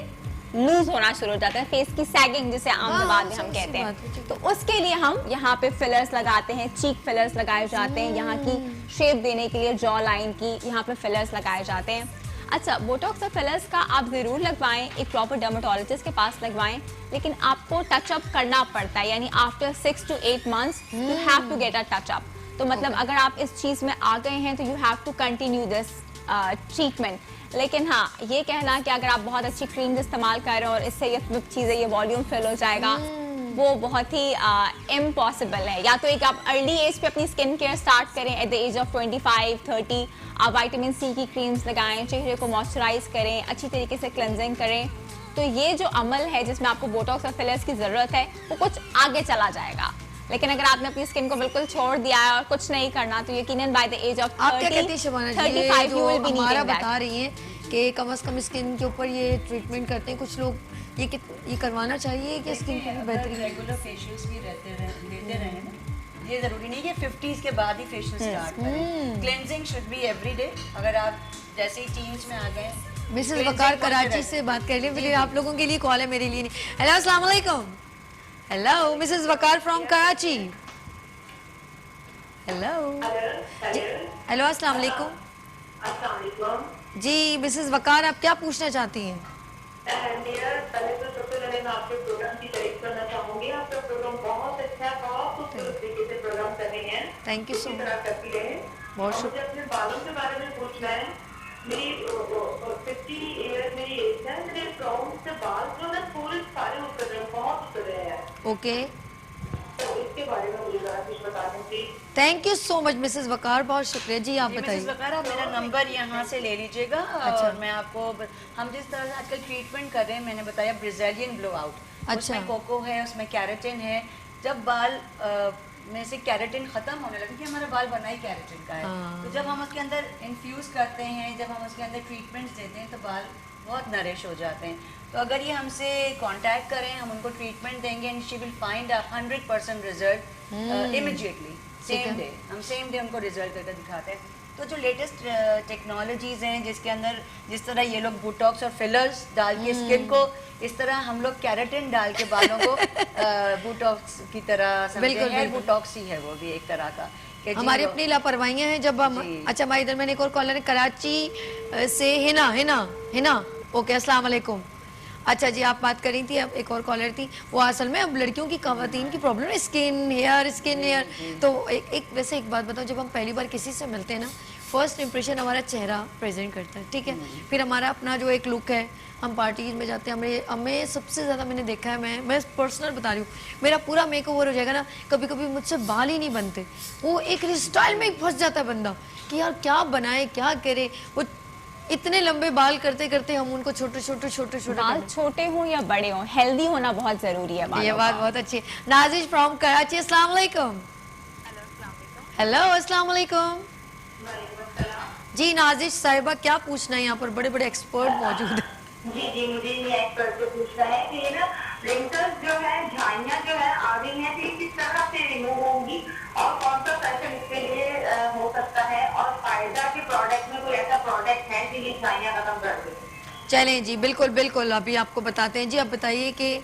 लूज होना शुरू हो जाता है, फेस की सैगिंग जिसे आम ज़बान में हम कहते हैं। तो उसके लिए हम यहाँ पे फिलर्स लगाते हैं, चीक फिलर्स लगाए जाते हैं, यहाँ की शेप देने के लिए जॉ लाइन की यहाँ पे फिलर्स लगाए जाते हैं। अच्छा, बोटॉक्स और फिलर्स का आप ज़रूर लगवाएं, एक प्रॉपर डर्मेटोलॉजिस्ट के पास लगवाएं, लेकिन आपको टचअप करना पड़ता है, यानी after 6 to 8 months you have to get a touch up. तो मतलब अगर आप इस चीज़ में आ गए हैं तो you have to continue this treatment. लेकिन हाँ, ये कहना कि अगर आप बहुत अच्छी क्रीम्स इस्तेमाल कर रहे हो और इससे ये चीज़ें, ये वॉल्यूम फिल हो जाएगा, वो बहुत ही इम्पॉसिबल है। या तो एक आप अर्ली एज पे अपनी स्किन केयर स्टार्ट करें, एट द एज ऑफ 25-30 आप विटामिन सी की क्रीम्स लगाएं, चेहरे को मॉइस्चराइज करें, अच्छी तरीके से क्लेंजिंग करें। तो ये जो अमल है जिसमें आपको बोटॉक्स और फिलर्स की ज़रूरत है, वो कुछ आगे चला जाएगा। लेकिन अगर आपने अपनी स्किन को बिल्कुल छोड़ दिया है और कुछ नहीं करना, तो यकीनन by the age of 35 you will be needing that. बता रही हैं कि कम से कम स्किन के ऊपर ये ट्रीटमेंट करते हैं कुछ लोग, ये करवाना चाहिए कि स्किन की बेहतरी। रेगुलर फेशियल्स भी लेते रहे ना, ये जरूरी नहीं कि 50s के बाद ही फेशियल स्टार्ट करें। Cleansing should be every day. अगर आप जैसे ही टीन्स में आ गए मिसेस cleansing वकार होते कराची रहते से बात कर लिए, आप लोगों के लिए कॉल है, मेरे लिए नहीं। हेलो अस्सलाम वालेकुम। Hello Mrs Waqar from Karachi. Hello hello अस्सलाम वालेकुम। अस्सलाम जी मिसेस वकार, आप क्या पूछना चाहती हैं? मेरा पहले तो सबसे पहले मैं आपके प्रोग्राम की तारीफ करना चाहूंगी। आपका प्रोग्राम बहुत अच्छा है, बहुत खूबसूरत तरीके से प्रोग्राम कर रही हैं। थैंक यू सो इसी मच। तरह करती रहे। बहुत और मुझे अपने बालों के बारे में पूछना है। मेरी 50 ईयर मेरी एज है, मेरे फ्रंट से बाल जो है पूरे सारे उतर रहे हैं, बहुत उतर रहे हैं। ओके, तो इसके बारे में मुझे जरा कुछ बता दें please. Thank you so much Mrs Waqar, बहुत शुक्रिया। जी आप मिसेस बताइए। वकार, आप मेरा नंबर यहाँ से ले लीजिएगा। अच्छा। और मैं आपको हम जिस तरह से आजकल ट्रीटमेंट कर रहे हैं, मैंने बताया ब्राजीलियन ब्लो आउट, अच्छा। उसमें कोको है, उसमें कैरेटिन है। जब बाल में से कैरेटिन खत्म होने लगे, कि हमारा बाल बना ही कैरेटिन का है, हाँ। तो जब हम उसके अंदर इन्फ्यूज करते हैं, जब हम उसके अंदर ट्रीटमेंट्स देते हैं, तो बाल बहुत नरिश हो जाते हैं। तो अगर ये हमसे कांटेक्ट करें, हम उनको ट्रीटमेंट देंगे and she will find 100% result immediately, same day. हम सेम डे उनको रिजल्ट करके दिखाते हैं। तो जो लेटेस्ट टेक्नोलॉजीज हैं, जिसके अंदर जिस तरह ये लोग बोटॉक्स और फिलर्स डाल के स्किन को, इस तरह हम लोग कैरेटिन डाल के बालों को बोटॉक्स की तरह समझे, बिल्कुल, हेयर बिल्कुल। बोटॉक्स ही है वो भी एक तरह का। कि जी हमारी वो- अपनी लापरवाहियां हैं जब हम। जी। अच्छा, हमारे इधर मैंने एक और कॉलर है कराची से, हिना हिना हिना। ओके, अस्सलाम वालेकुम। अच्छा जी, आप बात कर रही थी, अब एक और कॉलर थी, वो असल में अब लड़कियों की, खवातीन की प्रॉब्लम है स्किन हेयर। तो एक वैसे एक बात बताओ, जब हम पहली बार किसी से मिलते हैं ना, फर्स्ट इंप्रेशन हमारा चेहरा प्रेजेंट करता है, ठीक है। फिर हमारा अपना जो एक लुक है, हम पार्टीज में जाते हैं, हमें सबसे ज़्यादा मैंने देखा है, मैं पर्सनल बता रही हूँ, मेरा पूरा मेकओवर हो जाएगा ना, कभी कभी मुझसे बाल ही नहीं बनते, वो एक स्टाइल में ही फंस जाता है बंदा कि यार क्या बनाए क्या करे। वो इतने लंबे बाल करते करते हम उनको छोटे बाल छोटे हों या बड़े हों, हेल्दी होना बहुत जरूरी है। ये बात बहुत अच्छी है। नाजिश फ्रॉम कराची, अस्सलाम वालेकुम। हेलो अस्सलाम वालेकुम। जी नाजिश साहिबा, क्या पूछना है? यहाँ पर बड़े बड़े एक्सपर्ट मौजूद हैं। जी मुझे ये एक्सपर्ट से पूछना है कि ये ना रिंकल्स जो है, झाइयाँ जो है आ गई हैं, तो ये किस तरह से रिमूव होंगी और कौन सा फैशन इसके लिए हो सकता है, और फायदा के प्रोडक्ट में कोई ऐसा प्रोडक्ट है जो ये झाइयाँ खत्म कर दे? चलें जी, बिल्कुल बिल्कुल, अभी आपको बताते हैं। जी आप बताइए कि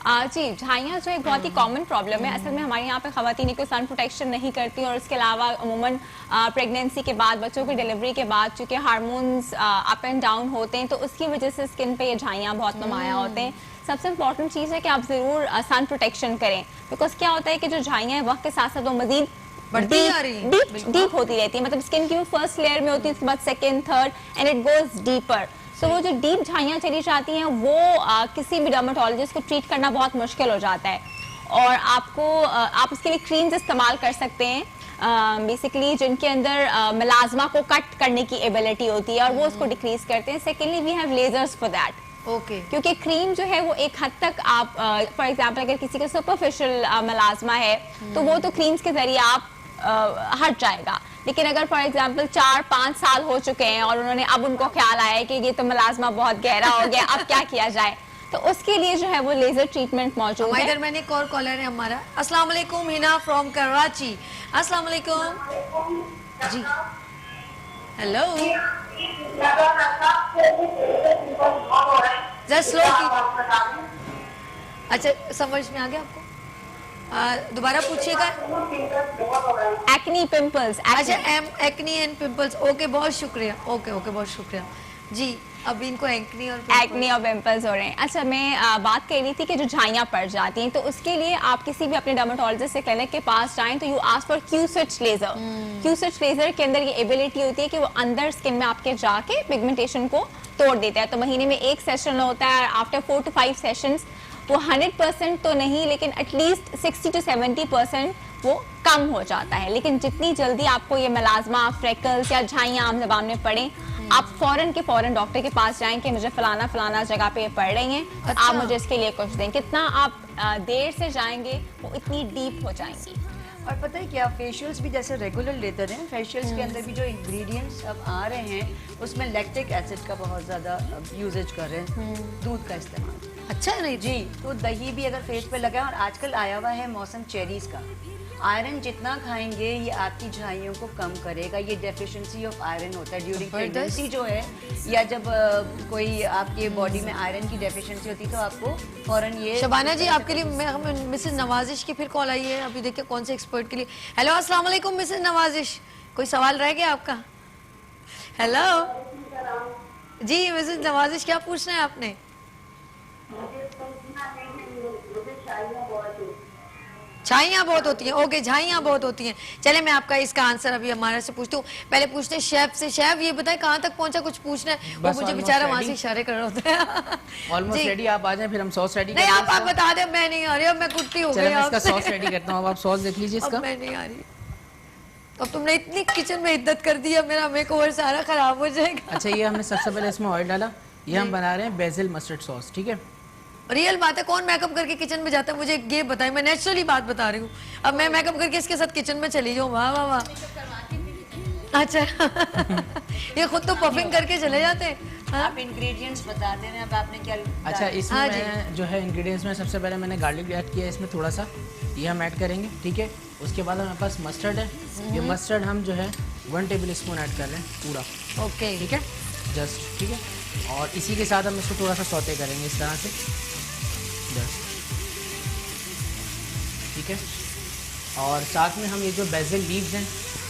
जी, झाइयाँ जो एक बहुत ही कॉमन प्रॉब्लम है। असल में हमारे यहाँ पे ख़वातीन को सन प्रोटेक्शन नहीं करती, और इसके अलावा अमूमन प्रेगनेंसी के बाद, बच्चों की डिलीवरी के बाद, चूँकि हार्मोन्स अप एंड डाउन होते हैं, तो उसकी वजह से स्किन पे ये झाइयाँ बहुत नुमाया होते हैं। सबसे इम्पॉर्टेंट चीज़ है कि आप ज़रूर सन प्रोटेक्शन करें, बिकॉज क्या होता है कि जो झाइयाँ हैं वक्त के साथ साथ वो मज़ीद बढ़ती जा रही हैं। डीप होती रहती है। मतलब स्किन की वो फर्स्ट लेयर में होती है, उसके बाद second, third, and it goes deeper. तो वो जो डीप झाइयाँ चली जाती हैं, वो किसी भी डर्मेटोलॉजिस्ट को ट्रीट करना बहुत मुश्किल हो जाता है। और आप उसके लिए क्रीम्स इस्तेमाल कर सकते हैं, बेसिकली जिनके अंदर मेलाज़मा को कट करने की एबिलिटी होती है, और वो उसको डिक्रीज करते हैं। Secondly we have lasers for that. Okay, क्योंकि क्रीम जो है वो एक हद तक आप, फॉर एग्जांपल अगर किसी का सुपरफिशियल मेलाज़मा है, तो वो तो क्रीम्स के जरिए आप हट जाएगा। लेकिन अगर फॉर एग्जांपल 4-5 साल हो चुके हैं और उन्होंने, अब उनको ख्याल आया है कि ये तो मेलाज़मा बहुत गहरा हो गया, अब क्या किया जाए, तो उसके लिए जो है वो लेजर ट्रीटमेंट मौजूद हमारे है। इधर मैंने एक और कॉलर है हमारा। अस्सलाम वालेकुम, हिना फ्रॉम कराची। अस्सलाम वालेकुम जी। हेलो, जरा स्लो की। अच्छा, समझ में आ गया आपको? दोबारा पूछिएगा। Acne pimples. अच्छा, एक्नी एंड पिंपल्स। ओके, बहुत शुक्रिया। ओके, बहुत शुक्रिया जी। अभी इनको एक्नी और एक्नी और पिंपल्स हो रहे हैं। अच्छा, मैं बात कर रही थी कि जो झाइयाँ पड़ जाती हैं, तो उसके लिए आप किसी भी अपने डर्मेटोलॉजिस्ट से क्लिनिक के पास जाएं, तो you ask for Q switch laser. Q switch laser के अंदर ये एबिलिटी होती है कि वो अंदर स्किन में आपके जाके पिगमेंटेशन को तोड़ देता है। तो महीने में 1 सेशन होता है, आफ्टर 4 to 5 सेशंस वो 100% तो नहीं, लेकिन एटलीस्ट 60 to 70% वो कम हो जाता है। लेकिन जितनी जल्दी आपको ये मेलाज़मा, फ्रेकल्स या झाइयाँ आम ज़बान में पड़े, आप फौरन डॉक्टर के पास जाएं कि मुझे फलाना जगह पे पड़ रही हैं, अच्छा। आप मुझे इसके लिए कुछ दें। कितना आप देर से जाएंगे वो इतनी डीप हो जाएंगी। और पता है क्या, फेशियल्स भी जैसे रेगुलर लेते हैं, फेशियल्स के अंदर भी जो इंग्रेडिएंट्स अब आ रहे हैं, उसमें लैक्टिक एसिड का बहुत ज़्यादा यूजेज कर रहे हैं, दूध का इस्तेमाल। अच्छा है नहीं जी, तो दही भी अगर फेस पे लगाए, और आजकल आया हुआ है मौसम चेरीज का, आयरन जितना खाएंगे ये आपकी झाइयों को कम करेगा। ये डेफिशिएंसी ऑफ आयरन होता है ड्यूरिंग प्रेगनेंसी जो है, या जब कोई आपके बॉडी में आयरन की डेफिशिएंसी होती है तो आपको फौरन ये। शबाना जी आपके लिए मिसेस नवाजिश की फिर कॉल आई है, अभी देखिए कौन से एक्सपर्ट के लिए। हेलो अस्सलाम वालेकुम मिसेस नवाजिश, कोई सवाल रह गया आपका? हेलो जी मिसेस नवाजिश, क्या पूछना है आपने? झाइयाँ बहुत होती हैं, ओके झाइयाँ बहुत होती हैं। चले मैं आपका इसका आंसर अभी हमारे से पूछती हूँ। पहले पूछते हैं शेफ से। शेफ ये बताएं कहाँ तक पहुँचा, कुछ पूछना है? वो मुझे बेचारा वहाँ से इशारे कर रहा होता है। ऑलमोस्ट रेडी, आप आ जाए फिर हम सॉस रेडी नहीं आप बता दें, मैं नहीं आ रही, अब मैं कुट्टी हो गई। मैं इसका सॉस रेडी करता हूँ, अब आप सॉस देख लीजिए इसका। मैं नहीं आ रही, अब तुमने इतनी किचन में इद्दत कर दी है, मेरा मेकओवर सारा खराब हो जाएगा। अच्छा ये हमने सबसे पहले इसमें ऑयल डाला, ये हम बना रहे हैं बेसिल मस्टर्ड सॉस, ठीक है? रियल बात है, कौन मेकअप करके किचन में जाता है मुझे ये बताएं, मैं नेचुरली बात बता रही हूँ। अब मैं मेकअप करके इसके साथ किचन में चली जाऊँ, वाह वाह वाह। अच्छा ये खुद तो पफिंग करके चले जाते हैं। आप इंग्रेडिएंट्स बता दें, अब आपने क्या। अच्छा इसमें मैं जो है इंग्रेडिएंट्स में सबसे पहले मैंने गार्लिक ऐड किया है इसमें थोड़ा सा, ये हम ऐड करेंगे, ठीक है? उसके बाद हमारे पास मस्टर्ड है, ये मस्टर्ड हम जो है 1 टेबल स्पून ऐड कर रहे हैं पूरा, ओके ठीक है? जस्ट, ठीक है? और इसी के साथ हम इसको थोड़ा सा सौते करेंगे इस तरह से, जस्ट, ठीक है? और साथ में हम ये जो बेसिल लीव्स हैं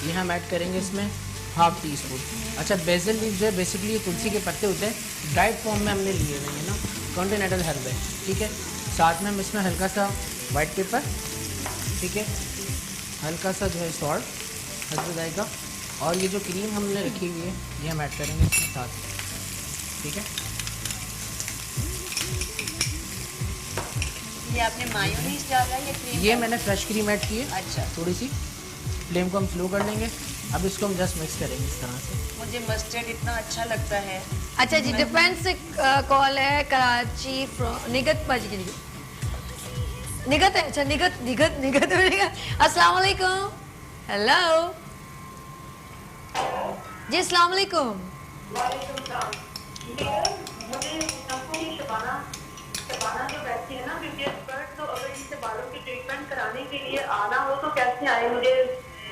ये हम ऐड करेंगे इसमें 1/2 टीस्पून। अच्छा बेसिल लीव्स जो है बेसिकली ये तुलसी के पत्ते होते हैं, ड्राइड फॉर्म में हमने लिए हुए हैं ना, कॉन्टिनेंटल हर्ब है, ठीक है? साथ में हम इसमें हल्का सा वाइट पेपर, ठीक है, हल्का सा जो है सॉल्ट हल्का जाएगा, और ये जो क्रीम हमने रखी हुई है ये हम ऐड करेंगे इसके साथ, ठीक है? ये आपने मायोनीज डाला या क्रीम? ये मैंने फ्रेश क्रीम ऐड की है। अच्छा, थोड़ी सी फ्लेम को हम स्लो कर लेंगे। अब इसको हम जस्ट मिक्स करेंगे इस तरह से। मुझे मस्टर्ड इतना अच्छा लगता है। अच्छा जी, डिफेंस से कॉल है कराची निगत पाजी के लिए। निगत है, अच्छा निगत निगत निगत अस्सलाम वालेकुम। हेलो जी, अस्सलाम वालेकुम। मुझे शबाना जो बैठी है ना ब्यूटी एक्सपर्ट, तो अगर इनसे बालों की ट्रीटमेंट कराने के लिए आना हो तो कैसे आए? मुझे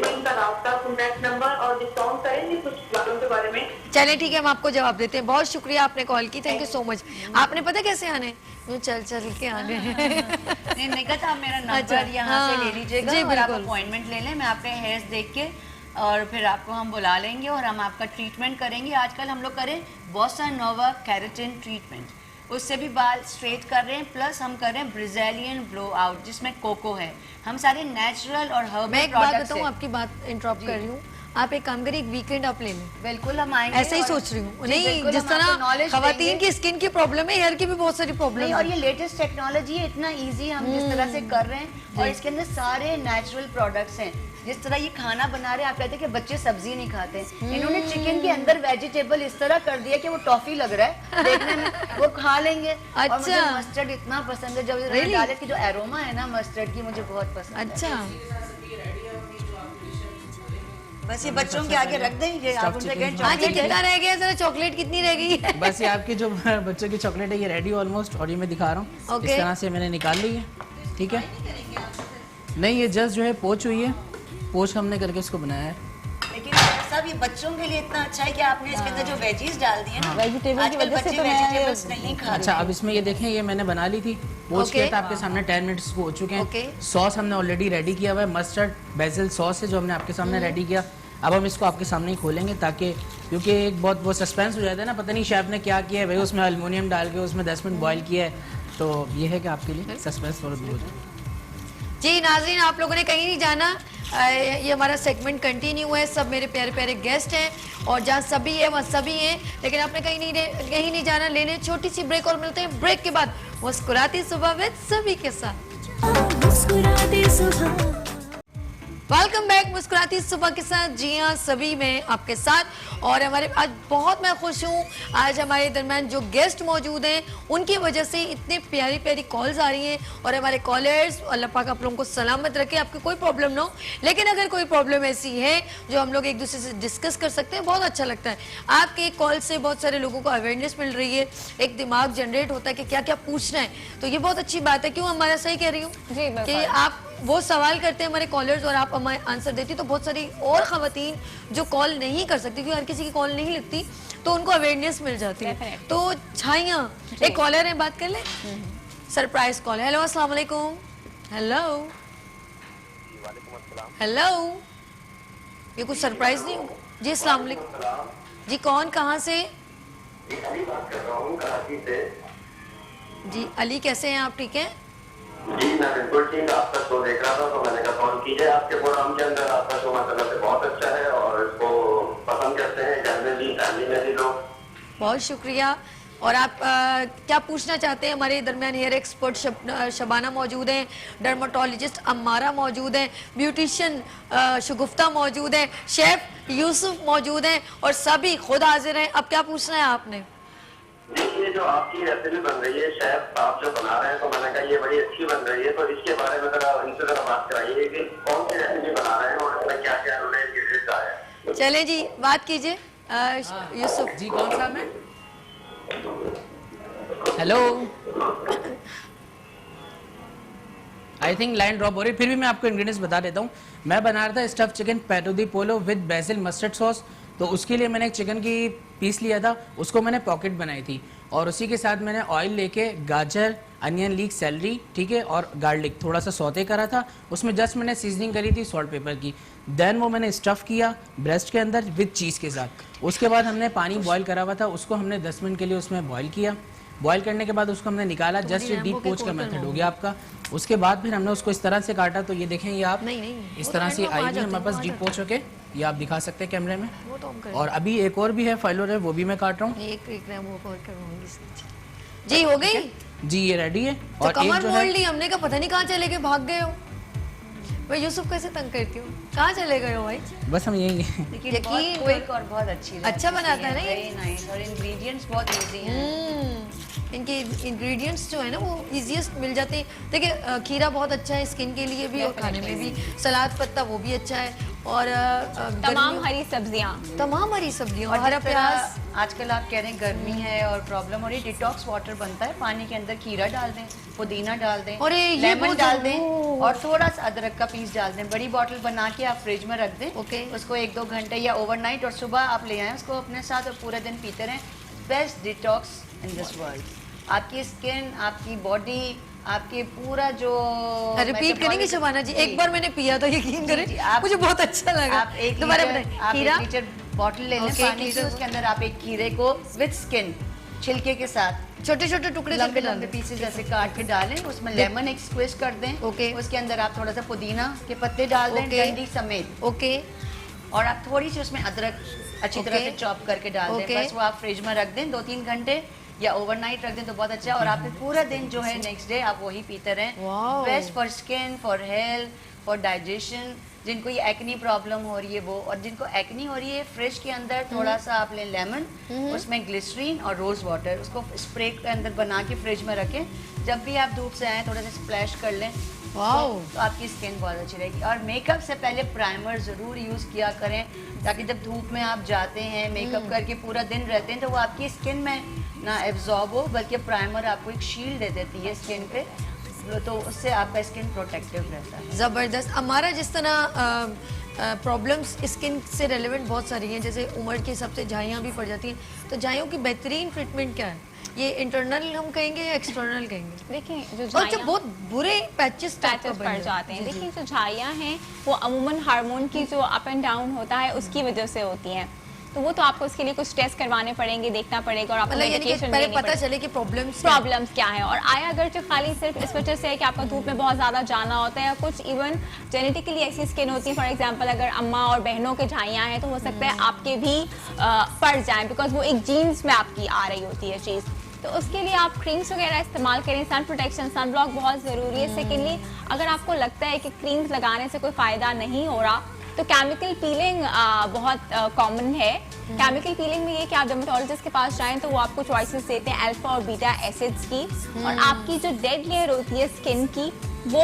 इनका रास्ता, कॉन्टैक्ट नंबर और डिस्काउंट करेंगे कुछ बालों के बारे में? चलें ठीक है, हम आपको जवाब देते हैं। बहुत शुक्रिया आपने कॉल की, थैंक यू सो मच। आपने पता कैसे आने? यूँ चल चल के आने नहीं निगत, आप मेरा नंबर यहाँ से ले लीजिएगा और आप अपॉइंटमेंट ले लें। मैं आपके हेयर्स देख के और फिर आपको हम बुला लेंगे और हम आपका ट्रीटमेंट करेंगे। आजकल हम लोग करें बोसा नोवा केराटिन ट्रीटमेंट, उससे भी बाल स्ट्रेट कर रहे हैं, प्लस हम कर रहे हैं ब्राजीलियन ब्लो आउट जिसमें कोको है। हम सारे नेचुरल और हर्बल मैं एक बात प्रोडक्ट्स बताऊं, आपकी बात इंटरप्ट कर रही हूँ, आप एक काम करिए, एक वीकेंड आप ले लें। बिल्कुल हम आएंगे, ऐसे ही सोच रही हूँ। नहीं, जिस तरह खवातीन की स्किन की प्रॉब्लम है, हेयर की भी बहुत सारी प्रॉब्लम है, और ये लेटेस्ट टेक्नोलॉजी है, इतना इजी हम जिस तरह से कर रहे हैं, और इसके अंदर सारे नेचुरल प्रोडक्ट्स हैं। जिस तरह ये खाना बना रहे हैं, आप कहते हैं कि बच्चे सब्जी नहीं खाते, इन्होंने चिकन के अंदर वेजिटेबल इस तरह कर दिया कि वो टॉफी लग रहा है देखने में, वो खा लेंगे। अच्छा। और मुझे मस्टर्ड इतना पसंद है, जब really? डाले की जो एरोमा है ना मस्टर्ड की, मुझे बहुत पसंद है। अच्छा, बस ये बच्चों के आगे रख दें, ये आप उनसे कहें हाँ जी, कितना रह गया जरा, चॉकलेट कितनी रह गई है? बस ये आपकी जो बच्चों की चॉकलेट है ये रेडी ऑलमोस्ट, और ये मैं दिखा रहा हूँ इस तरह से मैंने निकाल ली है, ठीक है? नहीं ये जस्ट जो है पोच हुई है, पोच हमने करके इसको बनाया है। लेकिन सब ये बच्चों के लिए इतना अच्छा है कि आपने इसके अंदर जो वेजीज डाल दिए ना, वेजिटेबल की वजह से तो वेजिटेबल्स नहीं खा रहे। अच्छा अब इसमें ये देखें, ये मैंने बना ली थी, पोच किया था आपके सामने, 10 मिनट्स हो चुके हैं। सॉस हमने ऑलरेडी रेडी किया हुआ है, मस्टर्ड बेसिल सॉस है जो हमने आपके सामने रेडी किया। अब हम इसको आपके सामने ही खोलेंगे, ताकि क्योंकि एक बहुत वो सस्पेंस हो जाता है ना, पता नहीं शेफ ने क्या किया है भाई, उसमें एल्युमिनियम डाल के उसमें 10 मिनट बॉईल किया है, तो ये है कि आपके लिए सस्पेंस थोड़ा दूर हो जाए। जी नाज़रीन, आप लोगों ने कहीं नहीं जाना, ये हमारा सेगमेंट कंटिन्यू है, सब मेरे प्यारे प्यारे गेस्ट हैं और जहाँ सभी है वहाँ सभी हैं, लेकिन आपने कहीं नहीं जाना, लेने छोटी सी ब्रेक और मिलते हैं ब्रेक के बाद मुस्कुराती सुबह विद सभी के साथ। मुस्कुराती सुबह, वेलकम बैक मुस्कुराती सुबह के साथ। जी हाँ, सभी में आपके साथ, और हमारे आज बहुत मैं खुश हूँ, आज हमारे दरम्यान जो गेस्ट मौजूद हैं उनकी वजह से इतने प्यारी प्यारी कॉल्स आ रही हैं, और हमारे कॉलर्स, अल्लाह पाक आप लोगों को सलामत रखे, आपकी कोई प्रॉब्लम ना हो, लेकिन अगर कोई प्रॉब्लम ऐसी है जो हम लोग एक दूसरे से डिस्कस कर सकते हैं, बहुत अच्छा लगता है। आपके कॉल से बहुत सारे लोगों को अवेयरनेस मिल रही है, एक दिमाग जनरेट होता है कि क्या क्या पूछना है, तो ये बहुत अच्छी बात है। क्यों हमारा, सही कह रही हूँ कि आप वो सवाल करते हैं हमारे कॉलर्स और आप हमें आंसर देती, तो बहुत सारी और ख़वातीन जो कॉल नहीं कर सकती, क्योंकि हर किसी की कॉल नहीं लगती, तो उनको अवेयरनेस मिल जाती है। Definitely. तो छाइयाँ, एक कॉलर है, बात कर ले। Surprise call. हेलो, अस्सलाम वालेकुम। हेलो हेलो, ये कुछ सरप्राइज नहीं होगा जी? अस्सलाम वालेकुम जी, कौन, कहाँ से? अली बात कर रहा हूँ कराची से। जी अली, कैसे हैं आप? ठीक हैं जी मैं बिल्कुल ठीक, आपका शो देख रहा था तो मैंने कहा फोन कीजिए। आपके प्रोग्राम के अंदर आपका शो माशाल्लाह से बहुत अच्छा है और इसको पसंद करते हैं घर में भी, फैमिली में भी लोग। बहुत शुक्रिया। और आप क्या पूछना चाहते हैं? हमारे दरमियान हेयर एक्सपर्ट शबाना मौजूद हैं, डर्माटोलॉजिस्ट अम्मारा मौजूद हैं, ब्यूटिशियन शगुफ्ता मौजूद हैं, शेफ यूसुफ मौजूद हैं और सभी खुद हाजिर हैं। अब क्या पूछना है आपने? देखिए जो आपकी रेसिपी बन रही है, शेफ आप जो बना रहे हैं, तो मैंने कहा ये बड़ी अच्छी बन रही है, तो इसके बारे में जरा इनसे जरा बात कराइए कि कौन सी रेसिपी बना रहे हैं और इसमें क्या क्या उन्होंने इंग्रेडिएंट्स डाले हैं। चले जी, बात कीजिए यूसुफ जी। कौन सा में? Hello, I think line drop हो रही है, फिर भी मैं आपको इंग्रेडिएंट्स बता देता हूँ। मैं बना रहा था स्टफ चिकन पेटो दी पोलो विद बेसिल मस्टर्ड सॉस। तो उसके लिए मैंने एक चिकन की पीस लिया था, उसको मैंने पॉकेट बनाई थी और उसी के साथ मैंने ऑयल लेके गाजर, अनियन लीक, सैलरी, ठीक है, और गार्लिक थोड़ा सा सौते करा था। उसमें जस्ट मैंने सीजनिंग करी थी सॉल्ट पेपर की। देन वो मैंने स्टफ़ किया ब्रेस्ट के अंदर विद चीज़ के साथ। उसके बाद हमने पानी बॉईल करा हुआ था, उसको हमने 10 मिनट के लिए उसमें बॉईल किया। बॉईल करने के बाद उसको हमने निकाला, जस्ट ये डीप पोच का मेथड हो गया आपका। उसके बाद फिर हमने उसको इस तरह से काटा, तो ये देखें ये आप इस तरह से आई हुई हमारे पास डीप पोच होके, ये आप दिखा सकते हैं कैमरे में। और अभी एक और भी है फाइलोर है, वो भी मैं काट रहा हूँ। जी हो गई जी, ये रेडी है। तो और कमर एक जो मोड़ है, ली हमने, कहा पता नहीं कहाँ चले गए, भाग गए हो। भाई यूसुफ कैसे तंग करती हूँ, कहाँ चले गए हो भाई? बस हम यही हैं। लेकिन यकीन बहुत क्विक और बहुत अच्छी अच्छा बनाता है ना ये? वेरी नाइस, और इंग्रेडिएंट्स बहुत इजी हैं। इनके इंग्रेडिएंट्स जो है ना वो इजीएस्ट मिल जाते हैं। देखिए खीरा बहुत अच्छा है स्किन के लिए भी और खाने में भी, सलाद पत्ता वो भी अच्छा है, और तमाम हरी सब्जियां, तमाम हरी सब्जियां, और हरा जिस तरह प्याज। आजकल आप कह रहे हैं गर्मी है और प्रॉब्लम हो रही है, डिटॉक्स वाटर बनता है, पानी के अंदर खीरा डाल दें, पुदीना डाल दें, और ये लेमन बहुत डाल दें ओह। और थोड़ा सा अदरक का पीस डाल दें। बड़ी बॉटल बना के आप फ्रिज में रख दें, ओके। उसको 1-2 घंटे या ओवरनाइट, और सुबह आप ले आएं उसको अपने साथ और पूरे दिन पीते रहें। Best detox in this world. आपकी स्किन, आपकी बॉडी, आपके पूरा जो रिपीट करेंगे शबाना जी? एक बार मैंने पिया था, यकीन करें जी, आप- मुझे बहुत अच्छा लगा। आप एक दोबारा लीटर- बताएं। आप खीरा, 1 लीटर बॉटल ले लें ओके, पानी की, उसके अंदर आप एक खीरे को विद स्किन, छिलके के साथ छोटे छोटे टुकड़े लंबे करके डाल लंबे दें। पीसेस ऐसे काट के डालें, उसमें लेमन एक स्क्विज कर दें, ओके। उसके अंदर आप थोड़ा सा पुदीना के पत्ते डाल दें, ओके। डंडी समेत, ओके और आप थोड़ी सी उसमें अदरक अच्छी तरह ओके। से चॉप करके डाल दें। ओके। बस वो आप फ्रिज में रख दें 2-3 घंटे या ओवरनाइट रख दें तो बहुत अच्छा है। और आप फिर पूरा दिन जो है नेक्स्ट डे आप वही पीते रहें। Wow. Best for skin, for health, for digestion. जिनको ये एक्नी प्रॉब्लम हो रही है वो, और जिनको एक्नी हो रही है, फ्रिज के अंदर थोड़ा सा आप लें लेमन, उसमें ग्लिसरीन और रोज़ वाटर, उसको स्प्रे के अंदर बना के फ्रिज में रखें। जब भी आप धूप से आएँ थोड़ा सा स्प्लैश कर लें, वाओ। तो आपकी स्किन बहुत अच्छी रहेगी। और मेकअप से पहले प्राइमर ज़रूर यूज़ किया करें, ताकि जब धूप में आप जाते हैं मेकअप करके पूरा दिन रहते हैं तो वो आपकी स्किन में ना एब्जॉर्ब हो, बल्कि प्राइमर आपको एक शील्ड दे देती है स्किन पे, तो उससे आपका स्किन प्रोटेक्टिव रहता है। ज़बरदस्त। हमारा जिस तरह प्रॉब्लम्स स्किन से रेलेवेंट बहुत सारी हैं, जैसे उम्र के हिसाब से झाइयाँ भी पड़ जाती हैं, तो झाइयों की बेहतरीन ट्रीटमेंट क्या है? ये इंटरनल हम कहेंगे या एक्सटर्नल कहेंगे? देखिए जो और जब झाइयाँ बहुत बुरे पैचेस पड़ जाते हैं, देखिए जो झाइयाँ हैं वो अमूमन हार्मोन की जो अप एंड डाउन होता है उसकी वजह से होती हैं। तो वो तो आपको उसके लिए कुछ टेस्ट करवाने पड़ेंगे, देखना पड़ेगा, और आपको मतलब यानी कि मेडिकेशन पहले लेनी पता पड़ेगी। चले कि प्रॉब्लम्स क्या है। और आया अगर जो खाली सिर्फ इस वजह से है कि आपका धूप में बहुत ज़्यादा जाना होता है, या कुछ इवन जेनेटिकली ऐसी स्किन होती है, फॉर एग्जांपल अगर अम्मा और बहनों के झाइयाँ हैं तो हो सकता है आपके भी पड़ जाएं, बिकॉज वो एक जीन्स में आपकी आ रही होती है चीज़। तो उसके लिए आप क्रीम्स वगैरह इस्तेमाल करें, सन प्रोटेक्शन, सन ब्लॉक बहुत ज़रूरी है। सेकेंडली अगर आपको लगता है कि क्रीम्स लगाने से कोई फ़ायदा नहीं हो रहा तो केमिकल पीलिंग बहुत कॉमन है। केमिकल पीलिंग में ये कि आप डर्मेटोलॉजिस्ट के पास जाएं तो वो आपको चॉइसेस देते हैं अल्फा और बीटा एसिड्स की, और आपकी जो डेड लेयर होती है स्किन की वो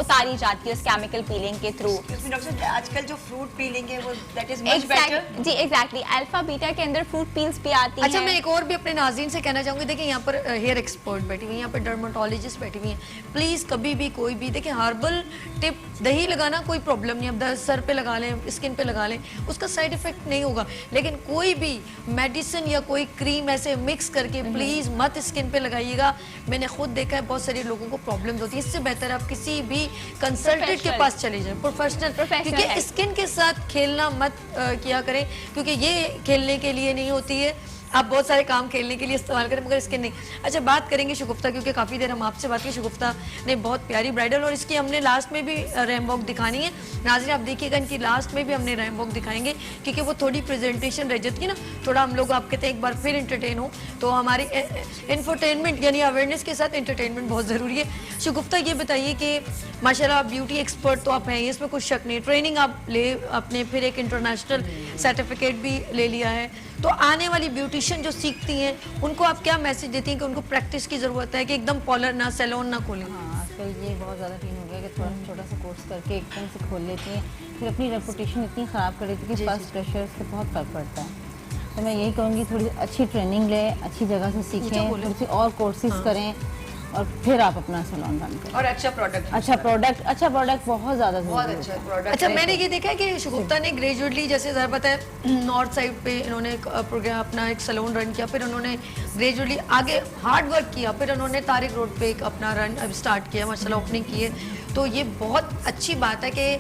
उतारी जाती है उस केमिकल पीलिंग के थ्रू। डॉक्टर आजकल जो फ्रूट पीलिंग है वो दैट इज मच बेटर। जी एग्जैक्टली, अल्फा बीटा के अंदर फ्रूट पील्स भी आती अच्छा हैं। मैं एक और भी अपने नाज़रीन से कहना चाहूँगी, देखिए यहाँ पर हेयर एक्सपर्ट बैठी हुई हैं, यहाँ पर डर्माटोलॉजिस्ट बैठी हुई हैं, प्लीज़ कभी भी कोई भी देखिए हर्बल टिप दही लगाना कोई प्रॉब्लम नहीं, अब सर पे लगा लें, स्किन पे लगा लें, उसका साइड इफेक्ट नहीं होगा, लेकिन कोई भी मेडिसिन या कोई क्रीम ऐसे मिक्स करके प्लीज़ मत स्किन पे लगाइएगा। मैंने खुद देखा है बहुत सारे लोगों को प्रॉब्लम होती है, इससे बेहतर आप किसी भी कंसल्टेंट के पास चले जाएं, प्रोफेशनल, क्योंकि स्किन के साथ खेलना मत किया करें, क्योंकि ये खेलने के लिए नहीं होती है, आप बहुत सारे काम खेलने के लिए इस्तेमाल करें मगर इसके नहीं। अच्छा बात करेंगे शगुफ्ता, क्योंकि काफ़ी देर हम आपसे बात की, शगुफ्ता ने बहुत प्यारी ब्राइडल और इसकी हमने लास्ट में भी रैम्बॉक दिखानी है। नाज़रीन आप देखिएगा इनकी लास्ट में भी हमने रैम्बॉक दिखाएंगे, क्योंकि वो थोड़ी प्रेजेंटेशन रह जाती है ना, थोड़ा हम लोग आप कहते हैं एक बार फिर इंटरटेन हो, तो हमारी इंफोटेनमेंट यानी अवेयरनेस के साथ इंटरटेनमेंट बहुत ज़रूरी है। शगुफ्ता ये बताइए कि माशाल्लाह ब्यूटी एक्सपर्ट तो आप हैं, इसमें कुछ शक नहीं, ट्रेनिंग आप ले अपने, फिर एक इंटरनेशनल सर्टिफिकेट भी ले लिया है, तो आने वाली ब्यूटिशियन जो सीखती हैं उनको आप क्या मैसेज देती हैं कि उनको प्रैक्टिस की ज़रूरत है, कि एकदम पार्लर ना सैलून ना खोलें? हाँ, आजकल ये बहुत ज़्यादा टीन हो गया कि थोड़ा छोटा सा कोर्स करके एकदम से खोल लेती हैं, फिर अपनी रेपुटेशन इतनी ख़राब कर लेती है कि फर्स्ट प्रेशर से बहुत फर्क पड़ता है। तो मैं यही कहूँगी थोड़ी अच्छी ट्रेनिंग लें, अच्छी जगह से सीखें, थोड़ी सी और कोर्सेज करें और फिर आप अपना सैलून रन करें। और अच्छा प्रोडक्ट बहुत ज़्यादा बहुत अच्छा प्रोडक्ट। अच्छा मैंने ये देखा है कि शगुफ्ता ने ग्रेजुएटली, जैसे ज़रा पता है नॉर्थ साइड पे इन्होंने एक प्रोग्राम अपना एक सैलून रन किया, फिर उन्होंने ग्रेजुअली आगे हार्ड वर्क किया, फिर उन्होंने तारिक रोड पे एक अपना रन अब स्टार्ट किया, माशाल्लाह ओपनिंग की है। तो ये बहुत अच्छी बात है कि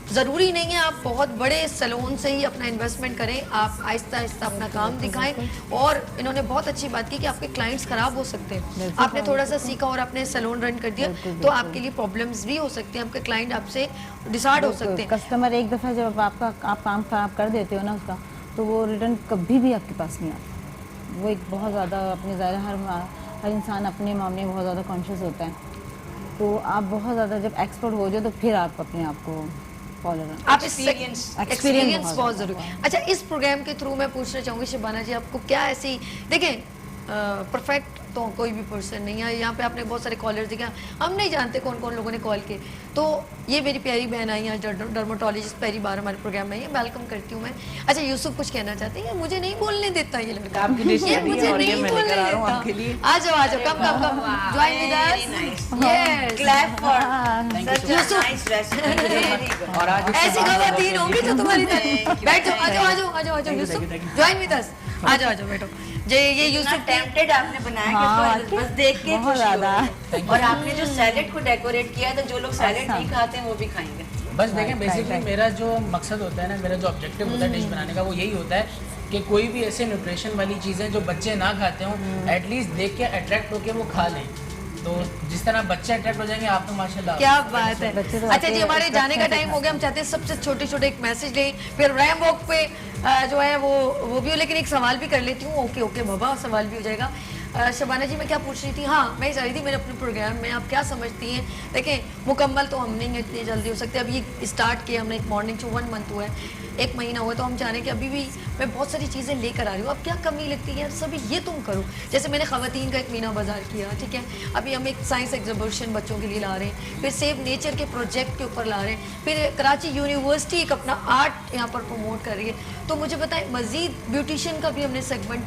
ज़रूरी नहीं है आप बहुत बड़े सैलून से ही अपना इन्वेस्टमेंट करें, आप आहिस्ता आहिस्ता अपना काम दिखाएं। और इन्होंने बहुत अच्छी बात की कि आपके क्लाइंट्स ख़राब हो सकते हैं, आपने थोड़ा सा सीखा और आपने सैलून रन कर दिया तो आपके लिए प्रॉब्लम्स भी हो सकती हैं, आपके क्लाइंट आपसे डिसाइड हो सकते हैं। कस्टमर एक दफ़ा जब आप काम खराब कर देते हो ना उसका, तो वो रिटर्न कभी भी आपके पास नहीं आता। वो एक बहुत ज़्यादा अपने ज़ाहिर हर इंसान अपने मामले में बहुत ज़्यादा कॉन्शियस होता है, तो आप बहुत ज़्यादा जब एक्सपर्ट हो जाओ तो फिर आप अपने आप को आप एक्सपीरियंस बहुत जरूरी है। अच्छा इस प्रोग्राम के थ्रू मैं पूछना चाहूँगी शिबाना जी, आपको क्या ऐसी, देखें परफेक्ट तो कोई भी पर्सन नहीं है, यहाँ पे आपने बहुत सारे कॉलर्स देखे, हम नहीं जानते कौन कौन लोगों ने कॉल किए, तो ये मेरी प्यारी बहन आई है डर्माटोलॉजिस्ट, पहली बार हमारे प्रोग्राम में, वेलकम करती हूँ मैं। अच्छा यूसुफ कुछ कहना चाहते हैं? मुझे नहीं बोलने देता ये लड़का, मुझे नहीं बोलने देता। आ जाओ come join with us, yes clap for Yusuf. और आज ऐसी खवातीन होंगी जो तुम्हारी तरह, बैठ जाओ, आ जाओ यूसुफ, ज्वाइन विद अस, आ जाओ बैठो। ये यूसुफ टेम्पटेड आपने बनाया कि बस देख के बहुत ज़्यादा, और आपने जो सैलेड को डेकोरेट किया तो जो लोग सैलेड नहीं खाते हैं वो भी खाएंगे। बस देखें बेसिकली मेरा जो मकसद होता है ना, मेरा जो ऑब्जेक्टिव होता है डिश बनाने का, वो यही होता है कि कोई भी ऐसे न्यूट्रिशन वाली चीज़ें जो बच्चे ना खाते हों, एटलीस्ट देख के अट्रैक्ट होकर वो खा लें। तो जिस तरह बच्चे अट्रैक्ट हो जाएंगे आप तो माशाल्लाह। क्या बात है। अच्छा जी हमारे जाने का टाइम हो गया, हम चाहते हैं सबसे छोटे एक मैसेज लें, फिर रैम वॉक पे जो है वो भी हो, लेकिन एक सवाल भी कर लेती हूँ। ओके बाबा सवाल भी हो जाएगा। शबाना जी मैं क्या पूछ रही थी, हाँ मैं चाह रही थी मेरे अपने प्रोग्राम में आप क्या समझती हैं, देखें मुकम्मल तो हम नहीं इतनी जल्दी हो सकते, अभी स्टार्ट किया हमने एक मॉर्निंग शो 1 मंथ हुआ है, 1 महीना हुआ, तो हम चाह रहे हैं कि अभी भी मैं बहुत सारी चीज़ें लेकर आ रही हूँ, अब क्या कमी लगती है यार सभी ये तुम करो। जैसे मैंने ख़वातीन का एक मीना बाज़ार किया, ठीक है, अभी हम एक साइंस एग्जीबिशन बच्चों के लिए ला रहे हैं, फिर सेव नेचर के प्रोजेक्ट के ऊपर ला रहे हैं, फिर कराची यूनिवर्सिटी एक अपना आर्ट यहाँ पर प्रमोट कर रही है। तो मुझे बताएं मज़ीद ब्यूटिशियन का भी हमने सेगमेंट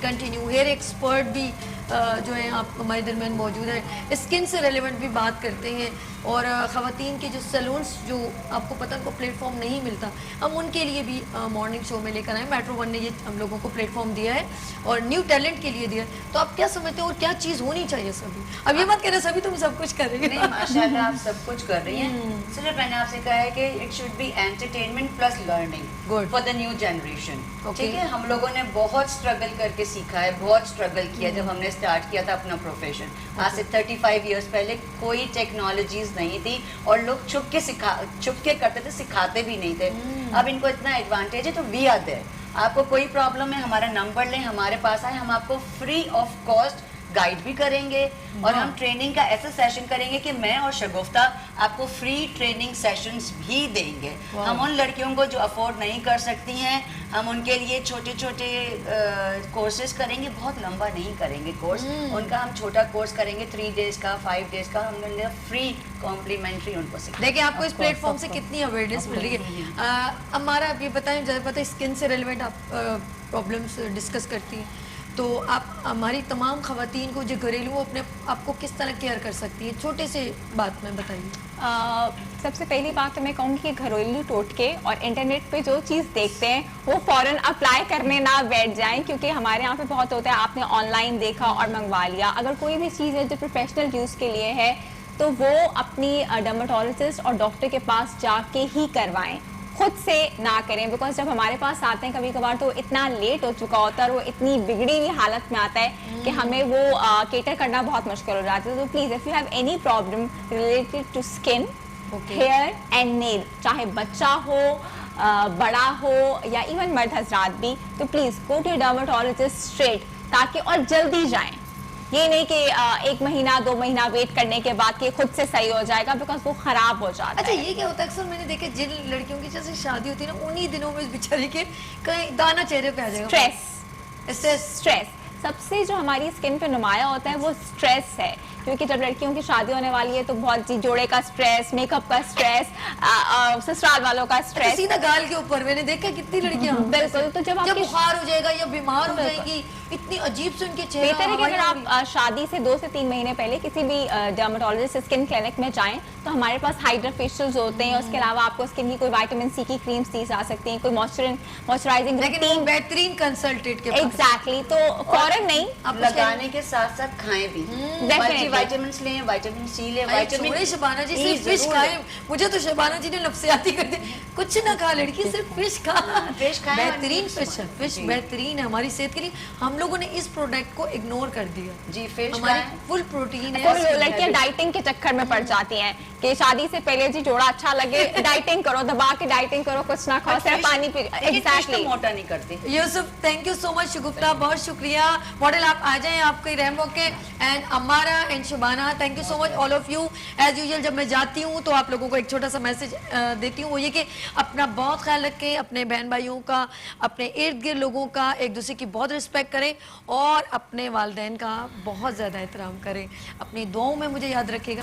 कंटिन्यू, हेयर एक्सपर्ट भी जो है आप हमारे दरमियान मौजूद है, स्किन से रेलेवेंट भी बात करते हैं, और ख़वातीन के जो सैलून्स जो आपको पता उनको प्लेटफॉर्म नहीं मिलता, हम उनके लिए भी मॉर्निंग शो में लेकर आए। मेट्रो 1 ने ये हम लोगों को प्लेटफॉर्म दिया है और न्यू टैलेंट के लिए दिया है। तो आप क्या समझते हो और क्या चीज़ होनी चाहिए सभी? अब ये मत कहना सभी तुम सब कुछ कर रही है, माशाल्लाह आप सब कुछ कर रही हैं। सिर्फ मैंने आपसे कहा है कि it should be entertainment plus learning for the new generation. ठीक है, हम लोगों ने बहुत स्ट्रगल करके सीखा है, बहुत स्ट्रगल किया जब हमने स्टार्ट किया था अपना प्रोफेशन। आज से 35 ईयर्स पहले कोई टेक्नोलॉजीज नहीं थी और लोग छुप के करते थे, सिखाते भी नहीं थे। अब इनको इतना एडवांटेज है तो वी आर देयर। आपको कोई प्रॉब्लम है हमारा नंबर लें, हमारे पास आए, हम आपको फ्री ऑफ कॉस्ट गाइड भी करेंगे और हम ट्रेनिंग का ऐसा सेशन करेंगे कि मैं और शगुफ्ता आपको फ्री ट्रेनिंग सेशंस भी देंगे। हम उन लड़कियों को जो अफोर्ड नहीं कर सकती हैं, हम उनके लिए छोटे छोटे कोर्सेज करेंगे, बहुत लंबा नहीं करेंगे कोर्स उनका, हम छोटा कोर्स करेंगे 3 डेज का 5 डेज का, हम फ्री कॉम्प्लीमेंटरी उनको सिखाएंगे। देखिए आपको इस प्लेटफॉर्म से कितनी अवेयरनेस मिल रही है। हमारा आप ये बताएं, ज़्यादा पता है स्किन से रिलेवेंट आप प्रॉब्लम्स डिस्कस करती हैं, तो आप हमारी तमाम खवातीन को जो घरेलू वो अपने आपको किस तरह केयर कर सकती है, छोटे से बात में बताइए। सबसे पहली बात तो मैं कहूँगी कि घरेलू टोटके और इंटरनेट पे जो चीज़ देखते हैं वो फौरन अप्लाई करने ना बैठ जाएं, क्योंकि हमारे यहाँ पे बहुत होता है आपने ऑनलाइन देखा और मंगवा लिया। अगर कोई भी चीज़ है जो प्रोफेशनल यूज़ के लिए है तो वो अपनी डर्मेटोलॉजिस्ट और डॉक्टर के पास जाके ही करवाएं, खुद से ना करें। बिकॉज जब हमारे पास आते हैं कभी कभार तो इतना लेट हो चुका होता है और वो इतनी बिगड़ी हुई हालत में आता है कि हमें वो केटर करना बहुत मुश्किल हो जाता है। तो please if you have any problem related to skin, hair and nail, चाहे बच्चा हो बड़ा हो या इवन मर्द हजरात भी, तो please go to dermatologist straight, ताकि और जल्दी जाएं। ये नहीं कि 1 महीना 2 महीना वेट करने के बाद कि खुद से सही हो जाएगा, बिकॉज वो खराब हो जाता अच्छा, है। ये क्या होता है अक्सर मैंने देखा जिन लड़कियों की जैसे शादी होती है ना, उन्हीं दिनों में बेचारी के कहीं दाना चेहरे पे आ जाएगा। स्ट्रेस सबसे जो हमारी स्किन पे नुमाया होता है वो स्ट्रेस है, क्योंकि जब लड़कियों की शादी होने वाली है तो बहुत जी जोड़े का स्ट्रेस, मेकअप का स्ट्रेस, ससुराल वालों का स्ट्रेस, सीधा गाल के ऊपर मैंने देखा कितनी लड़कियां। बिल्कुल। तो जब आपकी बुखार हो जाएगा या बीमार हो जाएगी, इतनी अजीब से उनके चेहरे। बेहतर है कि अगर आप शादी से 2 से 3 महीने पहले किसी भी डर्मेटोलॉजिस्ट स्किन क्लिनिक में जाएं तो हमारे पास हाइड्रा फेशियल्स होते हैं। उसके अलावा आपको स्किन की कोई विटामिन सी की क्रीम्स दी जा सकती हैं, कोई मॉइस्चराइजिंग लेकिन बेहतरीन कंसल्टेंट के पास। एग्जैक्टली। तो फौरन नहीं, आप लगाने के साथ साथ खाएं भी, विटामिन लें, विटामिन सी लें, विटामिन शबाना जी सिर्फ फिश खाएं। मुझे तो शबाना जी ने नफ्सियाती कर दी, कुछ ना खा लड़की, सिर्फ फिश खा। फिश खाएं, बेहतरीन फिश है, फिश बेहतरीन है हमारी सेहत के लिए। हम लोगों ने इस प्रोडक्ट को इग्नोर कर दिया। जी, फिश हमारी फुल प्रोटीन है। लड़कियां डाइटिंग के चक्कर में पड़ जाती हैं कि शादी से पहले जी जोड़ा अच्छा लगे, डाइटिंग करो, दबा के डाइटिंग करो, कुछ ना खाओ, सिर्फ पानी पी। एग्जैक्टली, मोटा नहीं करती। Yusuf, thank you so much. Shagufta, बहुत शुक्रिया। मॉडल आप आ जाएं आपके रैम्बो के, and Amara and Shabana, thank you so much all of you. As usual जब मैं जाती हूँ तो आप लोगों को एक छोटा सा मैसेज देती हूँ, वो ये कि अपना बहुत ख्याल रखें, अपने बहन भाइयों का, अपने इर्द गिर्द लोगों का, एक दूसरे की बहुत रिस्पेक्ट करें और अपने वालिदैन का बहुत ज़्यादा एहतराम करें। अपनी दुआओं में मुझे याद रखिएगा।